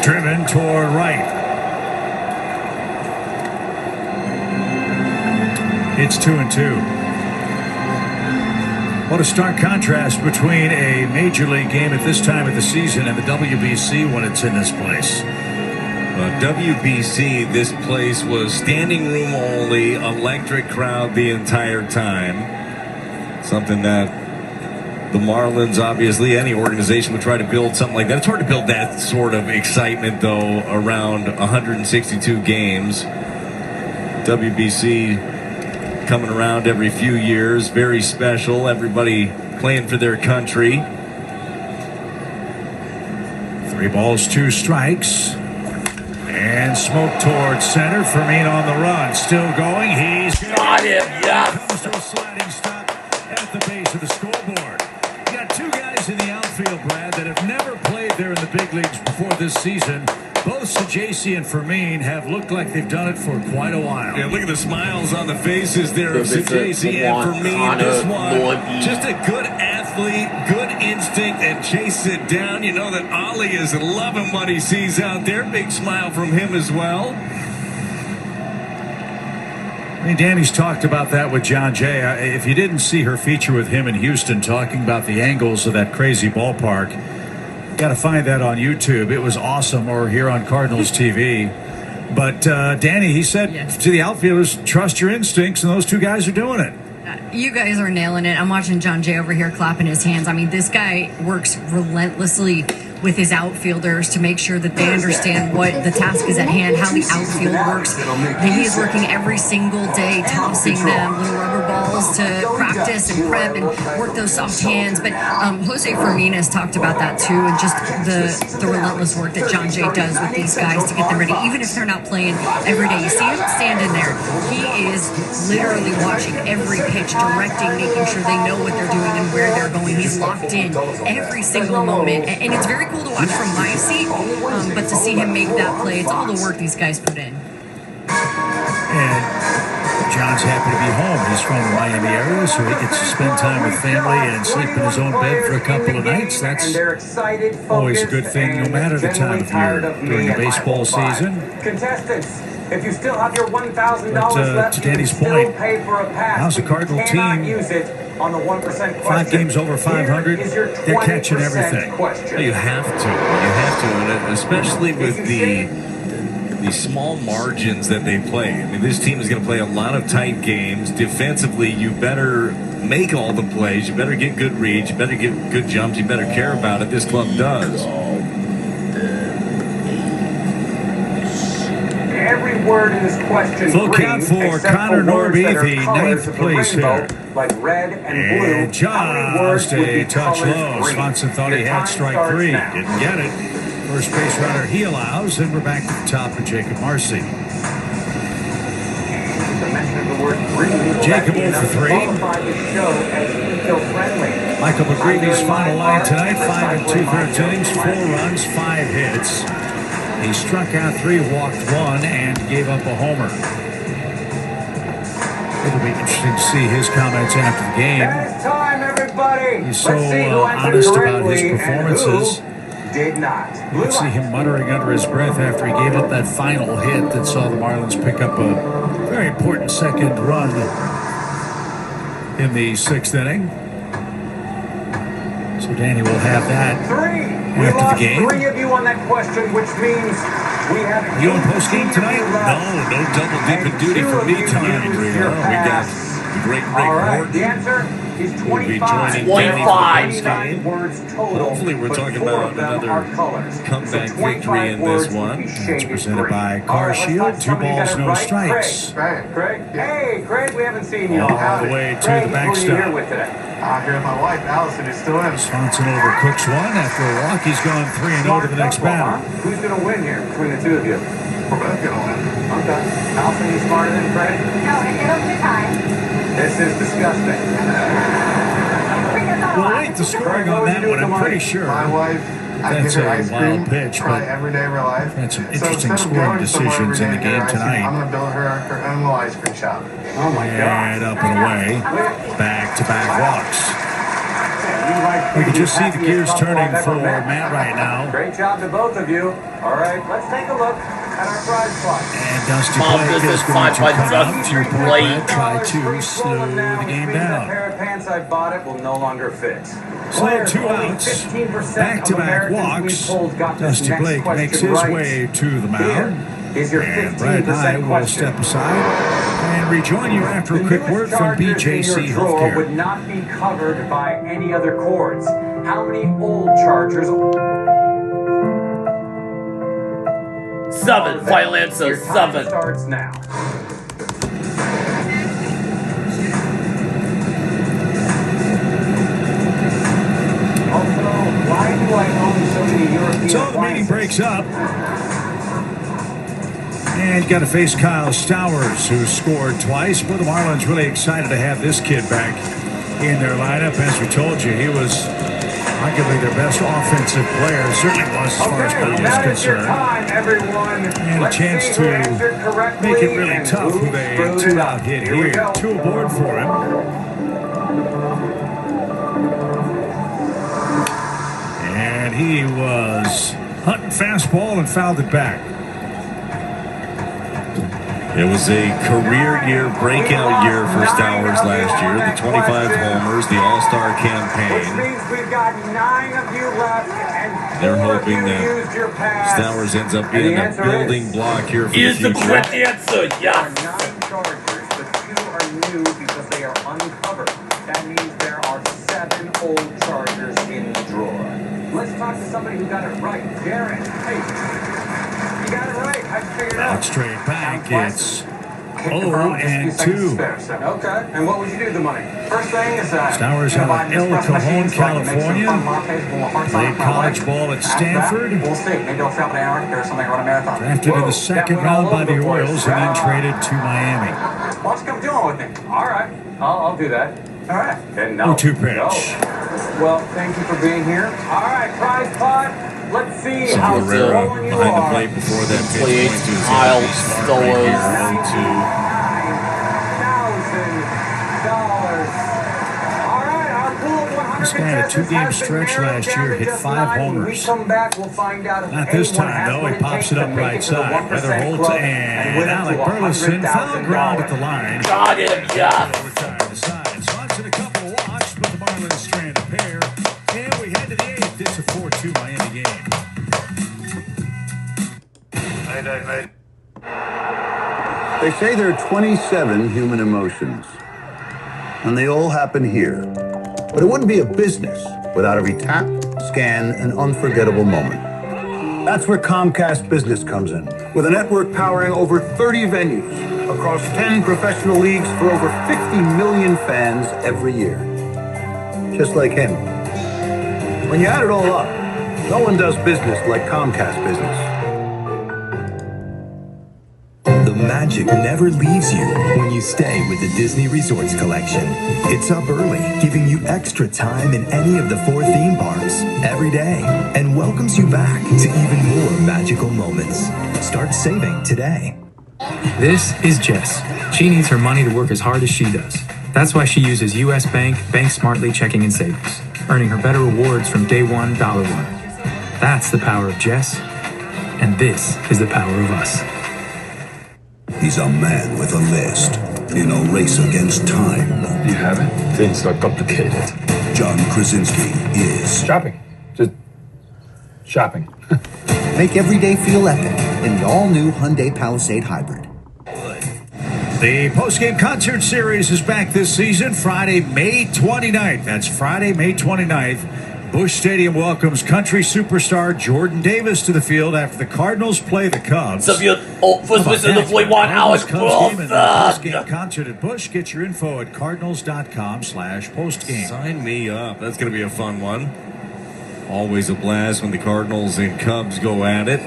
Driven toward right. It's 2-2. What a stark contrast between a major league game at this time of the season and the WBC when it's in this place. WBC, this place was standing room only, electric crowd the entire time. Something that the Marlins, obviously, any organization would try to build something like that. It's hard to build that sort of excitement, though, around 162 games. WBC coming around every few years, very special. Everybody playing for their country. 3 balls, 2 strikes. And smoke towards center. Fermin on the run. Still going. He's got him. Yes. Comes to a sliding stop at the base of the scoreboard. You got 2 guys in the outfield, Brad, that have never played there in the big leagues before this season. Both Sajaci and Fermin have looked like they've done it for quite a while. Yeah, look at the smiles on the faces there of Sajaci and Fermin. This one, just a good athlete, good instinct, and chase it down. You know that Ollie is loving what he sees out there. Big smile from him as well. I mean, Danny's talked about that with John Jay. If you didn't see her feature with him in Houston talking about the angles of that crazy ballpark, got to find that on YouTube. It was awesome, or here on Cardinals TV. But Danny, he said to the outfielders, trust your instincts, and those 2 guys are doing it. You guys are nailing it. I'm watching John Jay over here clapping his hands. I mean, this guy works relentlessly with his outfielders to make sure that they understand what the task is at hand, how the outfield works. He is working every single day, tossing them little rubber balls to practice and prep and work those soft hands. But Jose Fermin has talked about that too, and just the relentless work that John Jay does with these guys to get them ready, even if they're not playing every day. You see him standing there. He is literally watching every pitch, directing, making sure they know what they're doing and where they're going. He's locked in every single moment, and it's very cool to watch from my seat, but to see him make that play, it's all the work these guys put in. And John's happy to be home. He's from the Miami area, so he gets to spend time with family and sleep in his own bed for a couple of nights. That's always a good thing, no matter the time of year during the baseball season. Contestants, if you still have your $1,000 left, to Danny's point, pay for a pass. how's the Cardinal team? Use it on the 1% question. 5 games over 500, they're catching everything. Well, you have to. You have to, and especially with the small margins that they play. I mean, this team is going to play a lot of tight games. Defensively, you better make all the plays. You better get good reads. You better get good jumps. You better care about it. This club does. Every word in this question full count for Connor Norby, the 9th place hitter. Like red and blue. And just a touch low. Swanson thought he had strike 3. Didn't get it. First base runner he allows, and we're back to the top of Jacob Marcy. The mention of the word green. Jacob for 3. Michael McGreevy's final line tonight, 5 2/3 innings, 4 runs, 5 hits. He struck out 3, walked 1, and gave up a homer. It'll be interesting to see his comments after the game. It's time, everybody. He's so honest about his performances. Did not. You could see him muttering under his breath after he gave up that final hit that saw the Marlins pick up a very important second run in the 6th inning. So Danny will have that after the game. 3 of you on that question, which means we have. Are you on post game tonight? No double dipping duty for me tonight. We got the great Rick Horton. The answer is 25. 25 words total. Hopefully we're talking about another comeback victory in this one. It's presented by Car Shield. 2 balls, no strikes. Craig. Hey, Craig, we haven't seen you. All the way to the backstop. Who are you here with today? Here with my wife, Allison, who's still in. Swanson over Cooks 1. After a walk, he's gone 3-0 to the next batter. Who's going to win here between the 2 of you? We're both going to win. Okay. Allison, you smarter than Craig? No, it'll be time. This is disgusting. Well, wait, the scoring on that one, I'm pretty sure. My wife, I That's get her a ice wild cream pitch, probably but every day of her life. had some So interesting instead of scoring going somewhere decisions every in the day to get game her ice cream, tonight. I'm going to build her own little ice cream shop. Oh my And God. up and away. Back-to-back walks. We can just see the gears turning for Matt right now. Great job to both of you. All right, let's take a look at our prize pot. And Dusty Mom, Blake this is is going to fine, come but out Dusty to Blake. try to slow the game That down. pair of pants I bought it will no longer fit. So 2 outs, back-to-back walks. Dusty Blake makes his way to the mound. Is your And Brad and I 15% will question. step aside and rejoin you after a quick word from BJC Drawer would Healthcare. not be covered by any other cords. How many old Chargers? 7. Final answer, Your time 7. starts now. Also, why do I own so many European So the meeting breaks up. And got to face Kyle Stowers, who scored twice. But the Marlins really excited to have this kid back in their lineup. As we told you, he was arguably their best offensive player. Certainly was as far as power is concerned. And a chance to make it really tough with a 2-out hit here. 2 aboard for him. And he was hunting fastball and fouled it back. It was a career year, breakout year for Stowers last year. The 25 homers, the All-Star Which campaign. means we've got 9 of you left, and They're 4 of hoping you that used your pass. Stowers ends up And being the a answer building block here for the Is the future. correct answer, There are yes. 9 Chargers, but 2 are new because they are uncovered. That means there are 7 old Chargers in the drawer. Let's talk to somebody who got it right. Darren, hey, you got it right. How'd you figure it out? Out straight back, it's Kick the ball with just a few seconds 0-2. to spare, so. Okay, and what would you do with the money? First thing is Stowers out of El Cajon, California. Played college ball at Stanford. We'll see. Maybe I'll travel to Antarctica or something, run a marathon. Drafted in the second round by the Orioles and then traded to Miami. Why don't you come dealing with me? All right, I'll do that. All right. And no. 0-2 pitch. No. Well, thank you for being here. All right, prize pot. Let's see So how Guerrero rolling you behind the are. plate before that pitch. 28 Going to his Kyle right Stowers. here, 0-2. $9,000. All right, our pool of 100 This guy had a 2-game contestants stretch has been narrowed last down year, to hit just 5 9. When we homers. come back, we'll find out if Not this anyone time, has though. what He it pops takes it to up make right it to the side. 1% Heather Holt club and win up Alec to Burleson found ground at the line. Got him, yes. Overtime aside. Swanson a couple of walks, but the Marlins strand a pair. And we head to the 8th. It's a 4-2 Miami game. They say there are 27 human emotions, and they all happen here. But it wouldn't be a business without every tap, scan, and unforgettable moment. That's where Comcast Business comes in, with a network powering over 30 venues across 10 professional leagues for over 50 million fans every year. Just like him. When you add it all up, no one does business like Comcast Business. The magic never leaves you when you stay with the Disney Resorts Collection. It's up early, giving you extra time in any of the 4 theme parks every day, and welcomes you back to even more magical moments. Start saving today. This is Jess. She needs her money to work as hard as she does. That's why she uses U.S. Bank Smartly Checking and Savings, earning her better rewards from day one, $1. That's the power of Jess, and this is the power of us. He's a man with a list in a race against time. You have it? Things are complicated. John Krasinski is Shopping. Just shopping. Make every day feel epic in the all-new Hyundai Palisade Hybrid. The post-game concert series is back this season, Friday, May 29th. That's Friday, May 29th. Busch Stadium welcomes country superstar Jordan Davis to the field after the Cardinals play the Cubs. First listen to play one Alec post-game concert at Busch. Get your info at cardinals.com/postgame. Sign me up. That's going to be a fun one. Always a blast when the Cardinals and Cubs go at it.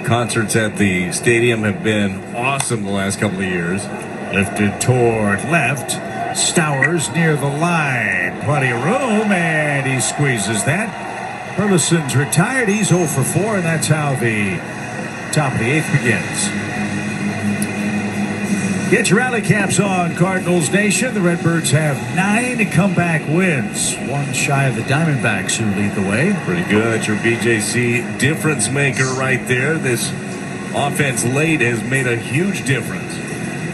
Concerts at the stadium have been awesome the last couple of years. Lifted toward left. Stowers near the line. Plenty of room, and he squeezes that. Burleson's retired. He's 0 for 4, and that's how the top of the 8th begins. Get your rally caps on, Cardinals Nation. The Redbirds have 9 comeback wins. One shy of the Diamondbacks, who lead the way. Pretty good. Your BJC difference maker right there. This offense late has made a huge difference.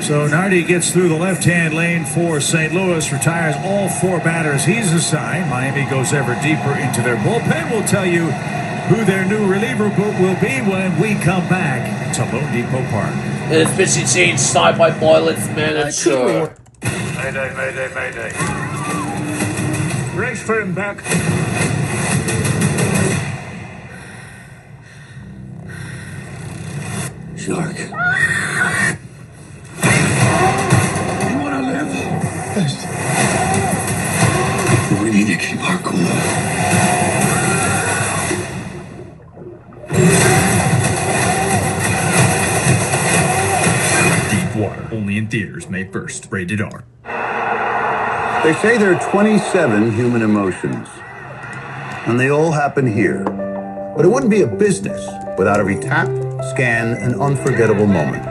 So Nardi gets through the left-hand lane for St. Louis, retires all 4 batters he's assigned. Miami goes ever deeper into their bullpen. We'll tell you who their new reliever will be when we come back to Lone Depot Park. And especially changed side by Violet's manager. Mayday, mayday, mayday. Race for him back. Shark. We need to keep our cool. Deep Water, only in theaters May 1st. Rated R. They say there are 27 human emotions, and they all happen here. But it wouldn't be a business without every tap, scan, and unforgettable moment.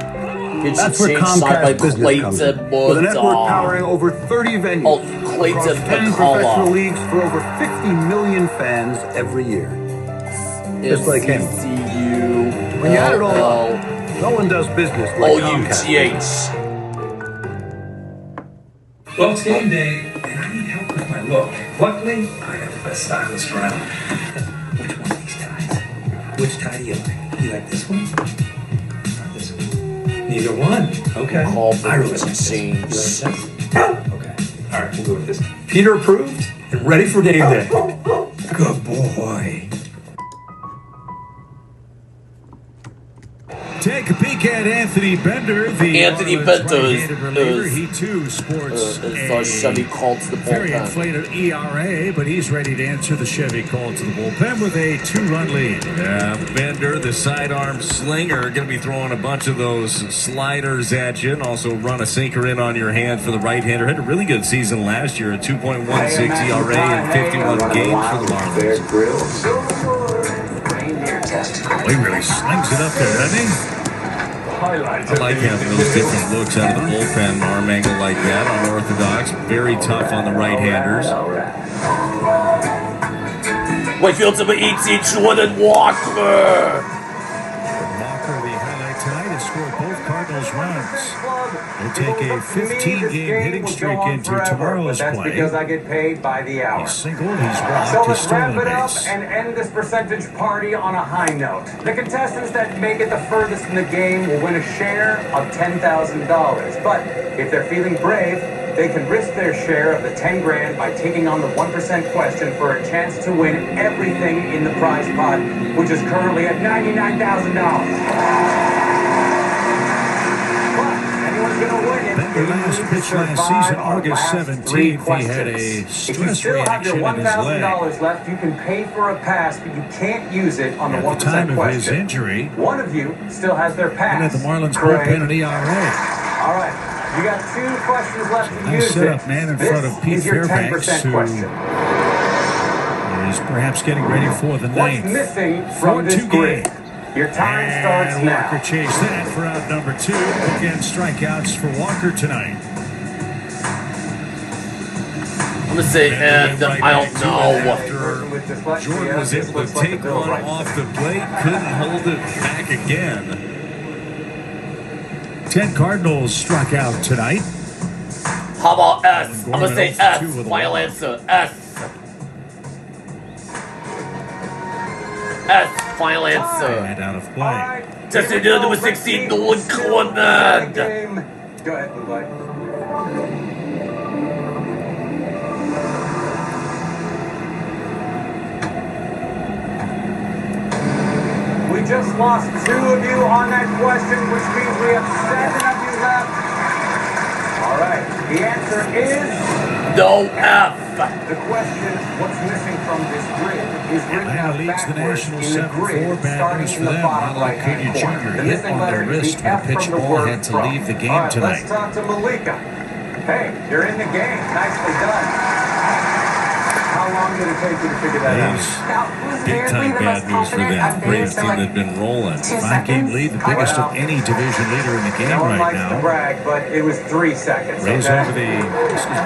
That's where Comcast Business comes in, with a network powering over 30 venues across 10 professional leagues for over 50 million fans every year. Just like him. When you add it all up, no one does business like Comcast. Well, it's game day, and I need help with my look. Luckily, I got the best stylist around. Which one of these ties? Which tie do you like? You like this one? Neither one. Okay. I really like this. You like this? Okay. All right, we'll go with this. Peter approved and ready for game day. Good boy. Take a peek at Anthony Bender. Anthony Bender he too sports a Chevy call to the very bullpen. inflated ERA, but he's ready to answer the Chevy call to the bullpen with a 2-run lead. Yeah, Bender, the sidearm slinger, going to be throwing a bunch of those sliders at you, and also run a sinker in on your hand for the right-hander. Had a really good season last year, a 2.16 ERA and 51 games for the Marlins. He really slings it up there, doesn't he? I like having those different looks out of the bullpen, arm angle like that, unorthodox, very tough on the right-handers. Whitefield's number 18, Jordan Walker. Walker, the highlight tonight, has scored both Cardinals runs. We'll take a 15-game hitting streak into tomorrow's that's play. Because I get paid by the hour. He's singled, he's walked, So he's let's wrap stolen it up base. and end this percentage party on a high note. The contestants that make it the furthest in the game will win a share of $10,000. But if they're feeling brave, they can risk their share of the 10 grand by taking on the 1% question for a chance to win everything in the prize pot, which is currently at $99,000. anyone's going to win it. Bender last pitched last season, August 17th. He had a stress reaction in his leg. $1,000 left, you can pay for a pass, but you can't use it on the 1% question. At the time of his injury, one of you still has their pass. And at the Marlins bullpen and ERA. All right. You got 2 questions left to Nice use. setup man in front of Pete Fairbanks, who is perhaps getting ready for the ninth. What's missing from this grid? Your time starts now. Walker chased that for out number 2. Again, strikeouts for Walker tonight. I'm gonna say, I don't know. After Jordan was able to take one off the plate, couldn't hold it back again. 10 Cardinals struck out tonight. How about S? I'm gonna say S. Final answer. S. S. Final answer. And out of play. Just into number 16, no one cornered. Go ahead, Blue Light. We just lost 2 of you on that question, which means we have 7 of you left. All right, the answer is no F. The question, what's missing from this grid, is written out backwards in the grid, starting in the bottom right-hand corner. The hit missing on the letter is wrist the when F pitch from the ball word had to from. leave the game All right, tonight. let's talk to Malika. Hey, you're in the game. Nicely done. How long did it take you to figure that out? Big time bad news for them. Braves team that had been rolling. 5-game lead, the biggest of any division leader in the game No one right likes now. to brag, but it was 3 seconds. Rays okay? over the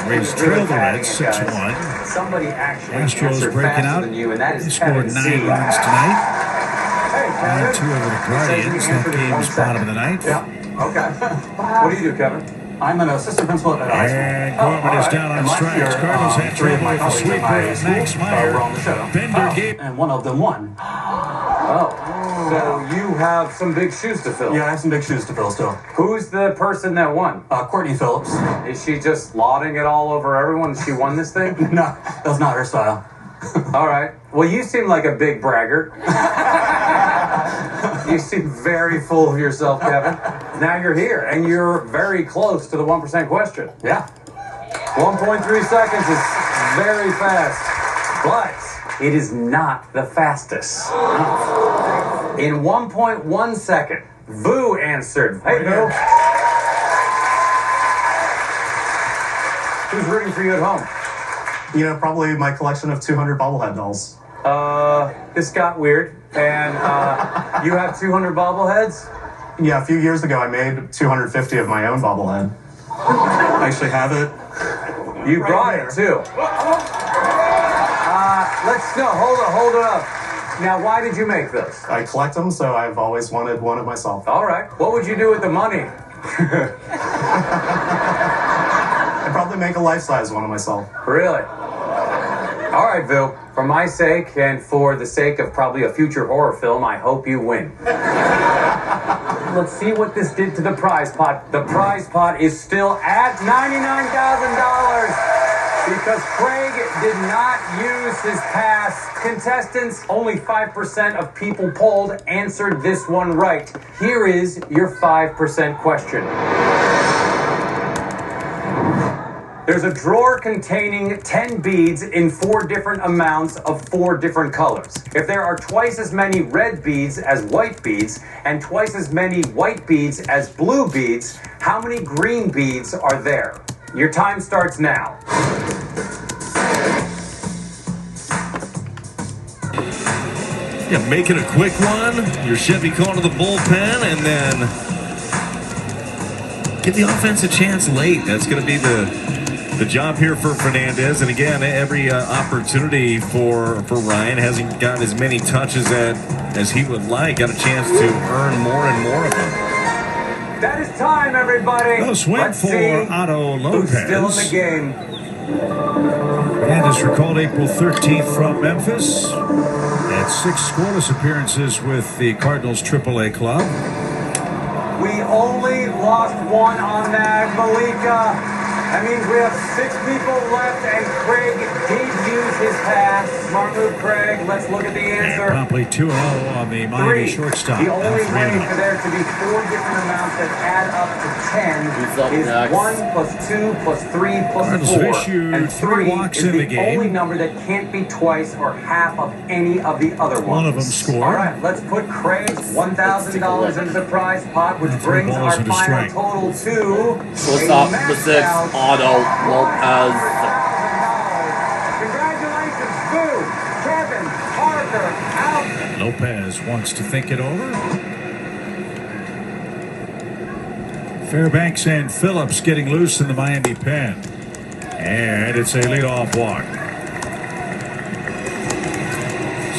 Rays trail the Reds 6-1. Somebody actually Astros answered breaking faster out. than you, and that is They scored 9 Kevin C. runs tonight. Hey, Kevin. And 2 over the Guardians. That game's bottom of the ninth. Yeah. Okay. What do you do, Kevin? I'm an assistant principal at high school. And Gorman is down on strikes. Cardinals had trouble with the sweeper and Max Meyer. Were on the show. Bender gave. And one of them won. Oh. So you have some big shoes to fill. Yeah, I have some big shoes to fill still. Who's the person that won? Courtney Phillips. Is she just lauding it all over everyone? She won this thing? No, that's not her style. All right. Well, you seem like a big bragger. You seem very full of yourself, Kevin. Now you're here, and you're very close to the 1% question. Yeah. 1.3 seconds is very fast, but it is not the fastest. In 1.1 second, Vu answered. Hey, Vu. Who's rooting for you at home? You know, probably my collection of 200 bobblehead dolls. This got weird. And you have 200 bobbleheads? Yeah, a few years ago I made 250 of my own bobblehead. I actually have it. You brought it too. Hold it up. Now, why did you make this? I collect them, so I've always wanted one of myself. All right. What would you do with the money? I'd probably make a life-size one of myself. Really? All right, Bill. For my sake and for the sake of probably a future horror film, I hope you win. Let's see what this did to the prize pot. The prize pot is still at $99,000 because Craig did not use his pass. Contestants, only 5% of people polled answered this one right. Here is your 5% question. There's a drawer containing 10 beads in 4 different amounts of 4 different colors. If there are twice as many red beads as white beads and twice as many white beads as blue beads, how many green beads are there? Your time starts now. Yeah, make it a quick one. Your Chevy call to the bullpen, and then give the offense a chance late. That's going to be the job here for Fernandez. And again, every opportunity for Ryan. Hasn't got as many touches as he would like. Got a chance to earn more and more of them. That is time, everybody. No swing Let's for see Otto Lopez. who's still in the game. Fernandez recalled April 13th from Memphis. Had 6 scoreless appearances with the Cardinals AAA club. We only lost one on that, Malika. That means we have 6 people left, and Craig did use his pass. Smart move, Craig. Let's look at the answer. And promptly 2-0 on the Miami shortstop. The only Now way 3-0. for there to be 4 different amounts that add up to 10 is 1 plus 2 plus 3 plus Cardinals 4. issued And 3 walks is in the the game. only number that can't be twice or half of any of the other ones. One of them scored. All right, let's put Craig's $1,000 into the prize pot, which brings our final total to What's up, the 6, Otto Lopez. Congratulations, Boo, Kevin, Parker, Alec. Lopez wants to think it over. Fairbanks and Phillips getting loose in the Miami pen. And it's a leadoff walk.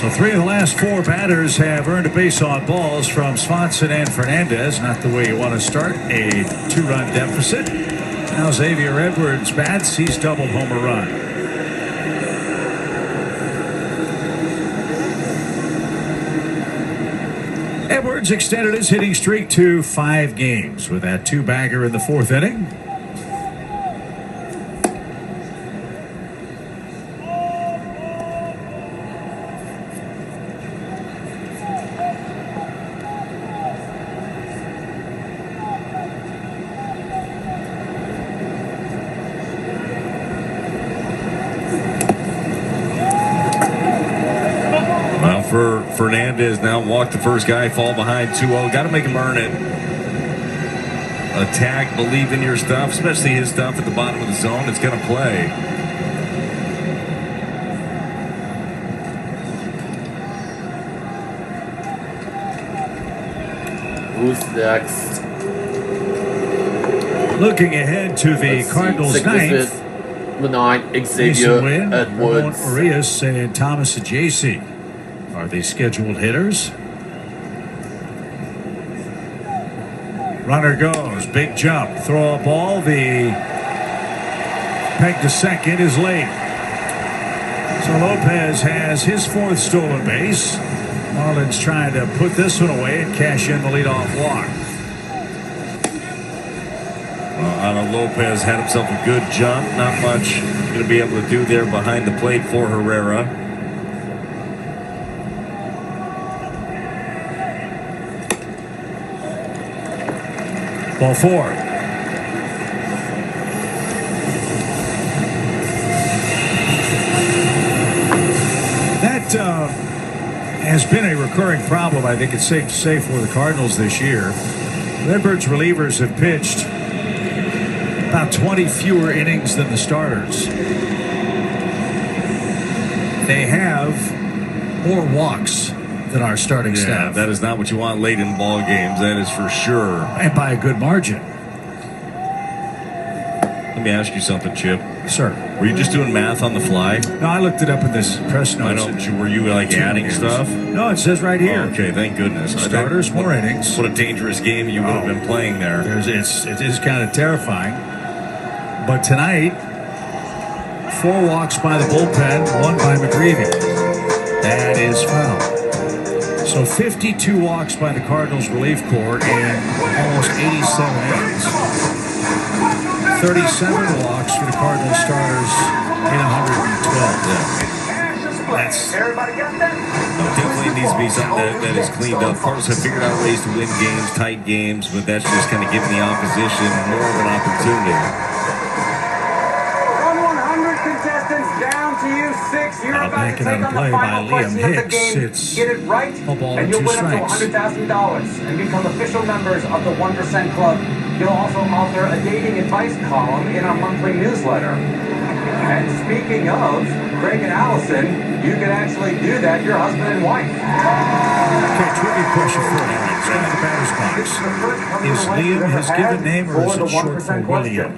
So 3 of the last 4 batters have earned a base on balls from Swanson and Fernandez. Not the way you want to start a 2-run deficit. Now Xavier Edwards bats. He's doubled home a run. Edwards extended his hitting streak to 5 games with that 2-bagger in the 4th inning. Fernandez now walked the first guy, fall behind 2-0. Got to make him earn it. Attack, believe in your stuff, especially his stuff at the bottom of the zone. It's going to play. Who's next? Looking ahead to the Cardinals' 9th. The 9th, Xavier Edwards. Arias and Thomas Ajayci are the scheduled hitters. Runner goes, big jump, throw a ball. The peg to second is late. So Lopez has his 4th stolen base. Marlins trying to put this one away and cash in the leadoff walk. Well, Lopez had himself a good jump. Not much going to be able to do there behind the plate for Herrera. Ball 4. That has been a recurring problem, I think it's safe to say, for the Cardinals this year. Redbirds relievers have pitched about 20 fewer innings than the starters. They have more walks than our starting staff. That is not what you want late in ball games, that is for sure. And by a good margin. Let me ask you something, Chip. Sir. Were you just doing math on the fly? No, I looked it up in this press notes. I know. Were you like adding stuff? No, it says right here. Oh, okay, thank goodness. Starters, more innings. What a dangerous game you would have been playing there. It is kind of terrifying. But tonight, 4 walks by the bullpen, 1 by McGreevy. That is foul. So 52 walks by the Cardinals relief corps in almost 87 innings. 37 walks for the Cardinals starters in 112. That's Everybody got that? Definitely needs to be something that is cleaned up. Cardinals have figured out ways to win games, tight games, but that's just kind of giving the opposition more of an opportunity. Contestants down to you 6. You're about to take on the final question of the game. Get it right, and you'll win up to $100,000 and become official members of the 1% Club. You'll also author a dating advice column in our monthly newsletter. And speaking of Craig and Allison, you can actually do that. You're husband and wife. Okay, trivia question for you. Inside the batter's box. Is Liam his given name or is it short for William? What do you think?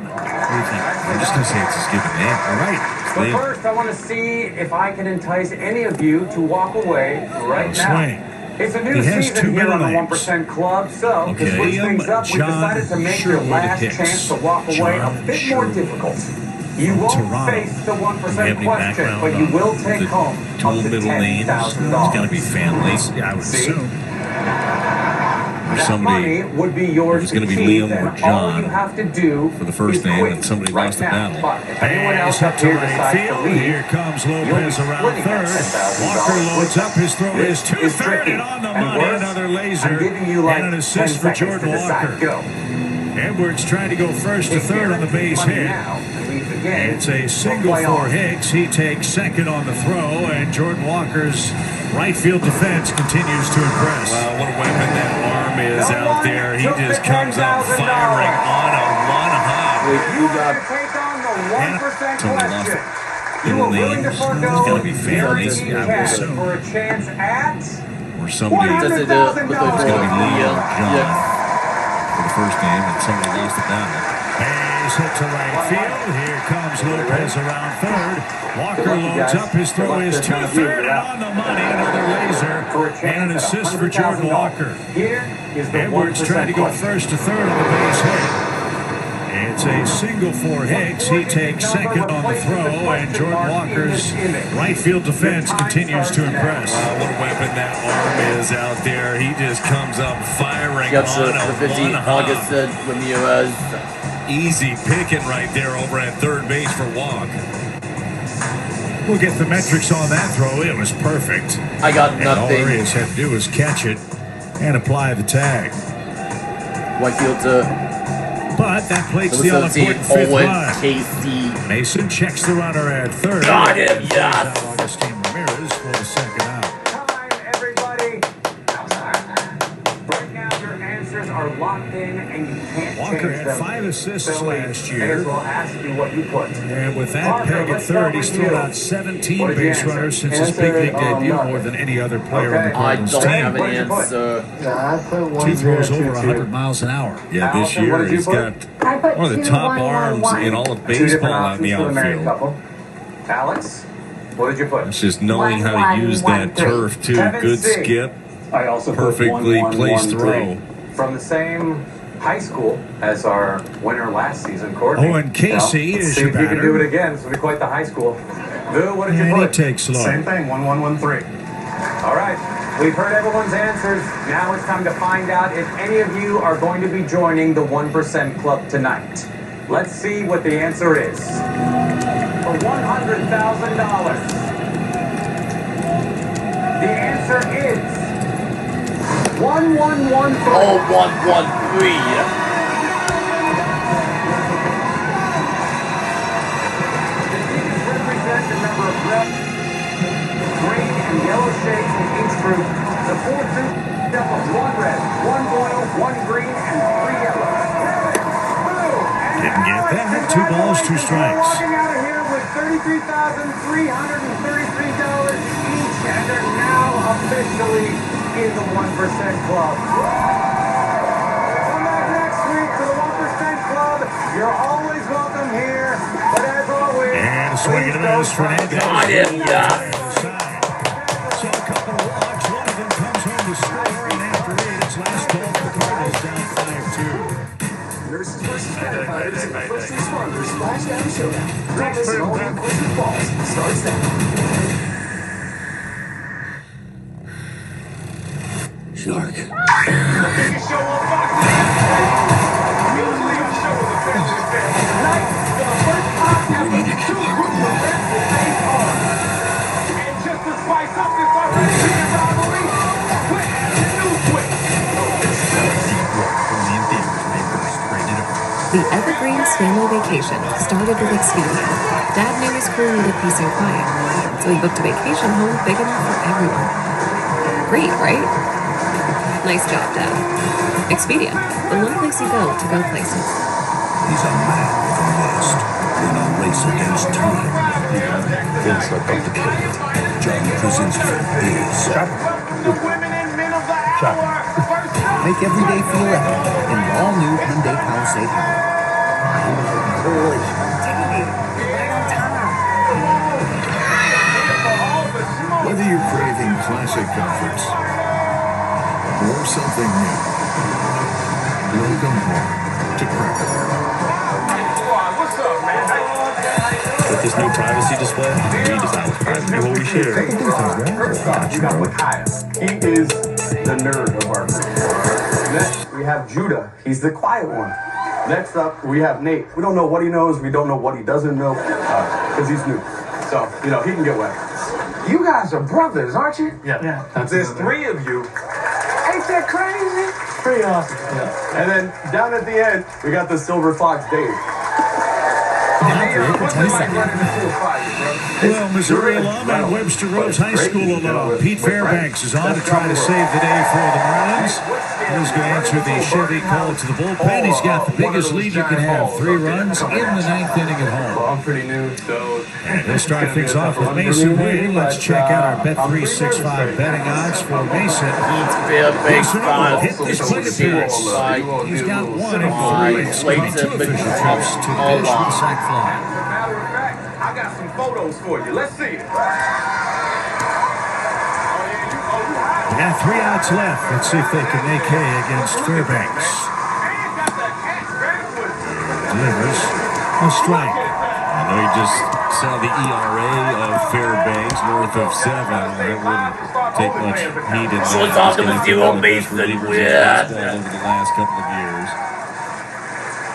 I'm just going to say it's his given name. All right. But first, I want to see if I can entice any of you to walk away right now. Swing. It's a new season here on the 1% Club, so to switch things up, we decided to make your last chance to walk away a bit more difficult. You won't face the 1% question, but you will take home up to $10,000. It's got to be families. Yeah, I would assume. for That somebody. money would be yours. It's going to be keep, Liam or and John all you have to do for the first is name, quit and somebody right lost the now. battle. But if anyone else up Up to here right decides to field. leave, Here comes you'll be Lopez around splitting that third. $10,000 Walker loads up. His throw is This is 2-3 tricky. and on the And money. worse, Another laser I'm giving you like and an 10 assist for seconds Jordan to decide. Walker. Go. Edwards trying to go first to third on the base Money hit. now, and leave again. It's a single Play for on. Hicks. He takes second on the throw, and Jordan Walker's right field defense continues to impress. Wow, what a weapon that arm is out there. He just comes up firing on a one-hop. You got to take on the 1% question. You are willing to It's forego gotta be very family, I would cash assume. for a chance at Or somebody. It's going to be Liam or John for the first name, and somebody lost the battle. Hayes hit to right field. Here comes Lopez around third. Walker loads up. His throw is 2-3 and on the money. Another laser and an assist for Jordan Walker. Here is the Edwards 1% trying to go question. first to third on the base hit. It's a single for Hicks. He takes second on the throw, and Jordan Walker's right field defense continues to impress. Wow, what a weapon that arm is out there. He just comes up firing Got on the a 15 one-hop. August said Ramirez. Easy picking right there over at third base for Walk. We'll get the metrics on that throw. It was perfect. I got And all nothing. Arias had to do was catch it and apply the tag. Whitefield to But that plates the Number 17, all-important fifth Owen run. KC. Mason checks the runner at third. Got him, yes. Augustine Ramirez for the second out. Time, everybody. Right now, your answers are locked in, and you can't Walker change had them. 5 assists So last May year. as well ask you what you put. And with that Parker, peg at let's start third, he's with thrown you. out 17 What did you base answer? runners since his big league debut, more than any other player on the I Cardinals don't team. have an What did you put? answer. Two throws over 100 miles an hour. Yeah, this Allison, what year did you he's put? got I put one of the two, top one, one, arms one. in all of Two different baseball out in the options for the married outfield. couple. Alex, what did you put? It's just knowing how to use that turf, too. Kevin Good C. skip, I also put perfectly 1-1-1-3. placed throw. From the same high school as our winner last season, Courtney. Owen Casey Let's is see your if you can batter. do it again. This will be quite the high school. Lou, what did you And he put? takes low. Same thing, 1-1-1-3. All right. We've heard everyone's answers. Now it's time to find out if any of you are going to be joining the 1% Club tonight. Let's see what the answer is. For $100,000, the answer is 1113. Oh, 113. Represent the number of red, green, and yellow shades in each group. The four groups up of one red, one oil, one green, and three yellow. Didn't get that. 2 balls, 2 strikes. Walking out of here with $33,333 each, and they're now officially in the 1% Club. Come back next week to the 1% Club. You're always welcome here, but as always, And a swing and a miss for Fernandez. Got him, yeah. So a couple of walks. One of them comes home to score, and after 8, it's last call for the Cardinals down 5-2. Nurses versus firefighters and first responders Splashdown Showdown. Don't miss an all-new Quick Balls. Starts now. Shark. The Evergreen's family vacation started with Expedia. Dad knew his crew needed peace and quiet, so he booked a vacation home big enough for everyone. Great, right? Nice job, Dad. Expedia, the one place you go places. He's a man with a list in a race against time. Feels like complicated. John Krasinski is Make every day feel epic in the all-new Hyundai Palisade Hybrid. Whether you're craving classic comforts or something new, welcome home to Cracker. With this new privacy display, we just out with privacy what we share. First off, you got Wakaya. He is the nerd of our group. Next, we have Judah. He's the quiet one. Next up, we have Nate. We don't know what he knows. We don't know what he doesn't know because he's new. So, you know, he can get wet. You guys are brothers, aren't you? Yeah. There's 3 of you. Ain't that crazy? Pretty awesome. Yeah. And then down at the end, we got the Silver Fox Dave. Well, Missouri alum and Webster Rose High School alum Pete Fairbanks is on to try to save the day for the Marlins. He's going to answer the Chevy call to the bullpen. He's got the biggest lead you can have, 3 runs in the 9th inning at home. I'm pretty new, so... We'll start things off with Mason Wynn. Let's check out our Bet365 betting odds for Mason. Mason will hit this plate appearance. He's got 1 in 3, excluding 2 official trips to the dish with a sac fly. As a matter of fact, I got some photos for you. Let's see it. We got 3 outs left. Let's see if they can make hay against Fairbanks. Delivers a strike. I know you just saw the ERA of Fairbanks north of 7. That wouldn't take much heat in that. So it's off to the 0 Mason Wynn over the last couple of years.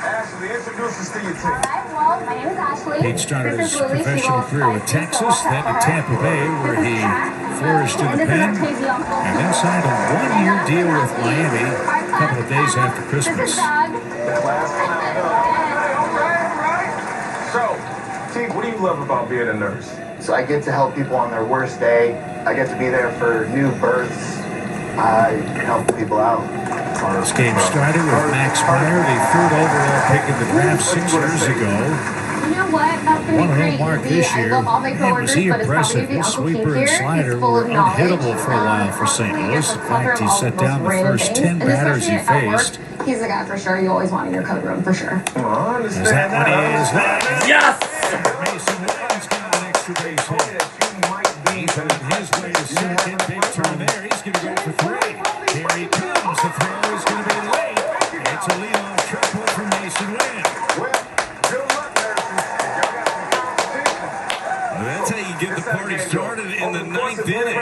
Ashley, introduce us to your team. Well, my name is Ashley. Pete started his professional career with Texas, then to Tampa Bay, where he flourished in the pen, and then signed a 1-year deal with Miami a couple of days after Christmas. So, T, what do you love about being a nurse? So I get to help people on their worst day. I get to be there for new births. I help people out. This game started with Max Meyer, the 3rd overall pick in the draft 6 years ago. You know what? That's going to be great. Mark this year. I love all my coworkers, Was he but it's impressive? probably the His Uncle King sweeper and here. slider He's full were of knowledge. unhittable for a while for St. Louis. In fact, he set down the first 10 batters he faced. He's the guy for sure you always want in your coat room, for sure. Oh, I understand Is that what he is? Yes! Mason Wynn's got an extra base hit. He's on his way to second. Big turn there. He's going to go for 3. Here he comes. The throw is going to be late. It's a leadoff triple from Mason Wynn. Well, good luck, nurses. Y'all got some competition. Well, that's how you get the party started in the 9th inning.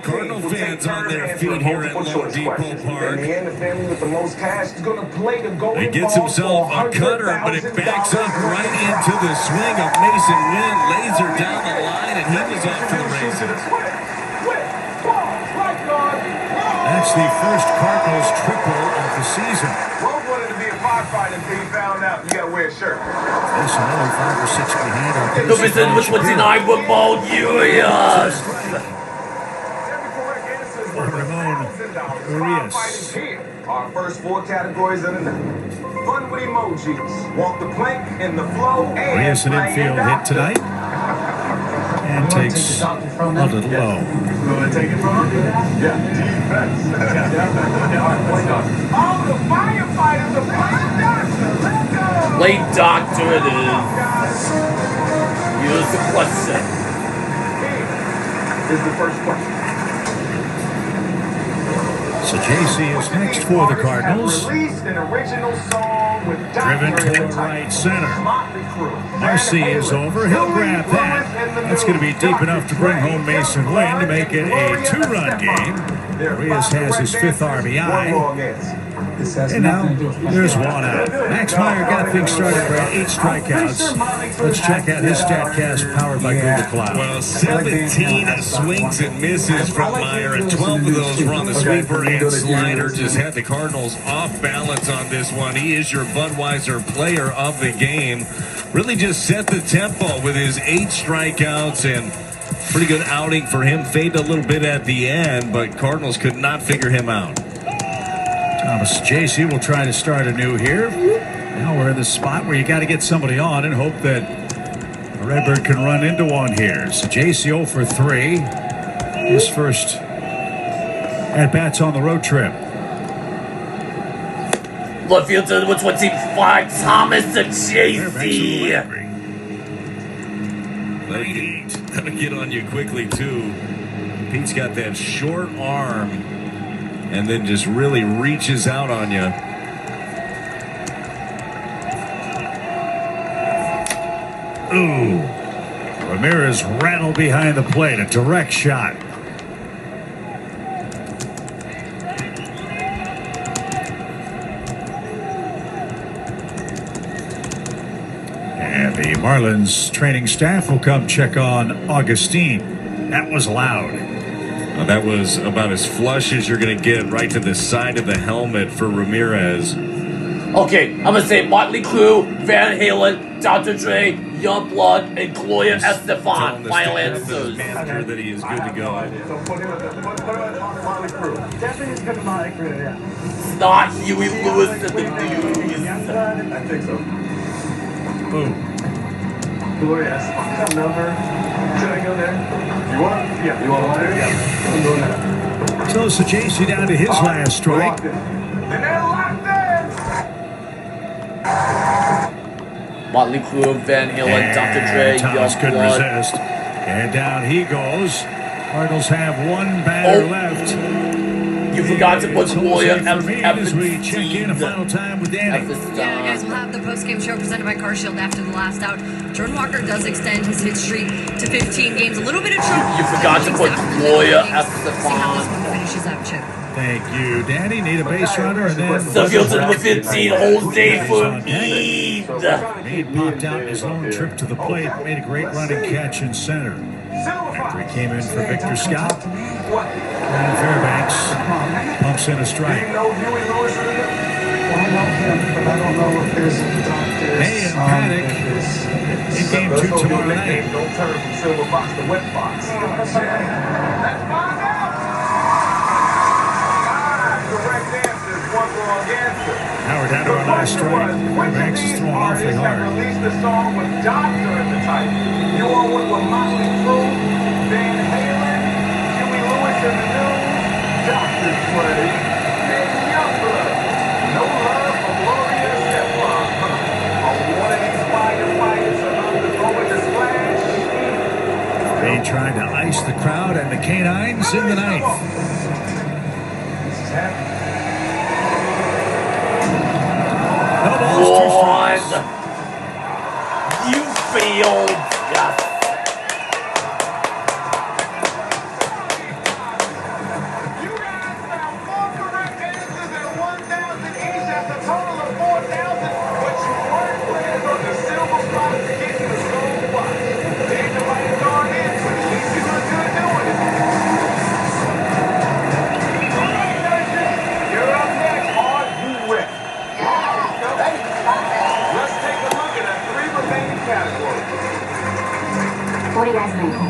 Cardinal fans on their feet here at Loan Depot Park. In the end, the family with the most cash is going to play the golden He gets ball himself for a cutter, but it backs up right into the swing of Mason Wynn. Laser down the line, and he was off to the races. That's the first Cardinals triple of the season. Rose wanted to be a firefighter until he found out you got to wear a shirt. Mason only 5 or 6 behind our The Mason with 29 football, yes! Ramon Urias. Our first 4 categories in the night. Fun with emojis. Walk the plank, in the flow, and Urias an infield hit tonight. And takes a little low. You want to take it from him? Yeah. Defense. All the firefighters are playing doctor. Let's go. Late doctor it is. Here's the question. Here's the first question. So JC is next for the Cardinals. Released an original song with Driven toward right center. Marcy is over. He'll grab that. That's going to be deep enough to bring home Mason Wynn to make it a 2-run game. Urias has his 5th RBI. And now there's 1 out. Max Meyer got things started for 8 strikeouts. Let's check out his StatCast powered by Google Cloud. Well, 17 swings and misses from Meyer, and 12 of those were on the sweeper and slider. Just had the Cardinals off balance on this one. He is your Budweiser player of the game. Really just set the tempo with his 8 strikeouts, and pretty good outing for him. Faded a little bit at the end, but Cardinals could not figure him out. Thomas JC will try to start anew here. Now we're in the spot where you got to get somebody on and hope that the Redbird can run into one here. So JC 0 for 3. His first at-bats on the road trip. Left field to the 25, Thomas to JC. That'll get on you quickly, too. Pete's got that short arm and then just really reaches out on you. Ooh. Ramirez rattled behind the plate. A direct shot. And the Marlins training staff will come check on Augustine. That was loud. That was about as flush as you're going to get, right to the side of the helmet for Ramirez. Okay, I'm going to say Motley Crue, Van Halen, Dr. Dre, Youngblood, and Gloria Estefan. Final answers. Manager that he is good to go. So put him at Motley Crue. Definitely is good to Motley Crue, yeah. It's not Huey Lewis and the News. I think so. Boom. Gloria Estefan number. Should I go there? You want? Yeah. You want to there? Yeah. I'm going there. So Sajasi down to his last strike. Motley Crue, Van Halen, Dr. Dre, Thomas couldn't Youngblood. resist. And down he goes. Cardinals have one batter left. You forgot to put Gloria as we check in a final time with Danny. Yeah, guys, we'll have the post-game show presented by CarShield after the last out. Jordan Walker does extend his hit streak to 15 games. A little bit of trouble. You forgot to put Gloria See how this one finishes up, Chip. Thank you, Danny. Need a base runner, and then Suffield in the 15, Jose for Eid. Meade popped out his lone trip to the plate, made a great running catch in center. After he came in for Victor Scott, and Fairbanks pumps in a strike. I know him, but I don't know if there's a doctor. Hey, and Paddock in game 2 tomorrow night. Don't turn from silver box to wet box. Let's find out. Correct answer is one wrong answer. Now we're down to our last strike. Fairbanks is throwing awfully hard. Released the song with Doctor in the title. You all went with Motley Crue, Van Halen, Huey Lewis in the News, Dr. Dre, and Youngblood. No love for Gloria Estefan. Are one of these firefighters undergoing the splash? They tried to ice the crowd and the canines in the ninth. No balls, 2 strikes. You failed. Yes.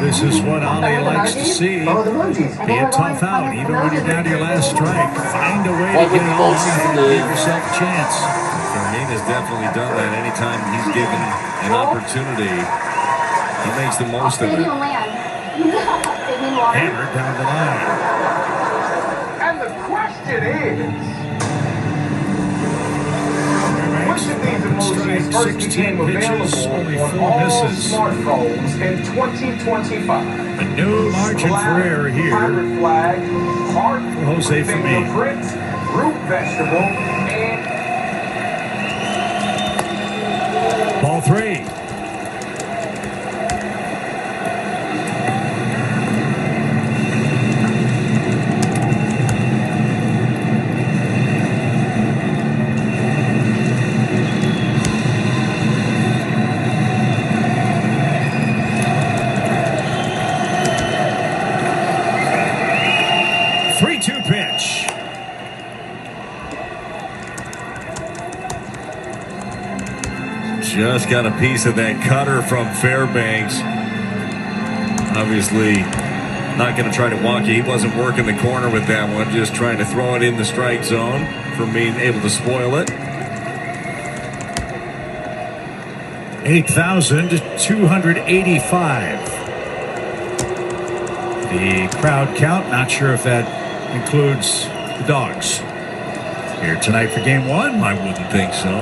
This is what Ollie likes to see. Be a tough out, even when you're down to your last strike. Find a way to get it on and give yourself a chance. Fermin has definitely done that. Anytime he's given an opportunity, he makes the most of it. Hammered down the line. And the question is, which of these emojis first became available on all smartphones in 2025? A new margin for error here. Pirate flag, heart, Jose Fermin. fingerprint, root vegetable, and Ball 3. Just got a piece of that cutter from Fairbanks. Obviously, not going to try to walk it. He wasn't working the corner with that one, just trying to throw it in the strike zone for being able to spoil it. 8,285. The crowd count, not sure if that includes the dogs. Here tonight for game 1? I wouldn't think so.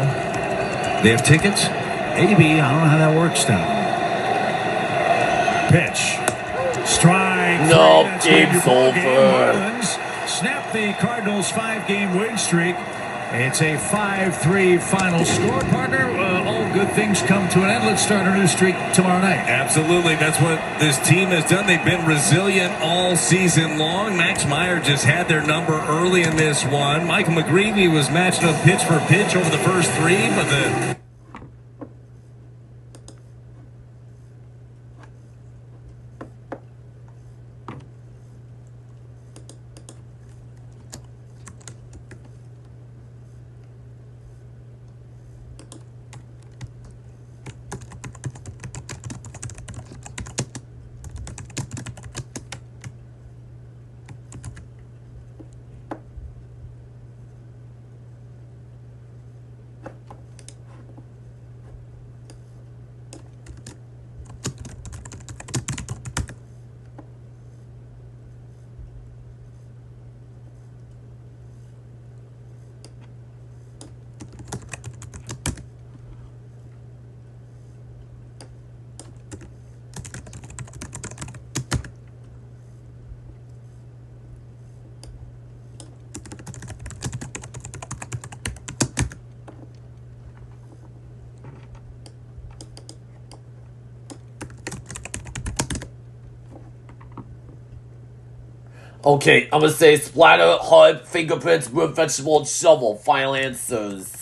They have tickets? Maybe. I don't know how that works now. Pitch. Strike. No, game's over. Snap the Cardinals' 5-game win streak. It's a 5-3 final score, partner. All good things come to an end. Let's start a new streak tomorrow night. Absolutely. That's what this team has done. They've been resilient all season long. Max Meyer just had their number early in this one. Michael McGreevy was matched up pitch for pitch over the first 3, but the Okay, I'm gonna say splatter, HUD, fingerprints, root vegetable, and shovel. Final answers.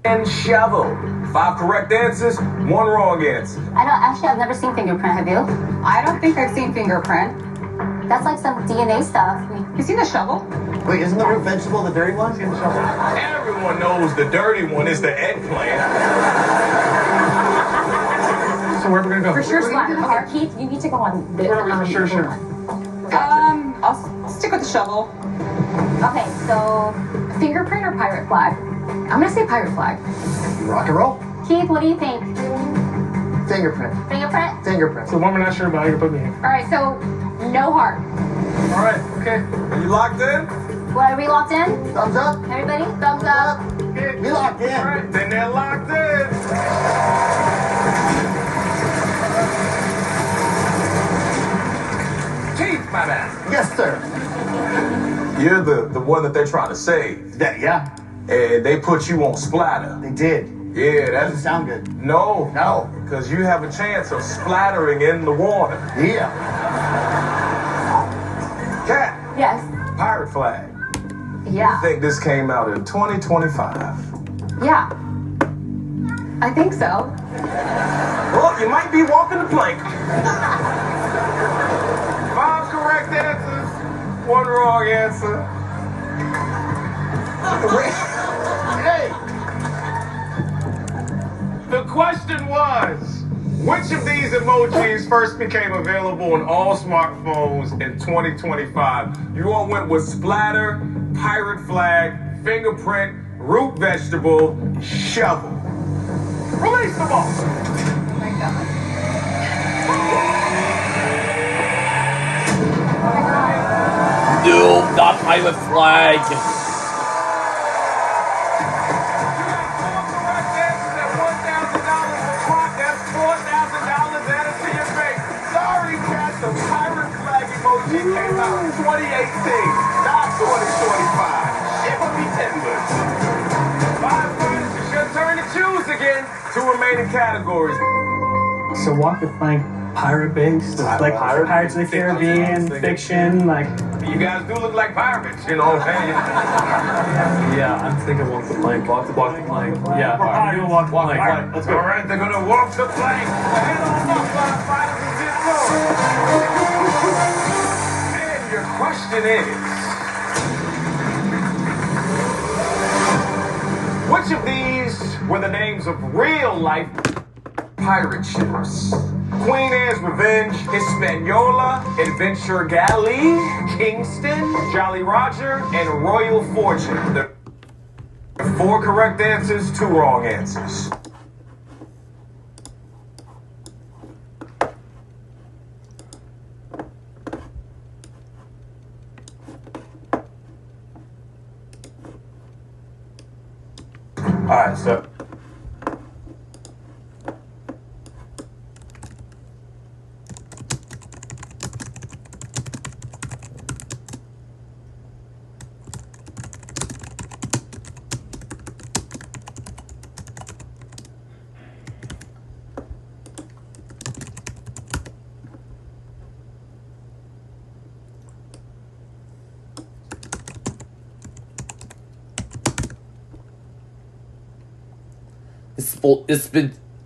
And shovel. 5 correct answers, 1 wrong answer. I've never seen fingerprint, have you? I don't think I've seen fingerprint. That's like some DNA stuff. You seen the shovel? Wait, isn't the root vegetable the dirty one? In the shovel. Everyone knows the dirty one is the eggplant. So where are we gonna go? For sure, Slap. Okay, Keith, you need to go on the Sure. I'll stick with the shovel. Okay, so fingerprint or pirate flag? I'm gonna say pirate flag. Rock and roll. Keith, what do you think? Fingerprint. Fingerprint? Fingerprint. So one we're not sure about, you can put me in. Alright, so no heart. Alright, okay. Are you locked in? What, are we locked in? Thumbs up. Everybody? Thumbs up. We locked in. Alright, then they're locked in. Keith, my man. Yes, sir. You're the one that they're trying to save. Yeah. And they put you on splatter. They did. Yeah, that Doesn't sound good. No. No. Because you have a chance of splattering in the water. Yeah. Cat, Yes. pirate flag. Yeah. I think this came out in 2025. Yeah. I think so. Well, you might be walking the plank. 5 correct answers, 1 wrong answer. Hey! The question was, which of these emojis first became available on all smartphones in 2025? You all went with splatter, pirate flag, fingerprint, root vegetable, shovel. Release the ball. Oh my god. No, not pirate flag. She came out in 2018, not 2025. Shiver me timbers. 5 points, it's your turn to choose again. 2 remaining categories. So walk the plank, pirate-based, like Pirates of the Caribbean, fiction, like... You guys do look like pirates, you know what I'm saying? Yeah, I'm thinking walk the plank. Walk the plank. Yeah, all right, we're gonna walk the plank. All right, let's go. All right, they're gonna walk the plank. Head on up, fighters and get going. And your question is, which of these were the names of real-life pirate ships? Queen Anne's Revenge, Hispaniola, Adventure Galley, Kingston, Jolly Roger, and Royal Fortune. The 4 correct answers, 2 wrong answers. All right, so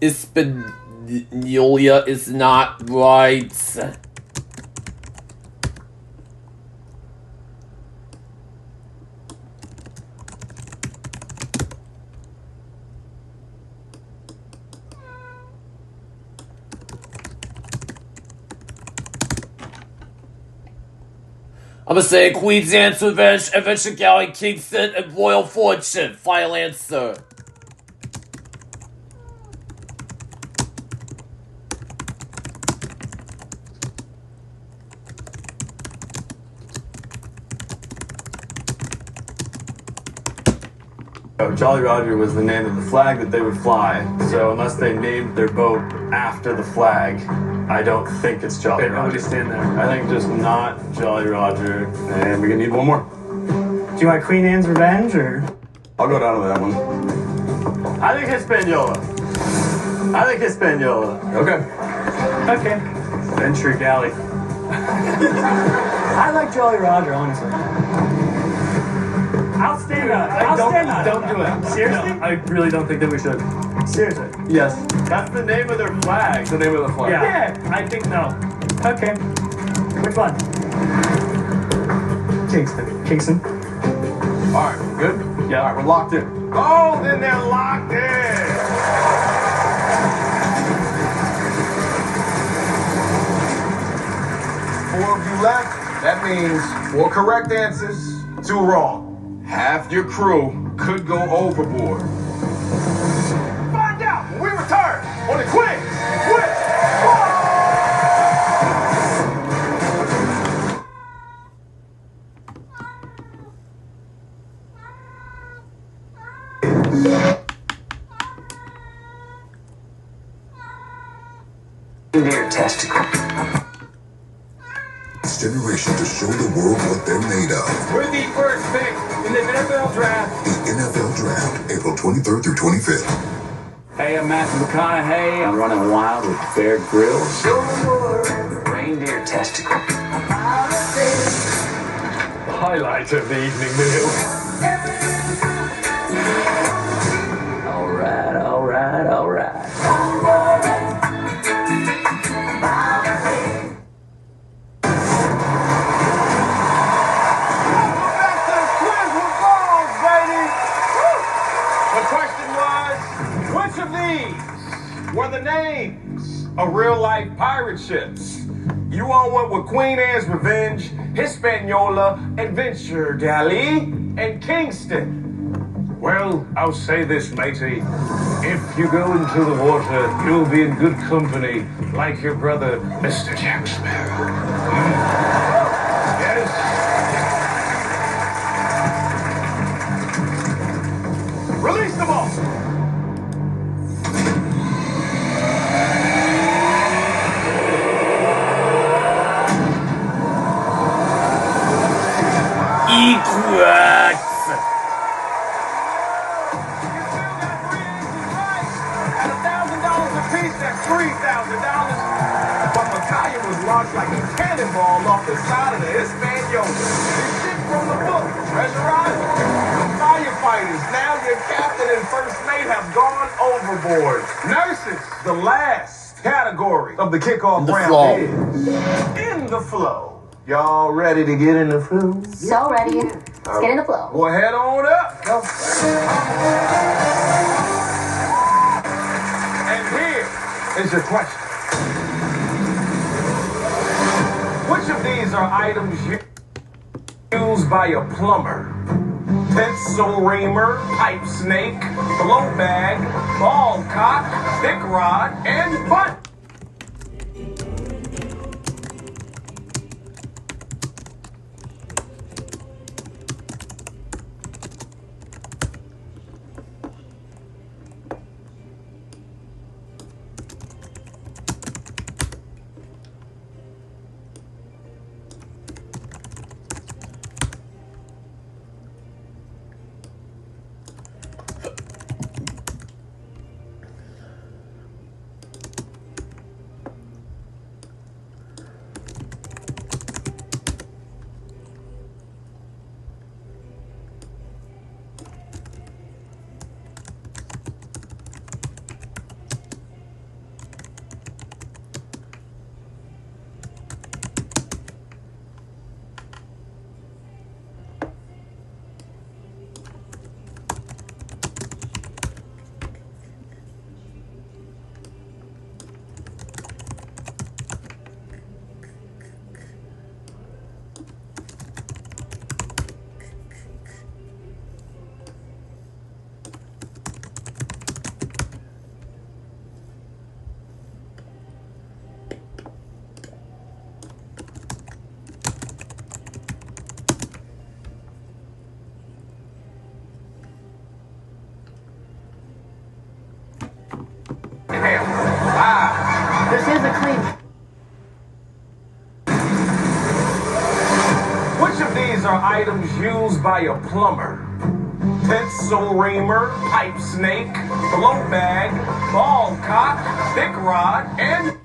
Hispaniola is not right. I'm gonna say Queen's Answer, Adventure Galley, Kingston, and Royal Fortune. Final answer. Jolly Roger was the name of the flag that they would fly, so unless they named their boat after the flag, I don't think it's Jolly Roger. How would you stand there? I think just not Jolly Roger, and we're gonna need one more. Do you want Queen Anne's Revenge, or? I'll go down to that one. I think Hispaniola. Okay. Okay. Venture Galley. I like Jolly Roger, honestly. I'll stand on it. Don't do it. Seriously? No, I really don't think that we should. Seriously? Yes. That's the name of their flag. The name of the flag. Yeah, I think no. Okay. Which one? Kingston. All right, good? Yeah. All right, we're locked in. Oh, then they're locked in. 4 of you left. That means 4 correct answers, 2 wrong. Half your crew could go overboard. Find out when we return on the Quick Wit Reindeer testicle. Generation to show the world what they're made of. We're the first pick in the NFL draft. The NFL Draft, April 23rd through 25th. Hey, I'm Matthew McConaughey. I'm running wild with Bear Grylls. Reindeer testicle. highlight of the evening meal. All right. Which of these were the names of real-life pirate ships? You all went with Queen Anne's Revenge, Hispaniola, Adventure Galley, and Kingston. Well, I'll say this, matey. If you go into the water, you'll be in good company, like your brother, Mr. Jack Sparrow. Yes. Release them all! Equals. At $1,000 apiece, that's $3,000. But Micaiah was launched like a cannonball off the side of the Hispaniola. This shit from the book, Treasure Island. The firefighters, now your captain and first mate, have gone overboard. Nurses, the last category of the kickoff round is in the flow. Y'all ready to get in the flow? So ready. Let's get in the flow. Well, head on up. Go. And here is your question. Which of these are items used by a plumber? Pencil reamer, pipe snake, blow bag, ball cock, stick rod, and butt. This is a clean. Which of these are items used by a plumber? Pencil reamer, pipe snake, blow bag, ball cock, thick rod, and...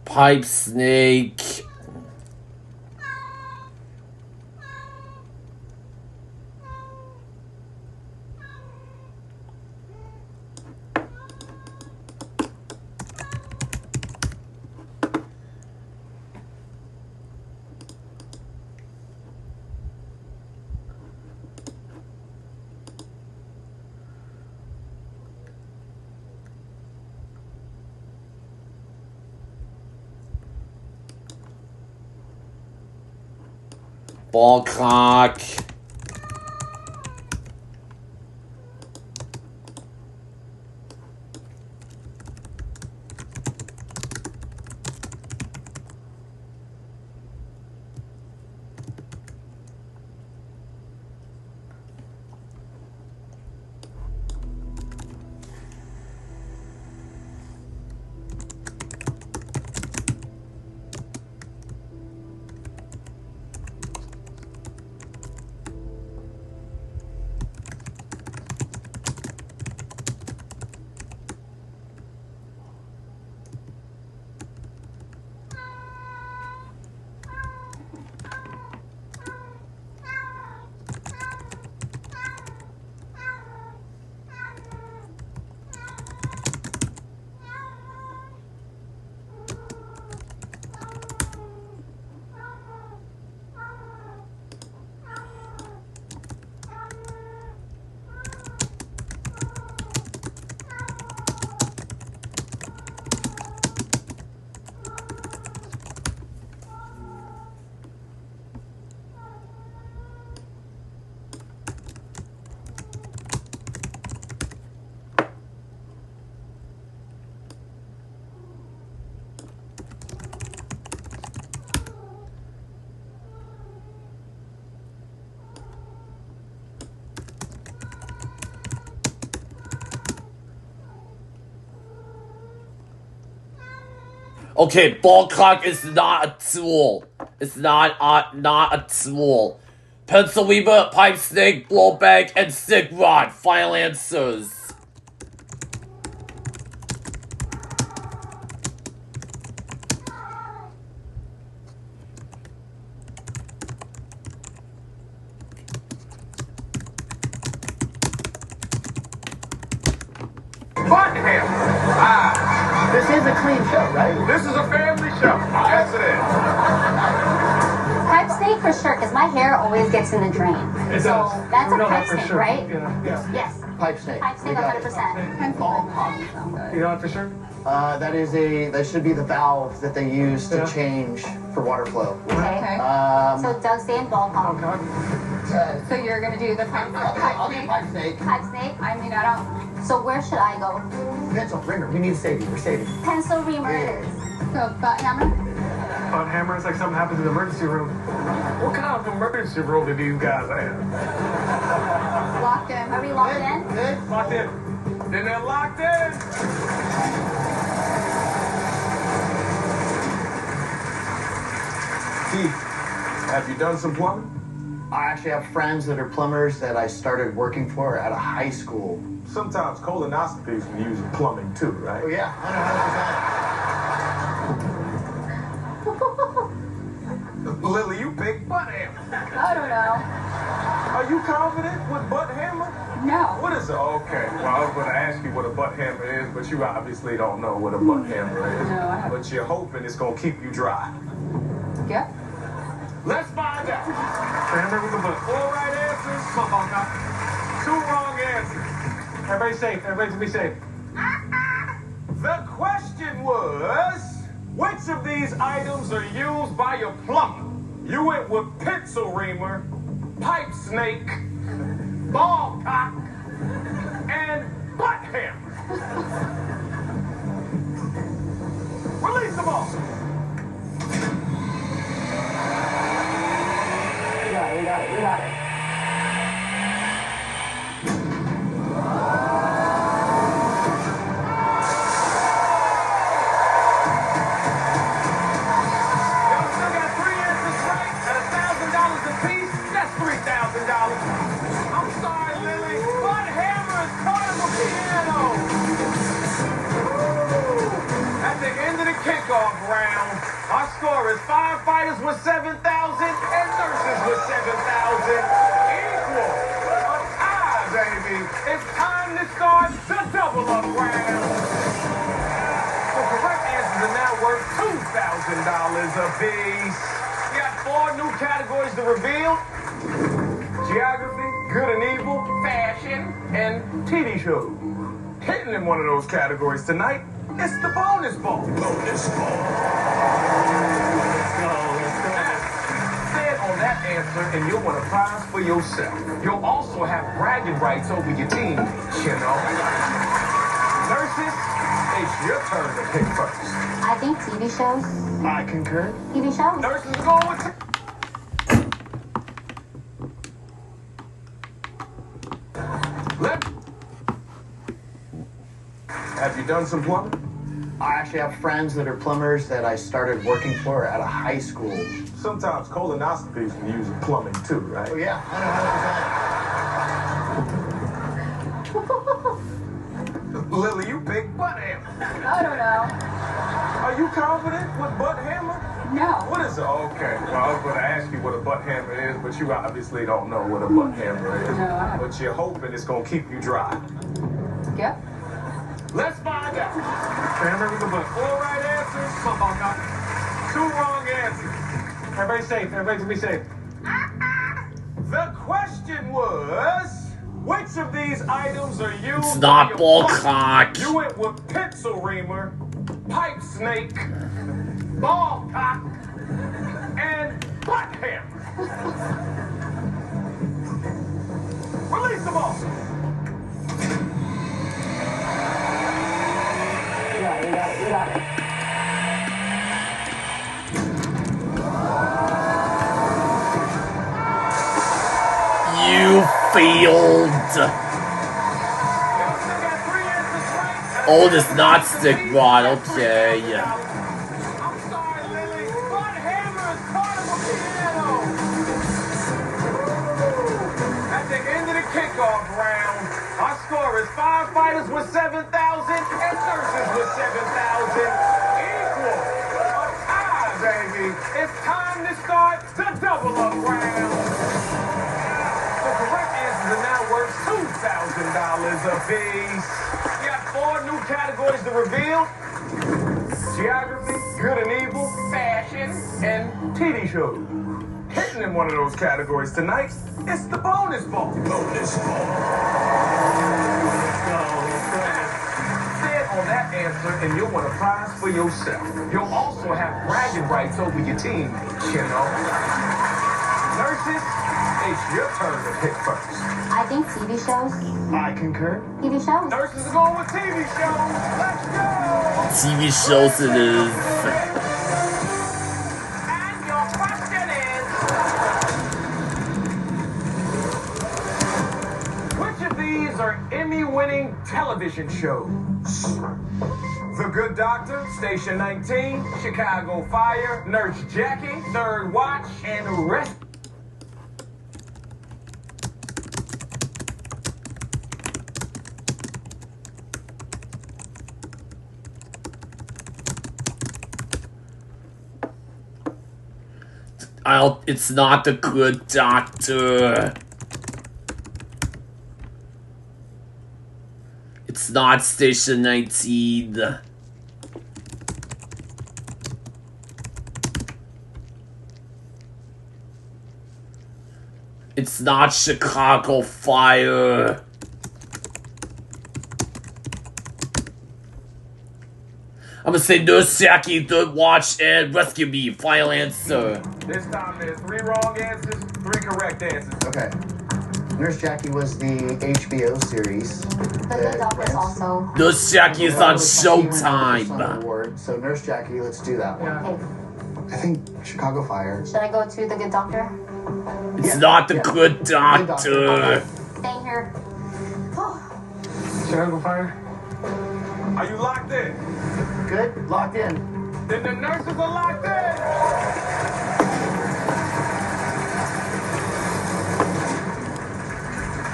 Pipe snake. Ball cock. Okay, ball cock is not a tool. It's not a tool. Pencil weaver, pipe snake, blowback, and stick rod. Final answers. Butt hammer. This is a clean show, right? This is a family show. Yes, it is. Pipe snake for sure, because my hair always gets in the drain. It so does. that's We a know pipe that for snake, sure. right? Yeah. Yes. Pipe snake. Pipe snake, We got it. 100%. You know it for sure? That should be the valve that they use to change for water flow. Okay. So Doug's saying ball cock. So you're gonna do the pipe snake? Pipe snake. Pipe snake? I mean, I don't. So where should I go? Pencil ringer. We need safety. We're saving. Pencil reamer it is. So butt hammer? Butt hammer is like something happens in the emergency room. What kind of emergency room do you guys have? Locked in. Are we locked in? Locked in. Then they're locked in. Keith, have you done some plumbing? I actually have friends that are plumbers that I started working for at a high school. Sometimes colonoscopies can use plumbing too, right? Oh yeah, 100%. Lily, you big butt hammer. I don't know. Are you confident with butt hammer? No. What is it? Okay, well, I was going to ask you what a butt hammer is, but you obviously don't know what a butt hammer is. No, I haven't. But you're hoping it's going to keep you dry. Yep. Let's find out. Hammer with the butt. All right answers. Come on now. 2 wrong answers. Everybody safe. Everybody be safe. The question was, which of these items are used by your plumber? You went with pencil reamer, pipe snake, ball cock, and butt hammer. Release the ball. We got it. Y'all still got 3 answers right at $1,000 apiece. That's $3,000. I'm sorry, Lily. Butt hammer is part of a piano. At the end of the kickoff round, our score is firefighters with 7,000 and nurses with 7,000. Equal. A tie, baby. It's time to start the double up round. The correct answers are now worth $2,000 apiece. We got 4 new categories to reveal. Geography, good and evil, fashion, and TV shows. Hitting in one of those categories tonight, it's the bonus ball. Bonus ball. Let's go. Stand on that answer and you'll win a prize for yourself. You'll also have bragging rights over your team, you know. Nurses, it's your turn to pick first. I think TV shows. I concur. TV shows. Nurses are going with Have you done some plumbing? I actually have friends that are plumbers that I started working for at a high school. Sometimes colonoscopies can use plumbing too, right? Oh yeah, 100%. Lily, you big butt hammer. I don't know. Are you confident with butt hammer? No. What is it? Okay, well, I was going to ask you what a butt hammer is, but you obviously don't know what a butt hammer is. No, I haven't. But you're hoping it's going to keep you dry. Yep. Let's find out. Hammer with the butt. All right answers. Come on now. 2 wrong answers. Everybody safe. Everybody be safe. The question was, which of these items are used? It's not ball cock. You went with pencil reamer, pipe snake, ball cock, and butt hammer. Release the ball. We got it. You failed. Oh, this not stick rod. Okay. walk-off round. Our score is firefighters with 7,000 and nurses with 7,000. Equal. A tie, baby. It's time to start the double-up round. The correct answers are now worth $2,000 apiece. We got 4 new categories to reveal. Geography, good and evil, fashion, and TV shows. Hitting in one of those categories tonight, it's the bonus ball. Bonus ball. Stand on that answer and you'll win a prize for yourself. You'll also have bragging rights over your teammates, you know. Nurses, it's your turn to pick first. I think TV shows. I concur. TV shows. Nurses are going with TV shows. Let's go! TV shows it is. And your question is, which of these are Emmy-winning television shows? The Good Doctor, Station 19, Chicago Fire, Nurse Jackie, Third Watch, and Rest. It's not the Good Doctor. It's not Station 19. It's not Chicago Fire. I'm gonna say Nurse Jackie, Third Watch, and Rescue Me. Final answer. This time there's 3 wrong answers, 3 correct answers. Okay. Nurse Jackie was the HBO series. The Good Doctor's also. Nurse Jackie is on Award, Showtime. so Nurse Jackie, let's do that one. Okay. I think Chicago Fire. Should I go to the Good Doctor? It's not the Good Doctor. Staying here. Chicago Fire? Are you locked in? Good? Locked in. Then the nurses are locked in!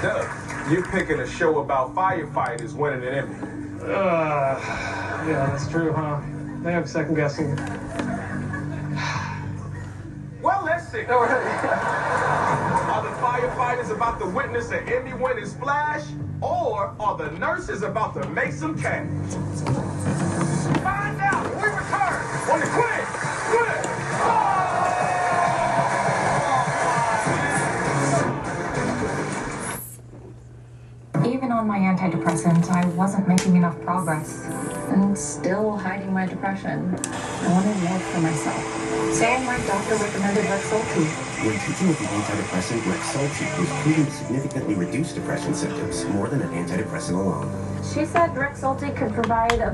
Doug, you're picking a show about firefighters winning an Emmy. Yeah, that's true, huh? They have second guessing. Well, let's see. Are the firefighters about to witness an Emmy-winning splash, or are the nurses about to make some cash? Find out when we return on the Quick Flip. Even on my antidepressants, I wasn't making enough progress. And still hiding my depression. I wanted more for myself. So my doctor recommended Rexulti. When treating with the antidepressant Rexulti was proven to significantly reduce depression symptoms, more than an antidepressant alone. She said Rexulti could provide a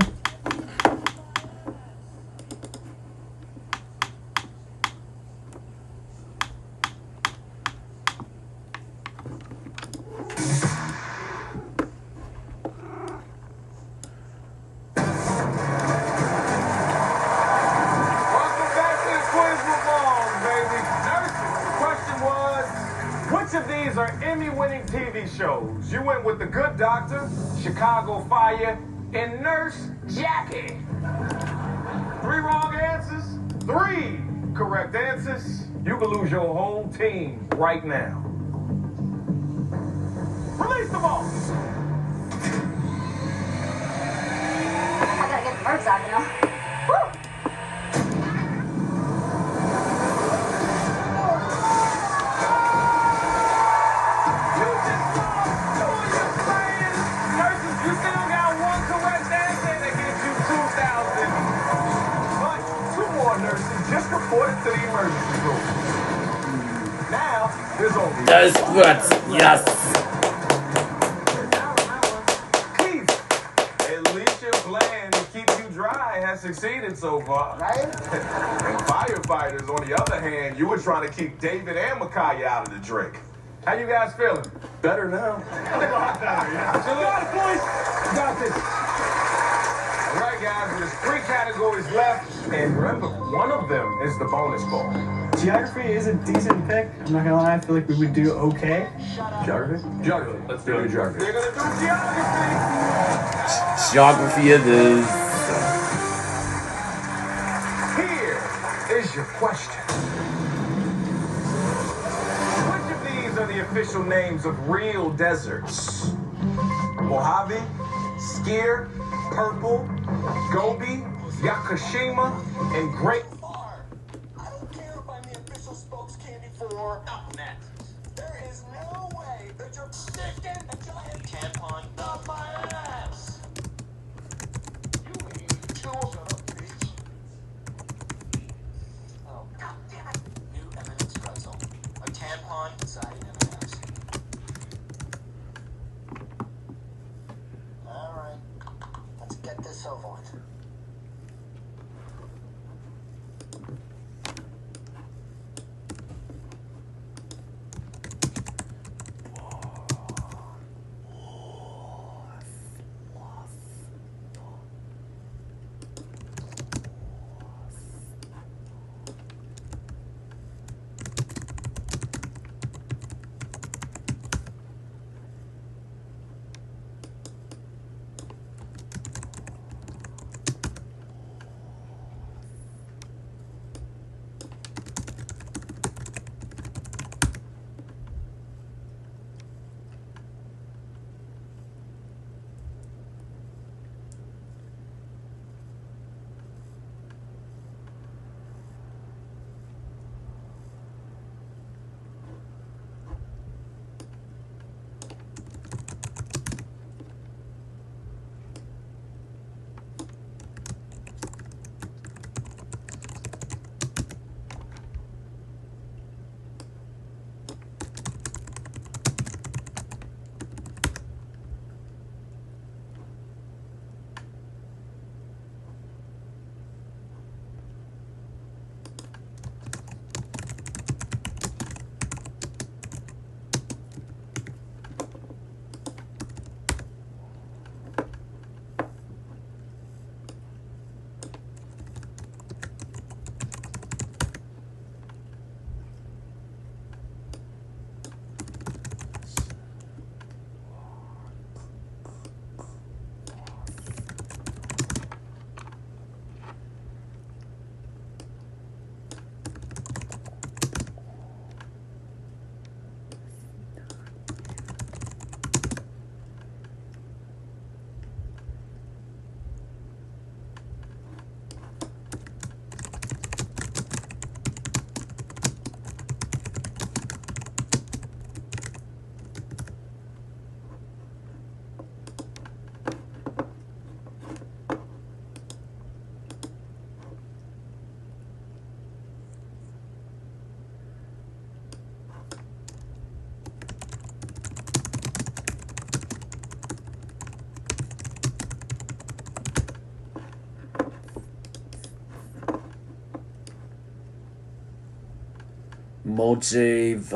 Emmy-winning TV shows. You went with The Good Doctor, Chicago Fire, and Nurse Jackie. 3 wrong answers, 3 correct answers. You can lose your home team right now. Release the ball. I gotta get the birds out, you know? Woo! Just reported to the emergency room. Now, there's only... That is correct, yes. Keith, at least your plan to keep you dry has succeeded so far. Right? And firefighters, on the other hand, you were trying to keep David and Micaiah out of the drink. How you guys feeling? Better now? A lot better, yeah. You got it, boys. You got this. All right, guys, there's 3 categories left. And remember, one of them is the bonus ball. Geography is a decent pick. I'm not gonna lie, I feel like we would do okay. Geography? Geography. Let's do it. Geography. They're gonna do geography. Geography it is. Here is your question. Which of these are the official names of real deserts? Mojave, Skier, Purple, Gobi, Yakushima, and Great. I don't care if I'm the official spokescandy for Up Next. There is no way that you're sticking a giant tampon up my ass. You ain't too bitch. Oh, God damn it. New M&M's pretzel. A tampon inside an M&M's. All right. Let's get this over with. Mojave.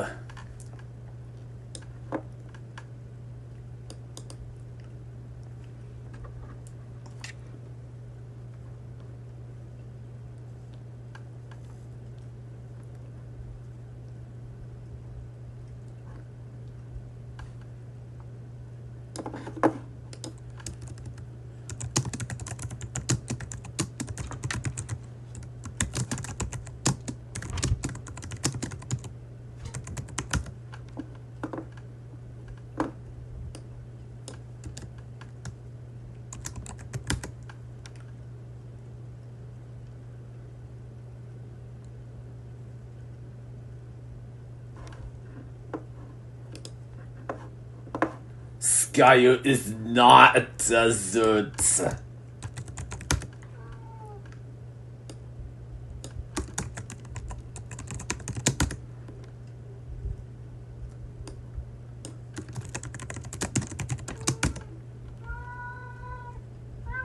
Skyer is not a desert.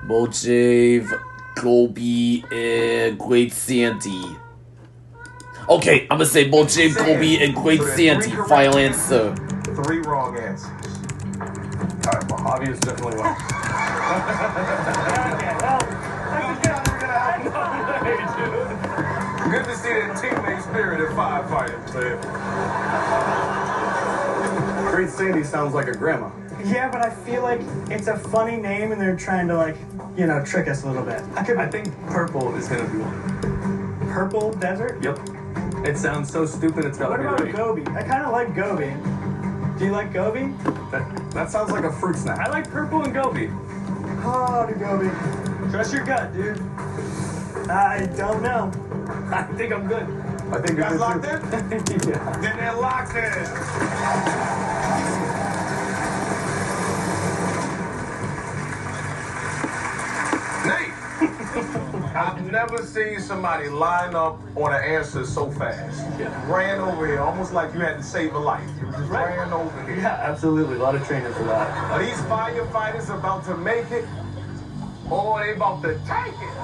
Mojave, Gobi, and Great Sandy. Okay, I'm gonna say Mojave, Gobi, and Great Sandy. Final answer. 3 wrong answers. Alright, Mojave is definitely one. Okay, well, Good to see that teammate spirit in firefighting, man. Great Sandy sounds like a grandma. Yeah, but I feel like it's a funny name and they're trying to, like, you know, trick us a little bit. I think purple is gonna be one. Purple desert? Yep. It sounds so stupid, it's gotta What be about right. Gobi? I kind of like Gobi. Do you like Gobi? That sounds like a fruit snack. I like purple and Gobi. Oh, the Gobi. Trust your gut, dude. I don't know. I think I'm good. I think You guys you're locked good in? Yeah. Then they're locked in. Nate! I've never seen somebody line up on an answer so fast. Ran over here, almost like you had to save a life. You just ran over here. Yeah, absolutely. A lot of training for that. Are these firefighters about to make it? Or are they about to take it?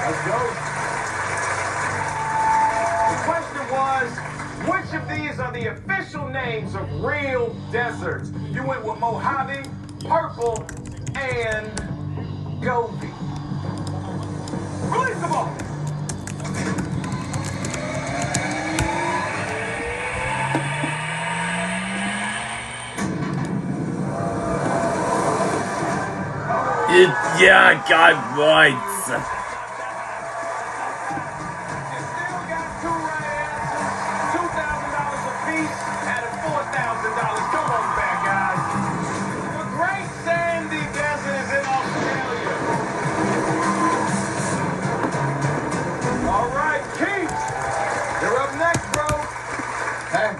Let's go. The question was, which of these are the official names of real deserts? You went with Mojave, Purple, and Gobi. Release the ball. Yeah, I got right.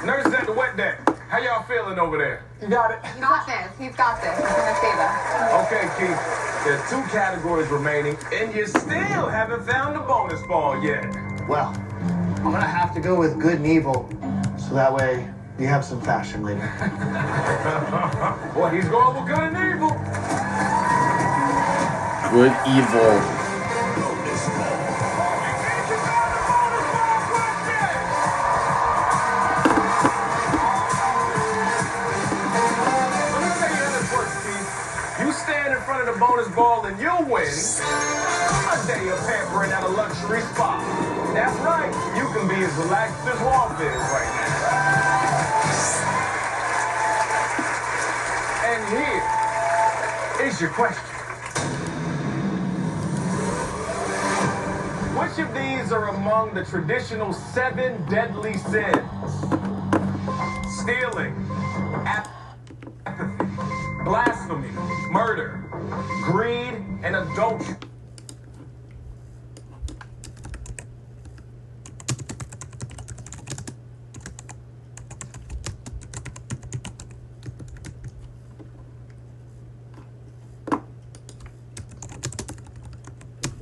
Nurses at the wet deck. How y'all feeling over there? You got it. He's got this. He's got this. He's gonna save us. Okay, Keith. There are 2 categories remaining, and you still haven't found the bonus ball yet. Well, I'm gonna have to go with good and evil, so that way you have some fashion later. Well, he's going with good and evil. Good, evil. Bonus ball and you'll win a day of pampering at a luxury spa. That's right, you can be as relaxed as Walt is right now. And here is your question. Which of these are among the traditional 7 deadly sins? Stealing, apathy, blasphemy, murder, greed, and adultery.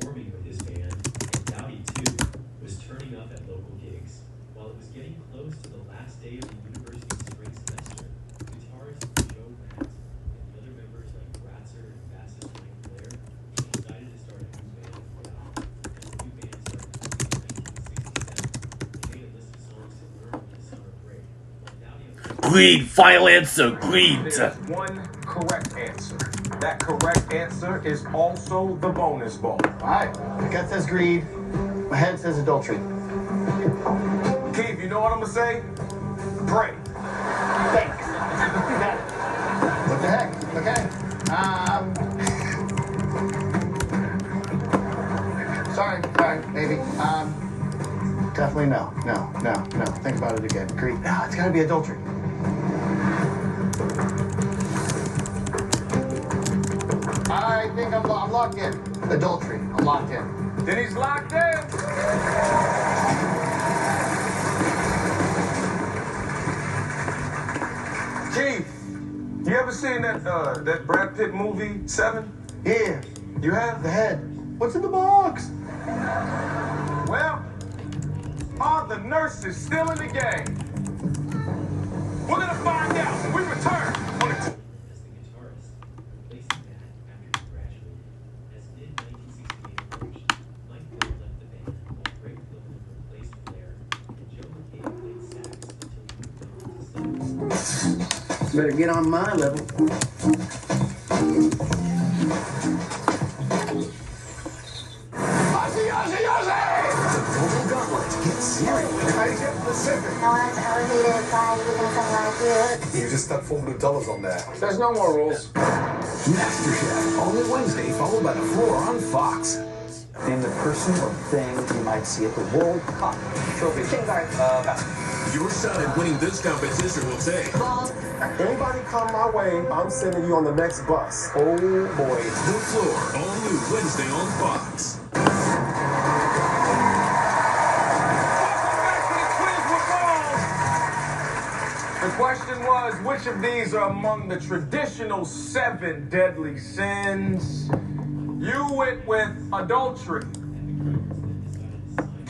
Performing with his band, and Dowdy too was turning up at local gigs. While it was getting close to the last day of the university's spring semester, guitarist Joe Grant and the other members like Ratzer and bassist Mike Blair decided to start a new band of Dowdy. As the new band started in 1967, they made a list of songs to learn over the summer break. While Dowdy Greed, final answer, greed. There's one correct answer. That correct answer is also the bonus ball. All right, my gut says greed, my head says adultery. Keith, you know what I'm gonna say? Pray. Thanks. What the heck? Okay. Sorry, maybe. Definitely no. Think about it again. Greed. No, it's gotta be adultery. I think I'm locked in. Adultery. I'm locked in. Then he's locked in. Keith, you ever seen that Brad Pitt movie, 7? Yeah. You have? The head. What's in the box? Well, are the nurses still in the game? We're gonna find out when we return on the as the guitarist, replacing that after he graduated. As mid-1968 approached, Mike Blair left the band while Greg Philbin replaced Blair, and Joe McKay played sax until he moved on to singing. Better get on my level. Asian Golden Gauntlet. Get serious. Asia Pacific. I want to elevated by even something like you. You just stuck $400 on that. There's no more rules. MasterChef. Only Wednesday, followed by the floor on Fox. Name the person or thing you might see at the World Cup. Trophy. Shin guard. Your shot at winning this competition will take. Anybody come my way, I'm sending you on the next bus. Oh boy. The Floor, all new Wednesday on Fox. The question was, which of these are among the traditional 7 deadly sins? You went with adultery.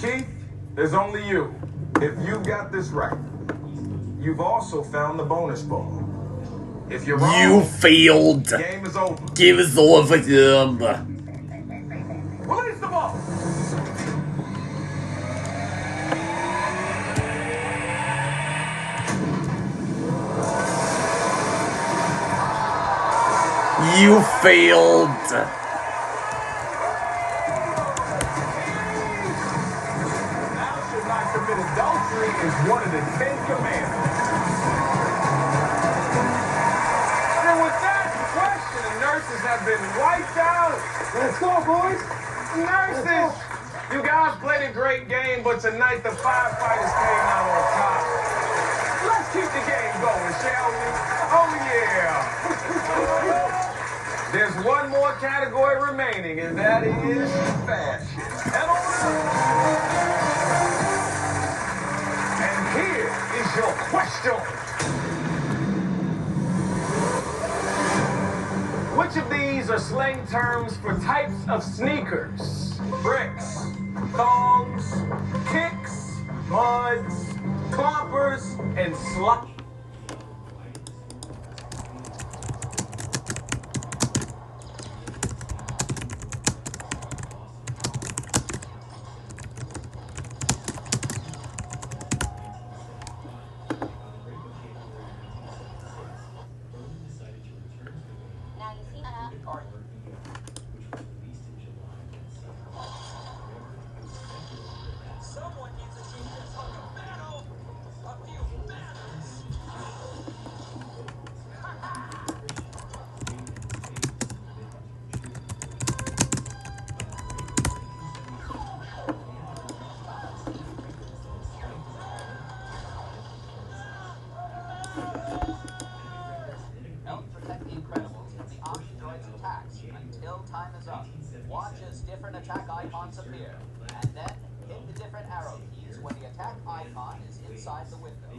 Keith, there's only you. If you got this right, you've also found the bonus ball. If you're wrong, You failed. the game is over. Game is over for them. Release the ball. You failed. Adultery is one of the 10 commandments. And with that question, the nurses have been wiped out. Let's go, boys. Nurses, you guys played a great game, but tonight the firefighters came out on top. Let's keep the game going, shall we? Oh, yeah. There's one more category remaining, and that is fashion. Head on up. Here is your question. Which of these are slang terms for types of sneakers? Bricks, thongs, kicks, muds, clompers, and slop. Watch as different attack icons appear, and then hit the different arrow keys when the attack icon is inside the window.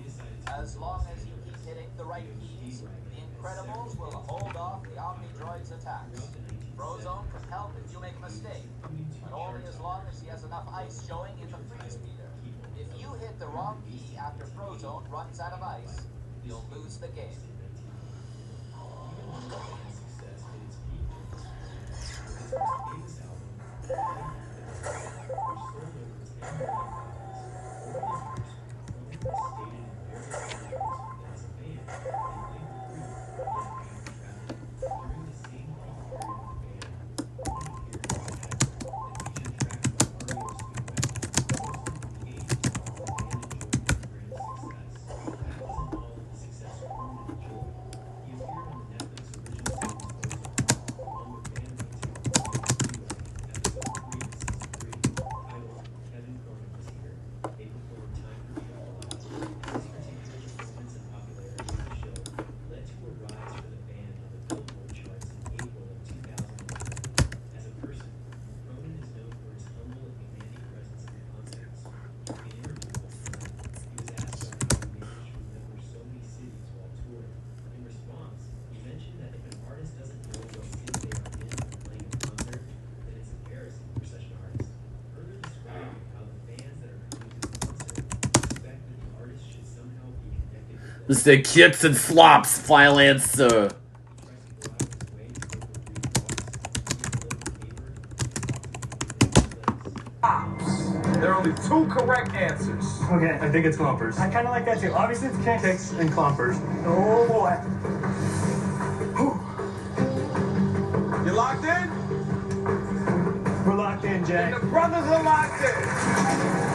As long as you keep hitting the right keys, the Incredibles will hold off the Omni-Droid's attacks. Frozone can help if you make a mistake, but only as long as he has enough ice showing in the freeze meter. If you hit the wrong key after Frozone runs out of ice, you'll lose the game. Mr. Kicks and Flops, final answer. There are only 2 correct answers. Okay, I think it's clompers. I kind of like that too. Obviously, it's kicks and clompers. Oh boy. You locked in? We're locked in, Jay. And the brothers are locked in.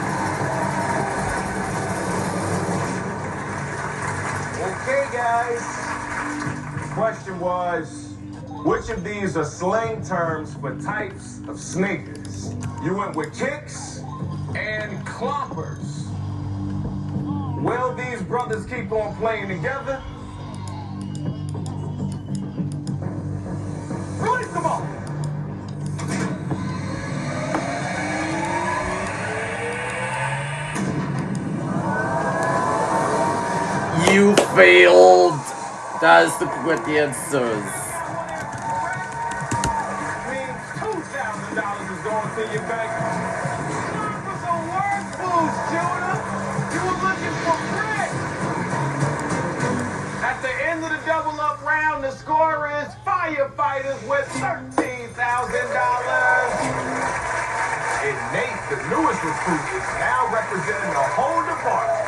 guys. Question was, which of these are slang terms for types of sneakers? You went with kicks and clompers. Will these brothers keep on playing together? Release the ball. You failed. That's the correct answers. Means $2,000 is going to your bank. Time for some word foods, Judah. You were looking for bread. At the end of the double up round, the score is firefighters with $13,000. And Nate, the newest recruit, is now representing the whole department.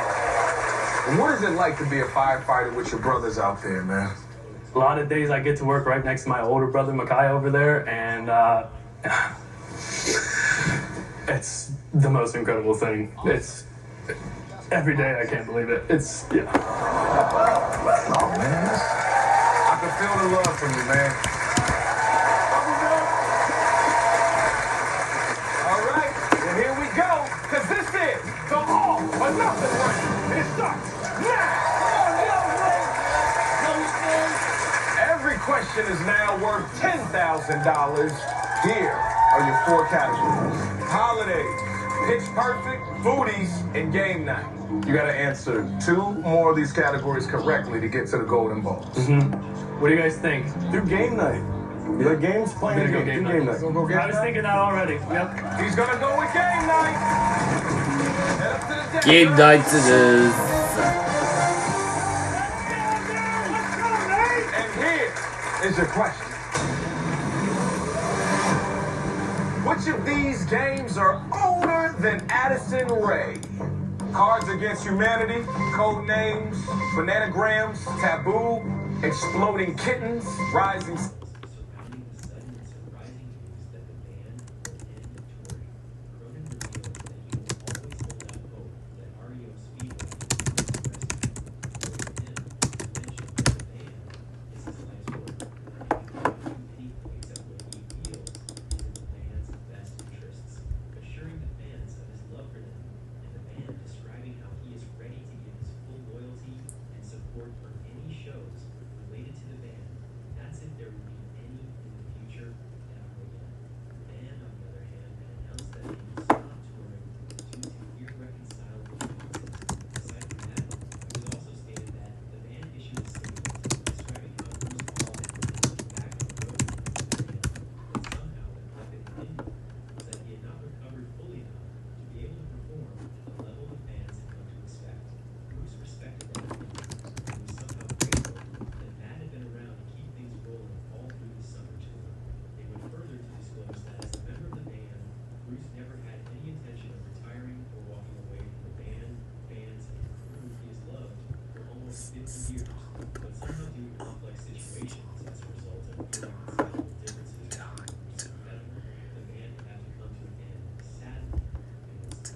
What is it like to be a firefighter with your brothers out there, man? A lot of days I get to work right next to my older brother, Makai, over there, and it's the most incredible thing. It's every day I can't believe it. It's, yeah. Oh, man. I can feel the love from you, man. All right, and here we go, because this is the all or nothing round. It starts now. Every question is now worth $10,000. Here are your 4 categories: holidays, pitch perfect, foodies, and game night. You got to answer 2 more of these categories correctly to get to the golden balls. What do you guys think? Do game night. The game's playing Go game night. I was thinking that already. Yep. He's gonna go with game night. Head up to the deck. Game night it is. And here is your question. Which of these games are older than Addison Rae? Cards Against Humanity, Code Names, Bananagrams, Taboo, Exploding Kittens, Rising... Surrounding the sudden and surprising news that the band will end the touring, Cronin revealed that he will always hold out hope that REO Speedway will be rescued. For him, the friendship with the band is his life's work. He cannot do anything except what he feels is in the band's best interests, assuring the fans of his love for them, and the band describing how he is ready to give his full loyalty and support for any shows related to the band. That's if there would be any in the future ever again. The band, on the other hand, had announced that they would stop touring due to irreconcilable differences. Aside from that, it was also stated that the band issued a statement describing how Bruce Hall had been back on the road with the band, but somehow the collective opinion was that he had not recovered fully enough to be able to perform at the level the fans had come to expect. Bruce respected that opinion and was somehow grateful that Matt had been around to keep things rolling all through the summer tour. They went further to disclose that as a member of the band, Bruce never had any intention of retiring or walking away from the band, fans, and crew he has loved for almost 50 years, but somehow due to complex situations as a result of irreconcilable differences with Bruce and Federer, the band had to come to an end. Sadly, it was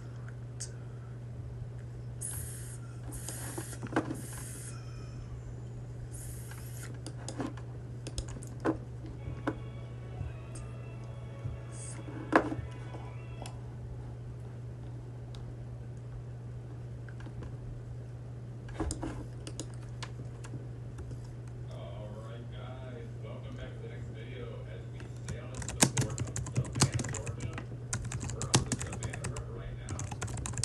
Alright guys, welcome back to the next video as we sail into the port of Savannah, Georgia. We're on the Savannah River right now.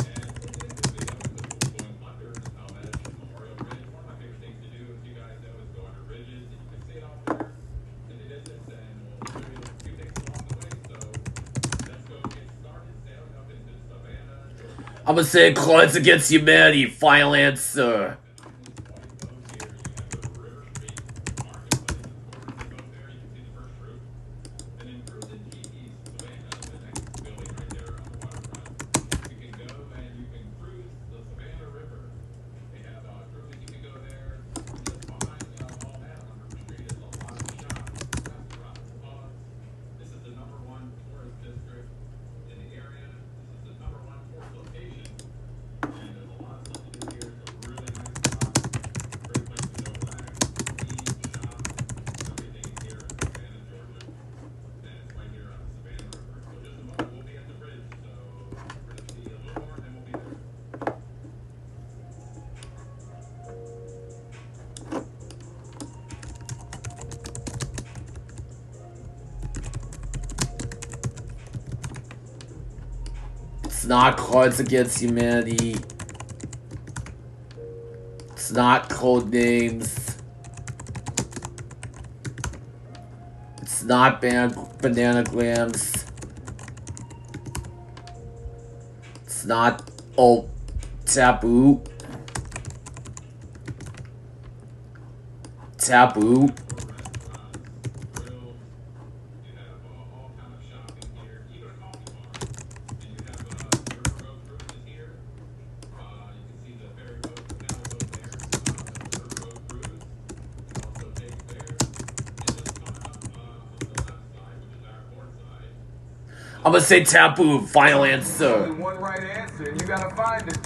And in this video, because we're going under the Talmadge Memorial Bridge. One of my favorite things to do, as you guys know, is go under bridges. And you can see it off there in the distance, and we'll show you a few things along the way. So let's go get started sailing up into Savannah, Georgia. I'm gonna say Cards Against Humanity. Final answer. not Cards Against Humanity. It's not Code Names. It's not Bananagrams. It's not Taboo. Taboo. I'm gonna say Taboo. Final answer. Only one right answer, and you gotta find it.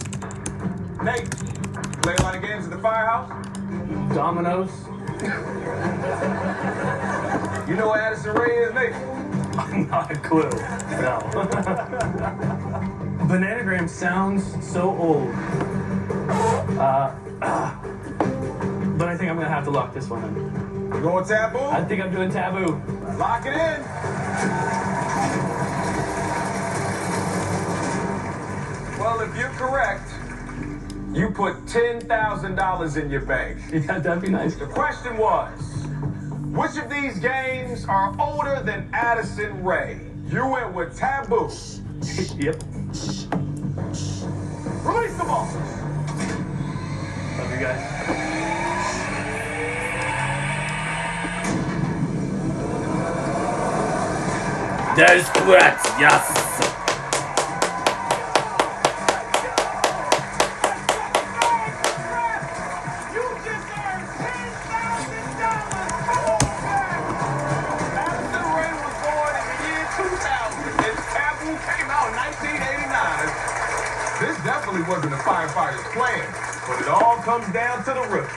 Nate, play a lot of games at the firehouse? Dominoes. You know what Addison Rae is, Nate? Not a clue. No. Bananagram sounds so old. But I think I'm gonna have to lock this one in. You going Taboo? I think I'm doing Taboo. Lock it in. Well, if you're correct, you put $10,000 in your bank. Yeah, that'd be nice. The question was, which of these games are older than Addison Rae? You went with Taboo. Yep. Release the ball. Love you guys. There's threats, yes. Wasn't the firefighters' plan, but it all comes down to the rookie.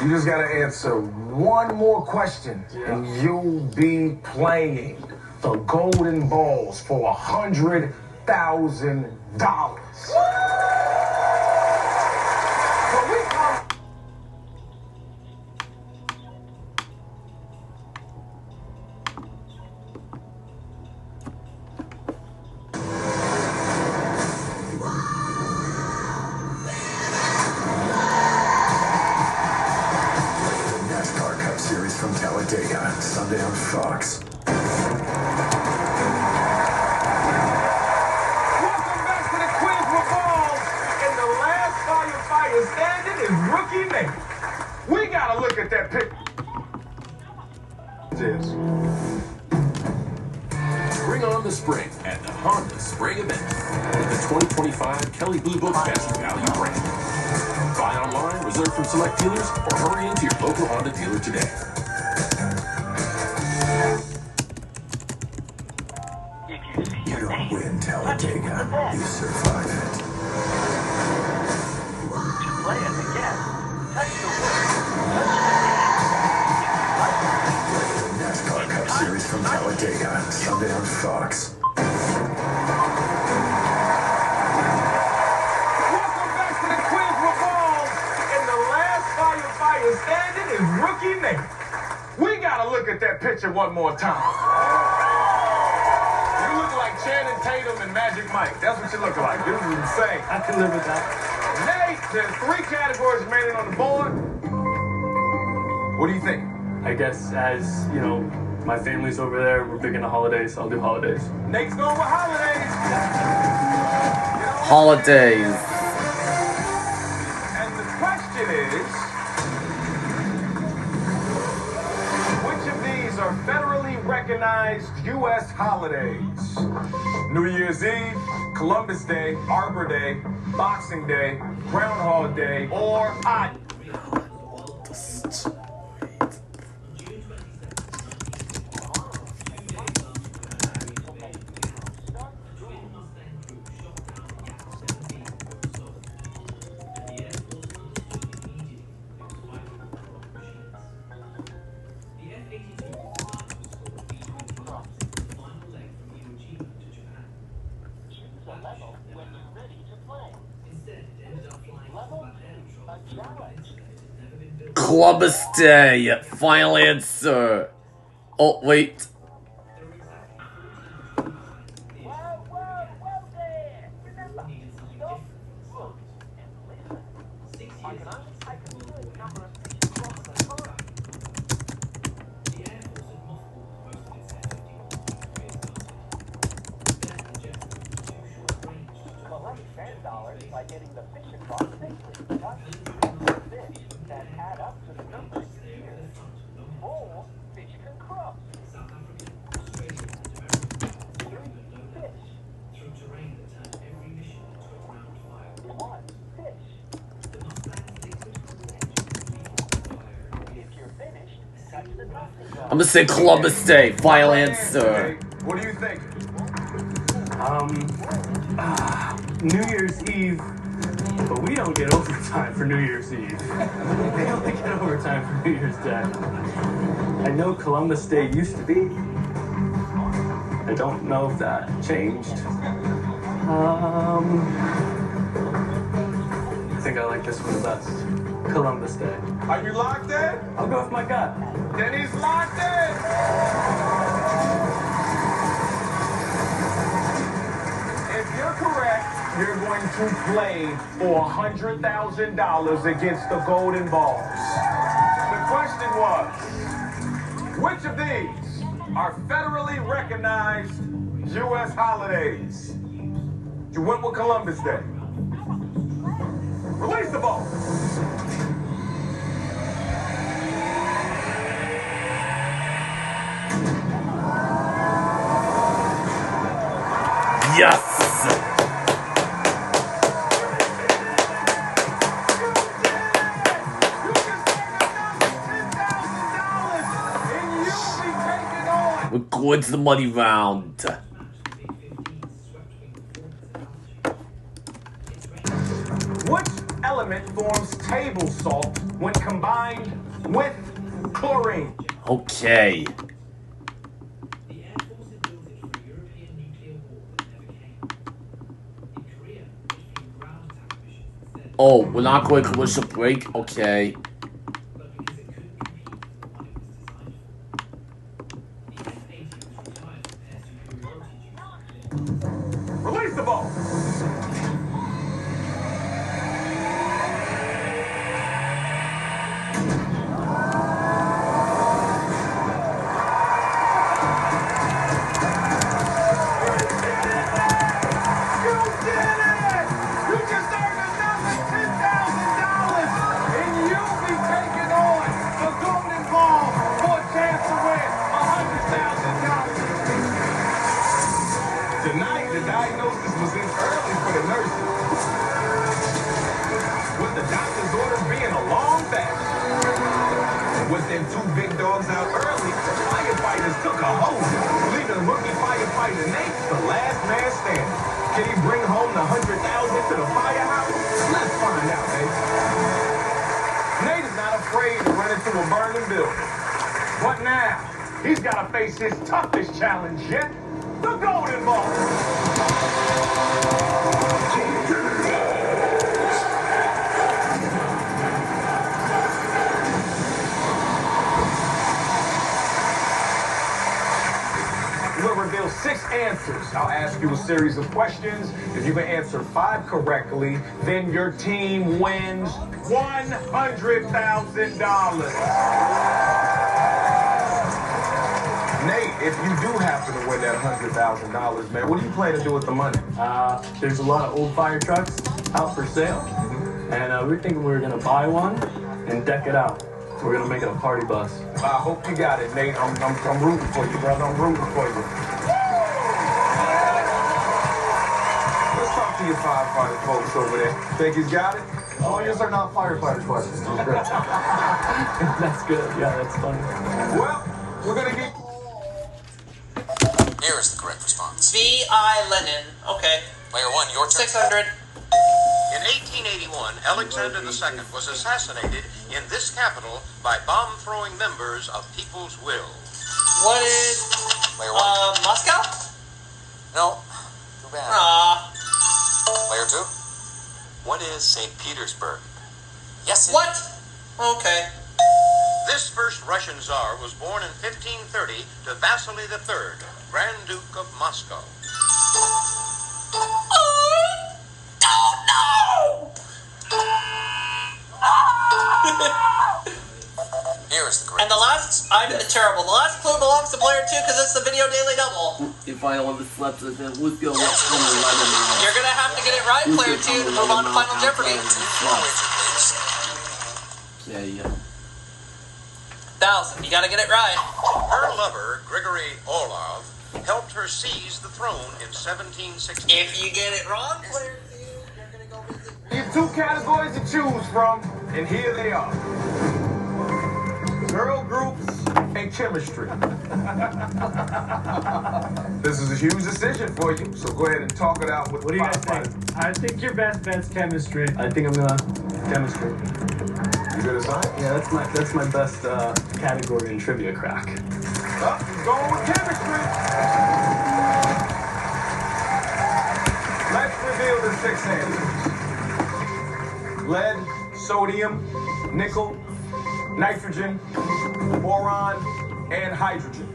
You just gotta answer one more question, and you'll be playing the golden balls for $100,000. Sunday on Fox. Welcome back to the quiz with balls. And the last firefighter standing is rookie Nate. We gotta look at that pic. Bring on the spring at the Honda Spring Event with the 2025 Kelley Blue Book Best Value brand. Buy online, reserve from select dealers, or hurry into your local Honda dealer today. You don't win, Talladega. You survive it. To play it again, touch the word. NASCAR Cup Series from Talladega, Sunday on Fox. Welcome back to the quiz with balls. And the last firefighter standing is rookie Nate. We gotta look at that picture one more time. You look like Channing Tatum and Magic Mike. That's what you look like. This is insane. I can live with that. Nate, there's 3 categories remaining on the board. What do you think? I guess as, you know, my family's over there, we're big into holidays, so I'll do holidays. Nate's going with holidays. Holidays. And the question is, which of these are federally recognized U.S. holidays? New Year's Eve, Columbus Day, Arbor Day, Boxing Day, Groundhog Day, or I. Columbus Day. Final answer. Oh, wait. I'm gonna say Columbus Day. Final answer. What do you think? New Year's Eve, but we don't get overtime for New Year's Eve. They only get overtime for New Year's Day. I know Columbus Day used to be. I don't know if that changed. I think I like this one the best. Columbus Day. Are you locked in? I'll go with my gut. Then he's locked in. If you're correct, you're going to play for $100,000 against the Golden Balls. The question was, which of these are federally recognized U.S. holidays? You went with Columbus Day. Release the ball. Yes! We're going to the money round. Which element forms table salt when combined with chlorine? Okay. Oh, we're not going to commercial break? Okay. Release the ball. Tonight, the diagnosis was in early for the nurses, with the doctor's orders being a long batch. With them two big dogs out early, the firefighters took a hose, leaving rookie firefighter Nate the last man standing. Can he bring home the $100,000 to the firehouse? Let's find out, Nate. Nate is not afraid to run into a burning building. What now? He's got to face his toughest challenge yet. The Golden Ball. We'll reveal 6 answers. I'll ask you a series of questions. If you can answer 5 correctly, then your team wins $100,000. Nate, if you do happen to win that $100,000, man, what do you plan to do with the money? There's a lot of old fire trucks out for sale. And we're thinking we're going to buy one and deck it out. We're going to make it a party bus. I hope you got it, Nate. I'm rooting for you, brother. I'm rooting for you. Let's talk to your firefighter folks over there. Think he's got it? Oh, yours are not firefighter questions. That's good. Yeah, that's funny. Well, we're going to get... Here is the correct response. V.I. Lenin. Okay. Player 1, your turn. 600. In 1881, Alexander II was assassinated in this capital by bomb-throwing members of People's Will. What is... Player 1. Moscow? No. Too bad. Player 2. What is St. Petersburg? Yes. What? Okay. This first Russian Tsar was born in 1530 to Vasily III, Grand Duke of Moscow. Oh, no! Here is the And the last item is terrible. The last clue belongs to player 2 because it's the video daily double. If I overslept it, then let's go. What's going to let him know? You're gonna have to get it right, player 2, to move on to Final Jeopardy. Okay, 1,000. You gotta get it right. Her lover, Grigory Orlov, helped her seize the throne in 1760. If you get it wrong, player 2, you're gonna go visit. You have 2 categories to choose from, and here they are. Girl groups and chemistry. This is a huge decision for you, so go ahead and talk it out with What do you guys think? I think your best bet's chemistry. I think I'm gonna chemistry. You good at science? Yeah, that's my best category in trivia crack. Oh, he's going with chemistry. Let's reveal the 6 answers. Lead, sodium, nickel, nitrogen, boron, and hydrogen.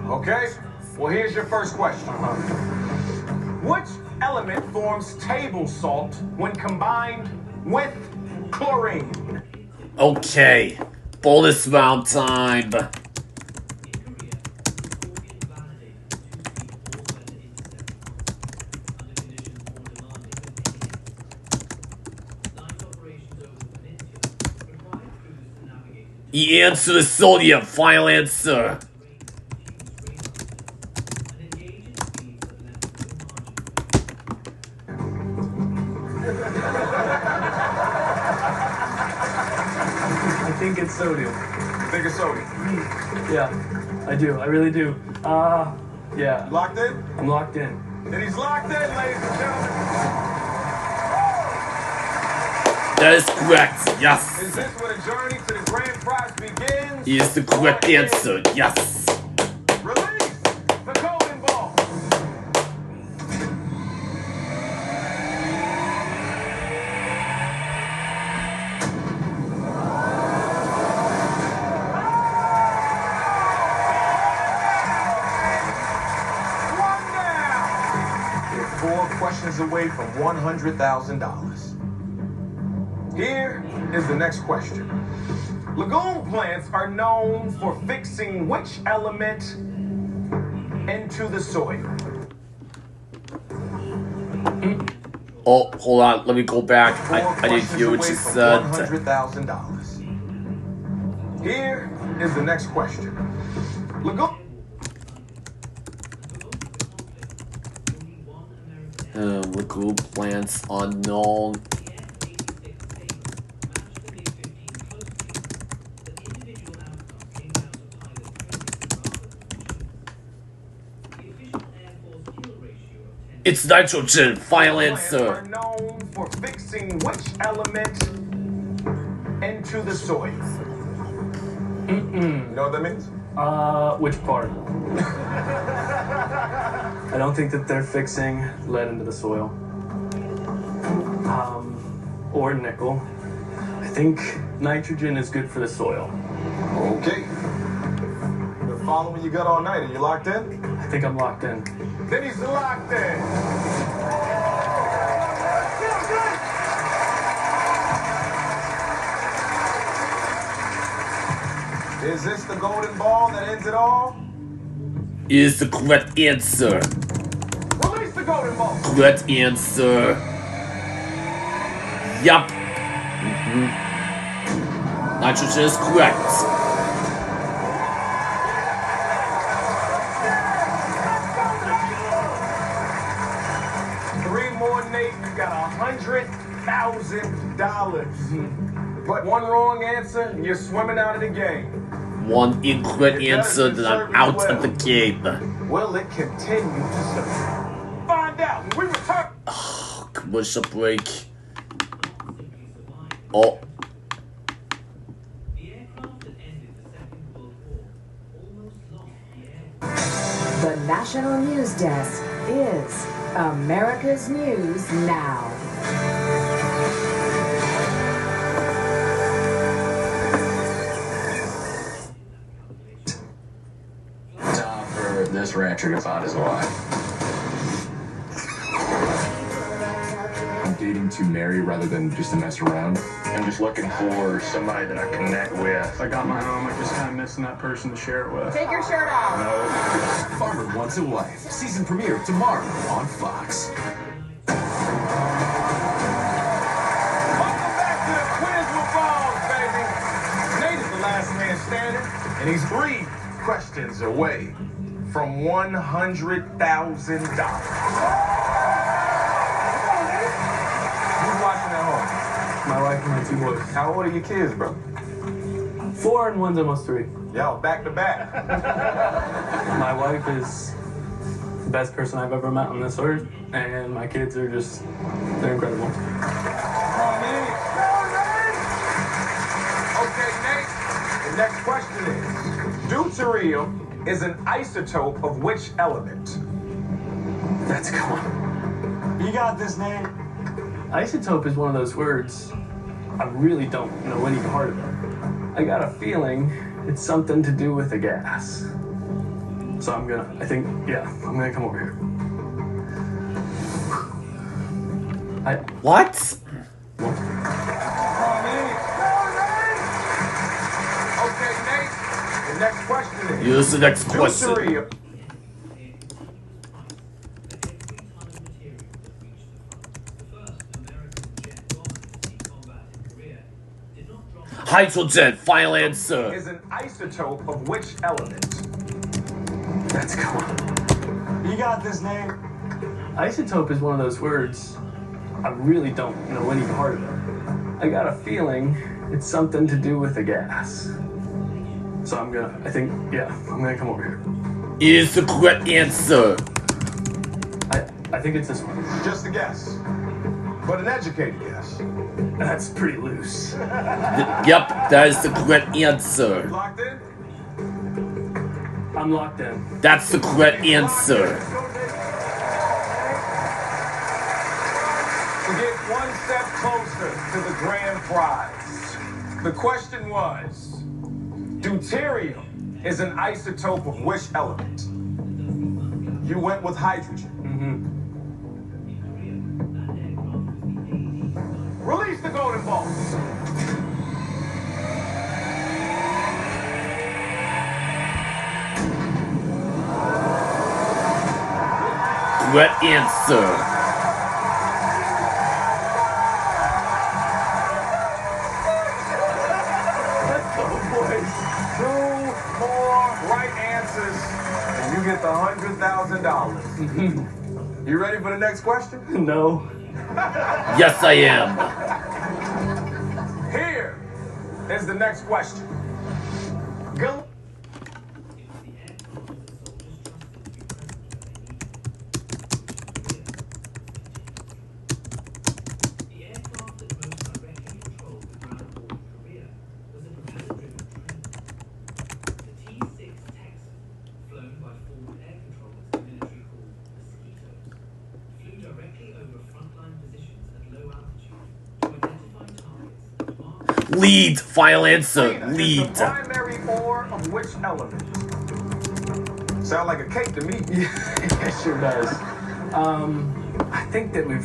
Okay? Well, here's your first question. Which element forms table salt when combined with chlorine? Okay, bonus round time. The answer is sodium. Final answer. I think it's sodium. You think it's sodium? Yeah, I do. I really do. Yeah. Locked in? I'm locked in. And he's locked in, ladies and gentlemen. That is correct. Yes. Is this where the journey to the grand prize begins? Is the correct answer. Yes. Release the golden ball. One down. You're 4 questions away from $100,000. Here is the next question. Lagoon plants are known for fixing which element into the soil? Oh, hold on. Let me go back. I didn't hear what you said. $100,000. Here is the next question. Lagoon. Lagoon plants unknown. It's nitrogen. Final answer. Are known for fixing which element into the soil? You know what that means? Which part? I don't think that they're fixing lead into the soil. Or nickel. I think nitrogen is good for the soil. Okay. Been following your gut all night. Are you locked in? I think I'm locked in. Then he's locked in. Is this the golden ball that ends it all? Is the correct answer. Release the golden ball. Correct answer. Yup. Nitrogen is correct. You got $100,000. But one wrong answer, and you're swimming out of the game. One incorrect answer, then I'm out of the game. Will it continue to serve? Find out when we return. Oh, commercial break. Oh. The National News Desk is America's News Now. Time for this rancher to find his wife. dating to marry rather than just to mess around. I'm just looking for somebody that I connect with. If I got my own, I'm just kind of missing that person to share it with. Take your shirt off. No. Farmer Wants a Wife. Season premiere tomorrow on Fox. Welcome back to the Quiz with Balls, baby. Nate is the last man standing, and he's 3 questions away from $100,000. Who's watching at home? My wife and my 2 boys. How old are your kids, bro? 4 and one's almost 3. Y'all back to back. My wife is the best person I've ever met on this earth, and my kids are just, they're incredible. Okay, Nate, the next question is, deuterium is an isotope of which element? That's cool. You got this, Nate. Isotope is one of those words I really don't know any part of it. I got a feeling it's something to do with a gas. So I'm gonna come over here. What? Okay, Nate, the next question is, Use the next question. deuterium. Hydrogen, final answer. Is an isotope of which element? That's cool. You got this, Nate. Isotope is one of those words I really don't know any part of it. I got a feeling it's something to do with a gas. So I'm gonna come over here. Is the correct answer. I think it's this one. Just a guess, but an educated guess. That's pretty loose. Yep, that is the correct answer. Locked in? I'm locked in. That's the correct answer. To get one step closer to the grand prize. The question was, deuterium is an isotope of which element? You went with hydrogen. Release the golden balls. Correct answer. Let's go, boys. 2 more right answers, and you get the $100,000. You ready for the next question? No. Yes, I am. Here is the next question. Go. Lead, final answer. Lead. The primary ore of which element? Sound like a cake to me. Yeah, it sure does. I think that we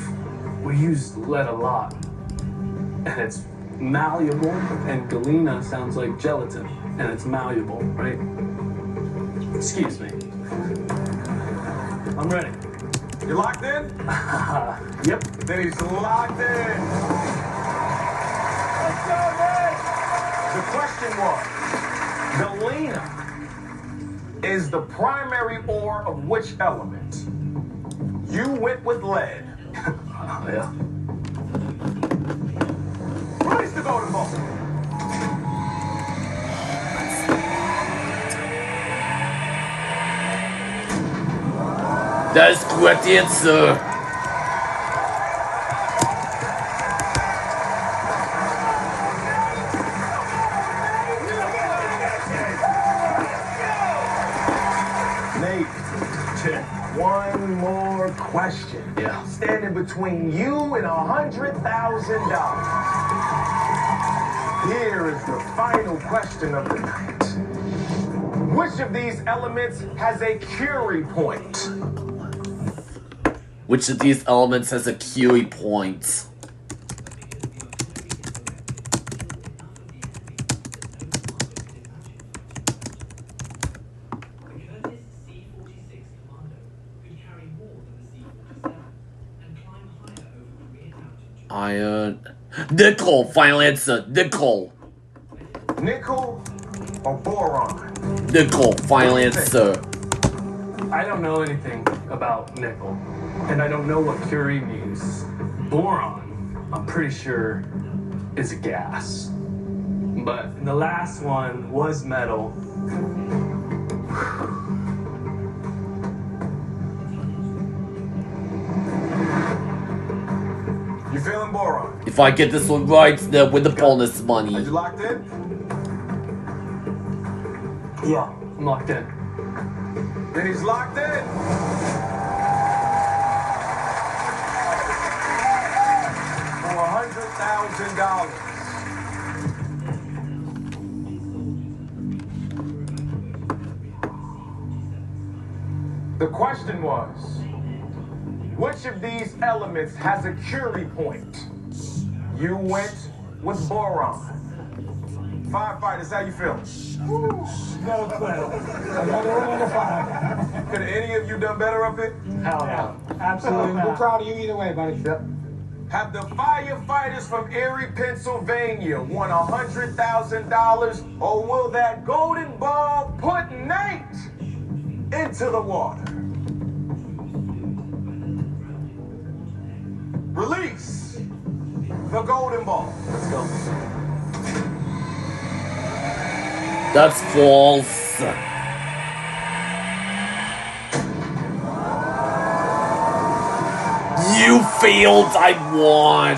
use lead a lot, and it's malleable. And galena sounds like gelatin, and it's malleable, right? Excuse me. I'm ready. You locked in? Yep. Then he's locked in. Let's go, man. The question was, galena is the primary ore of which element? You went with lead. Yeah. Release the golden ball. That is correct answer. Nate, one more question. Yeah. Standing between you and $100,000. Here is the final question of the night. Which of these elements has a Curie point? Which of these elements has a Curie point? Iron. Nickel! Final answer. Nickel. Nickel or boron? Nickel. Final answer. I don't know anything about nickel, and I don't know what Curie means. Boron, I'm pretty sure, is a gas. But the last one was metal. You feeling boron? If I get this one right, then win the bonus money. Are you locked in? Yeah, I'm locked in. Then he's locked in. For $100,000. The question was, which of these elements has a Curie point? You went with boron. Firefighters, how you feeling? No clue. Another one under 5. Could any of you done better up here? Hell no. Absolutely not. We're proud of you either way, buddy. Yep. Have the firefighters from Erie, Pennsylvania won $100,000, or will that golden ball put Nate into the water? Release the golden ball. Let's go. That's false. You failed, I won.